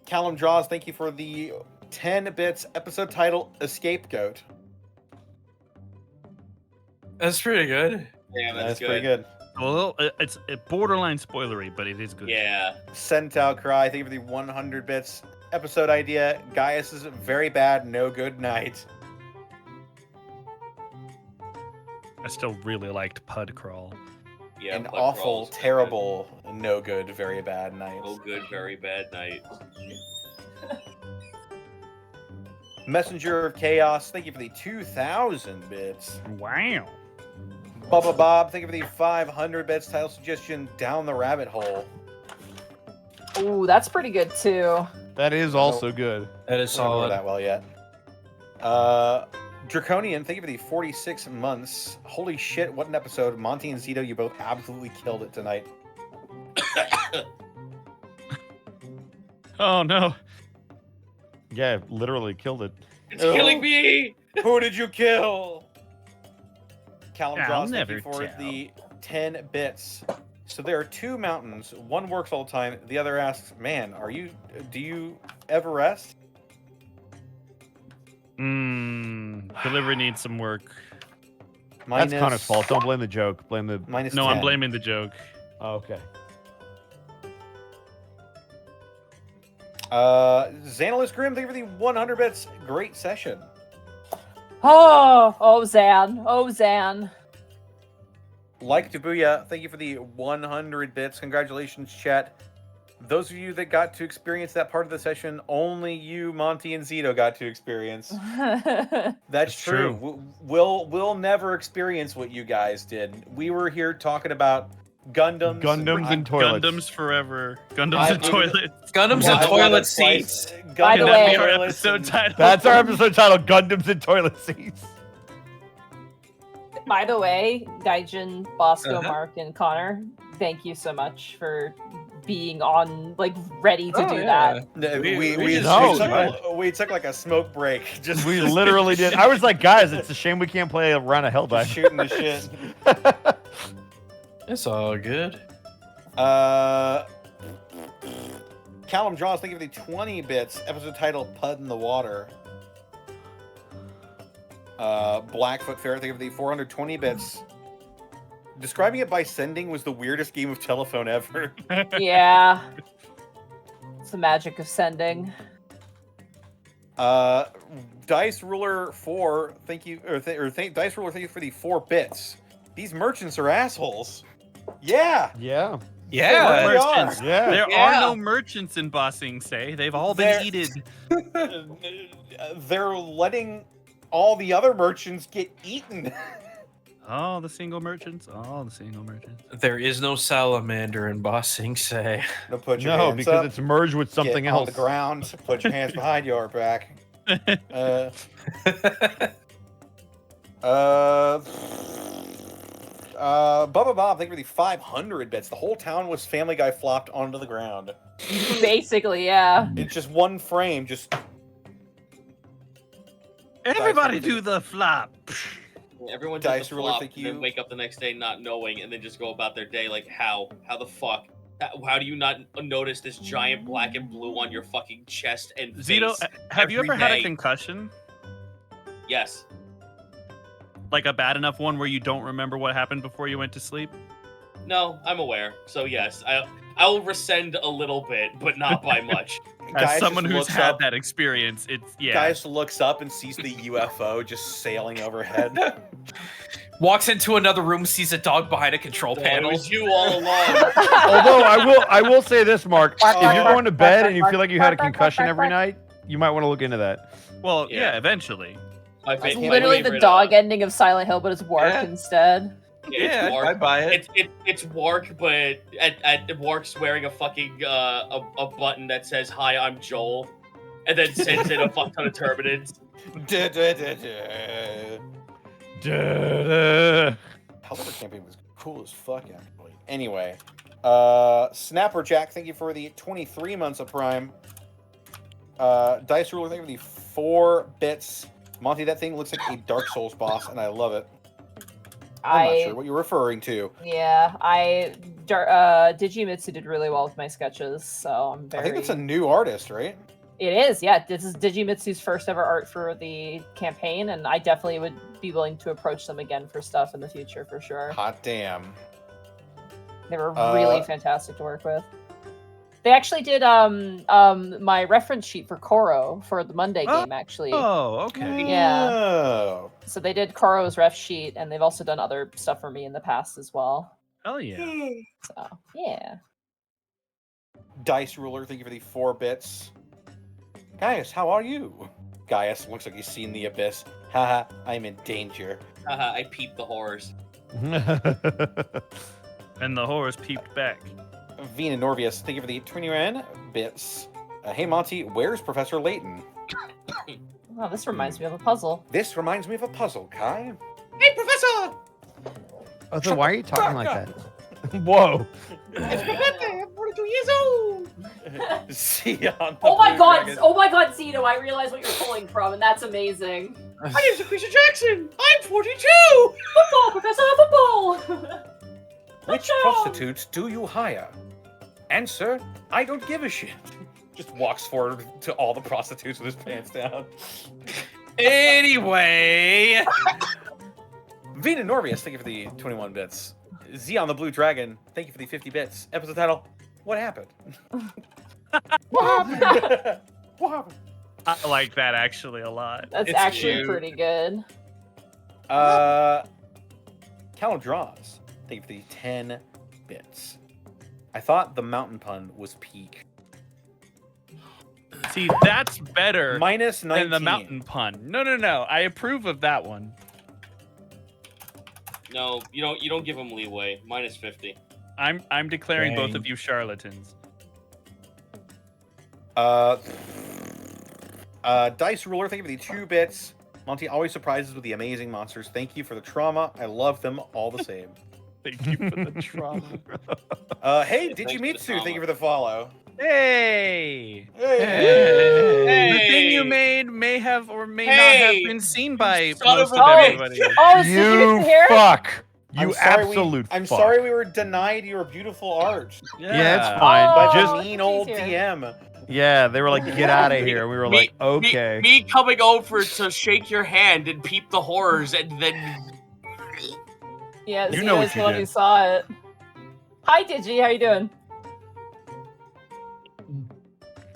Callum Draws, thank you for the 10 bits. Episode title, Escape Goat. That's pretty good. Yeah, that's pretty good. Well, it's borderline spoilery, but it is good. Yeah. Centau Cry, thank you for the 100 bits. Episode idea, Gaius's very bad, no good night. I still really liked Pud Crawl. Yeah. An Blood awful, Crawl's terrible, no good, very bad night. good. Oh, good, very bad night. Messenger of Chaos, thank you for the 2,000 bits. Wow. Bubba Bob, thank you for the 500 bits. Title suggestion, Down the Rabbit Hole. Ooh, that's pretty good too. That is also good. That is I don't know solid. that well yet. Draconian, thank you for the 46 months. Holy shit, what an episode. Monty and Zito, you both absolutely killed it tonight. Oh no. Yeah, literally killed it. It's killing me. Who did you kill? Callum I'll Draws, thank never you for tell. the 10 bits. So there are two mountains. One works all the time. The other asks, man, do you ever rest? Delivery needs some work. That's Connor's fault. Don't blame the joke. Blame the. Minus No, 10. I'm blaming the joke. Oh, okay. Xanalis Grim, thank you for the 100 bits. Great session. Oh, Zan. Like Tabuya, thank you for the 100 bits. Congratulations, chat. Those of you that got to experience that part of the session, only you, Monty, and Zito got to experience. That's That's true. true. We'll never experience what you guys did. We were here talking about Gundams. Gundams and toilets. Gundams forever. Gundams I and mean- toilets. Gundams Why and would toilet a slice- seats. By the Gundams way- and That'd be our toilets episode and- title. That's our episode title: Gundams and toilet seats. By the way, Gaijin, Bosco, Uh-huh. Mark, and Connor, thank you so much for being on, like, ready to Oh, do yeah. that. No, We we just- we took like a smoke break. Just We literally did. I was like, guys, it's a shame we can't play a round of just Helldive. shooting the shit. It's all good. Callum Draws, thank you for the 20 bits. Episode title, Pud in the Water. Blackfoot Ferret, thank you for the 420 bits. Describing it by sending was the weirdest game of telephone ever. Yeah. It's the magic of sending. Dice Ruler 4, thank you, Dice Ruler, thank you for the 4 bits. These merchants are assholes. Yeah. Yeah. Yeah. They really are. Merchants. Yeah. There are no merchants in Bossing Say. They've all been eaten. They're letting all the other merchants get eaten. All the single merchants. All the single merchants. There is no salamander in Bossing Say. No, put your No, hands because up, it's merged with something get else. on the ground. Put your hands behind your back. Bubba Bob, thank you for the 500 bits. The whole town was Family Guy flopped onto the ground. Basically, yeah. It's just one frame, just Everybody do the flop. Everyone Dice does the Ruler, flop thank and then you. wake up the next day not knowing and then just go about their day like how the fuck? How do you not notice this giant black and blue on your fucking chest and Zito, face have you every ever had a day? concussion? Yes. Like a bad enough one where you don't remember what happened before you went to sleep? No, I'm aware. So yes, I'll rescind a little bit, but not by much. As Gaius someone just who's looks had up, that experience, it's yeah. Gaius looks up and sees the UFO just sailing overhead. Walks into another room, sees a dog behind a control It panel. was you all along. Although I will say this, Mark. If you're going to bed and you feel like you had a concussion every night, you might want to look into that. Well, Yeah. yeah, eventually. My It's fa- literally my the favorite, dog ending of Silent Hill, but it's Warp Yeah. instead. Yeah, it's Wark. I buy it. It's Wark, but at Wark's wearing a fucking a button that says "Hi, I'm Joel," and then sends in a fuck ton of turbinates. Helper campaign was cool as fuck, actually. Anyway, Snapper Jack, thank you for the 23 months of Prime. Dice Ruler, thank you for the 4 bits. Monty, that thing looks like a Dark Souls boss, and I love it. I'm not sure what you're referring to. Yeah, Digimitsu did really well with my sketches, so I'm very. I think that's a new artist, right? It is, yeah. This is Digimitsu's first ever art for the campaign, and I definitely would be willing to approach them again for stuff in the future for sure. Hot damn. They were really fantastic to work with. They actually did my reference sheet for Koro for the Monday game, actually. Oh, okay. Yeah. Oh. So they did Koro's ref sheet, and they've also done other stuff for me in the past as well. Hell yeah. So yeah. Dice Ruler, thank you for the 4 bits. Gaius, how are you? Gaius looks like he's seen the abyss. Haha, I'm in danger. Haha, I peeped the horrors. And the horse peeped back. Vina Norvius, thank you for the 21 bits. Hey Monty, where's Professor Layton? Oh, this reminds me of a puzzle. This reminds me of a puzzle, Kai. Hey, Professor! Oh, so why are you talking like that? Whoa. It's Professor! I'm 42 years old! Sion. Oh my god, Zito, I realize what you're pulling from, and that's amazing. My name's Lucretia Jackson! I'm 42! Football, Professor, football! Which prostitutes do you hire? Answer, I don't give a shit. Just walks forward to all the prostitutes with his pants down. Anyway. Vina Norvius, thank you for the 21 bits. Zeon the Blue Dragon, thank you for the 50 bits. Episode title, What Happened? What happened? What happened? I like that actually a lot. That's It's actually cute. pretty good. Callum Draws, thank you for the 10 bits. I thought the mountain pun was peak. See, that's better Minus 19. than the mountain pun. No. I approve of that one. No, you don't give him leeway. Minus 50. I'm declaring both Dang. of you charlatans. Dice Ruler, thank you for the 2 bits. Monty always surprises with the amazing monsters. Thank you for the trauma. I love them all the same. Thank you for the trauma. Hey, Thanks for the Digimitsu, thank you trauma. for the follow. Hey! Hey! The thing you Hey! made may have or may Hey! not have been seen by Son most of of a bitch! everybody. Oh, is You Digimitsu here? fuck. You sorry absolute I'm fuck. sorry we were denied your beautiful art Yeah, it's fine. Oh, by Just the mean old easier. DM. yeah, they were like, get out of here. We were like, okay. Me coming over to shake your hand and peep the horrors, and then Yeah, You know what Zeno's you the one did. who saw it. Hi, Digi. How you doing?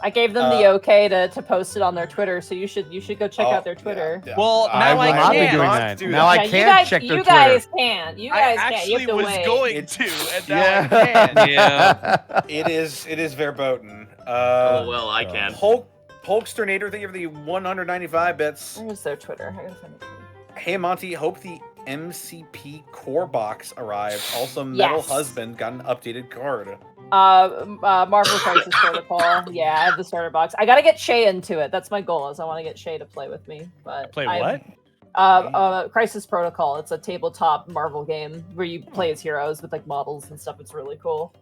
I gave them the okay to post it on their Twitter, so you should go check out their Twitter. Well, I now will I not be can't. doing not that. do Now that. I Yeah, can't check their you Twitter. guys can. You I guys can. You actually have to was wait. going to, and now I can't. Yeah. It is verboten. oh well, I can. Hulksternator, thank you for the 195 bits. Where's their Twitter? I gotta find it. Hey Monty, hope the MCP core box arrived. Also, Metal Yes. Husband got an updated card. Marvel Crisis Protocol. Yeah, I have the starter box. I gotta get Shay into it. That's my goal. Is I want to get Shay to play with me. But Play I'm- what? Crisis Protocol. It's a tabletop Marvel game where you play as heroes with like models and stuff. It's really cool.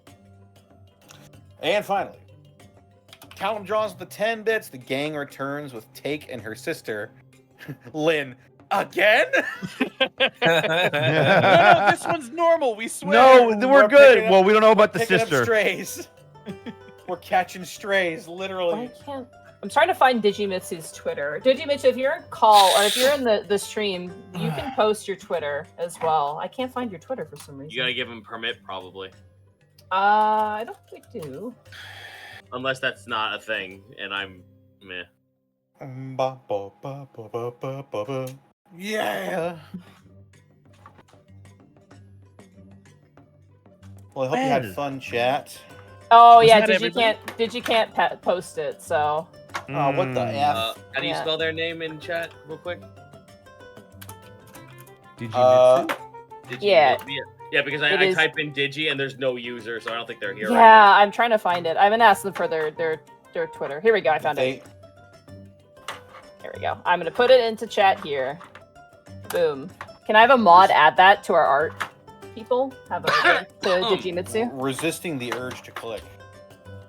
And finally, Callum draws the 10 bits. The gang returns with Take and her sister, Lynn. Again? No, this one's normal. We swear. No, we're We're good. picking up- Well, we don't know about the Picking up sister. strays. We're catching strays, I literally. can't. I'm trying to find Digimitsu's Twitter. Digimitsu, if you're in call or if you're in the stream, you can post your Twitter as well. I can't find your Twitter for some reason. You gotta give him permit, probably, I don't think we do. unless that's not a thing, and I'm meh. Ba, ba, ba, ba, ba, ba, ba, ba. Yeah. Well, I hope you Well. had fun, chat. Oh Was yeah, that everybody? Digi can't post it. So Oh, what the F? How do you Yeah. spell their name in chat, real quick? Did you Uh, Digi, Yeah. yeah, because It I is- type in Digi and there's no user, so I don't think they're here. right yeah, I'm trying to find it. I haven't asked them for their Twitter. Here we go. I found it. There we go. I'm gonna put it into chat here. Boom. Can I have a mod add that to our art? People have a link to Digimitsu. Resisting the urge to click.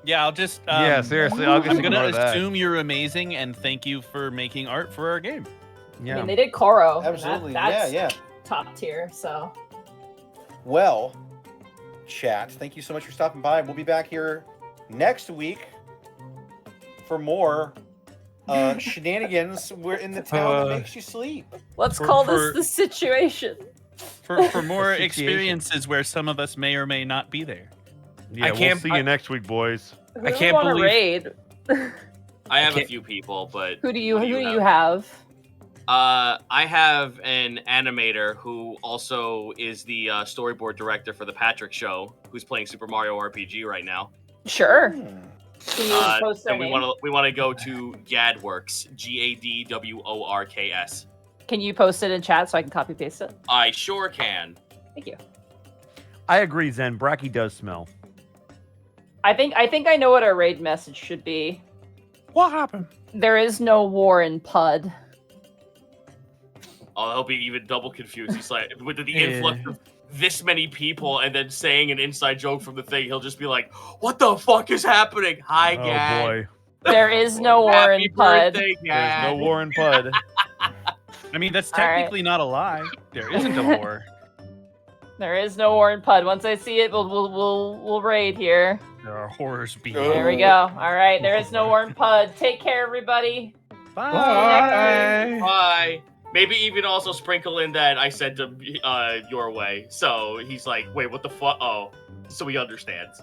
Yeah, I'll just. Yeah, seriously, I'll just I'm gonna ignore that. assume you're amazing and thank you for making art for our game. I Yeah. mean, they did Koro. and Absolutely. that's Yeah. top tier. So Well, chat, thank you so much for stopping by. We'll be back here next week for more shenanigans. We're in the town that makes you sleep. let's For- call for- this the situation. For more Situation. experiences where some of us may or may not be there. Yeah, I we'll can't- see you next week, boys. Who I do we can't wanna believe- raid. I have a Okay. few people, but Who do you what have? I have an animator who also is the storyboard director for the Patrick Show, who's playing Super Mario RPG right now. Sure. Hmm. Can you post their And we name? want to go to Gadworks, GADWORKS. Can you post it in chat so I can copy paste it? I sure can. Thank you. I agree, Zen. Bracky does smell. I think I know what our raid message should be. What happened? There is no war in Pud. Oh, he'll be even double confused. He's like, with the influx of this many people and then saying an inside joke from the thing, he'll just be like, "What the fuck is happening? Hi, Oh Gad. boy. There is no war Happy in Pud. birthday, There's Gad." no war in Pud. I mean, that's All right. technically not a lie. There isn't a war. There is no war in Pud. Once I see it, we'll raid here. There are horrors Oh. beyond. There we go. All right, there is no war in Pud. Take care, everybody. Bye. Bye. Maybe even also sprinkle in that I sent him your way. So he's like, wait, what the fuck? Oh, so he understands.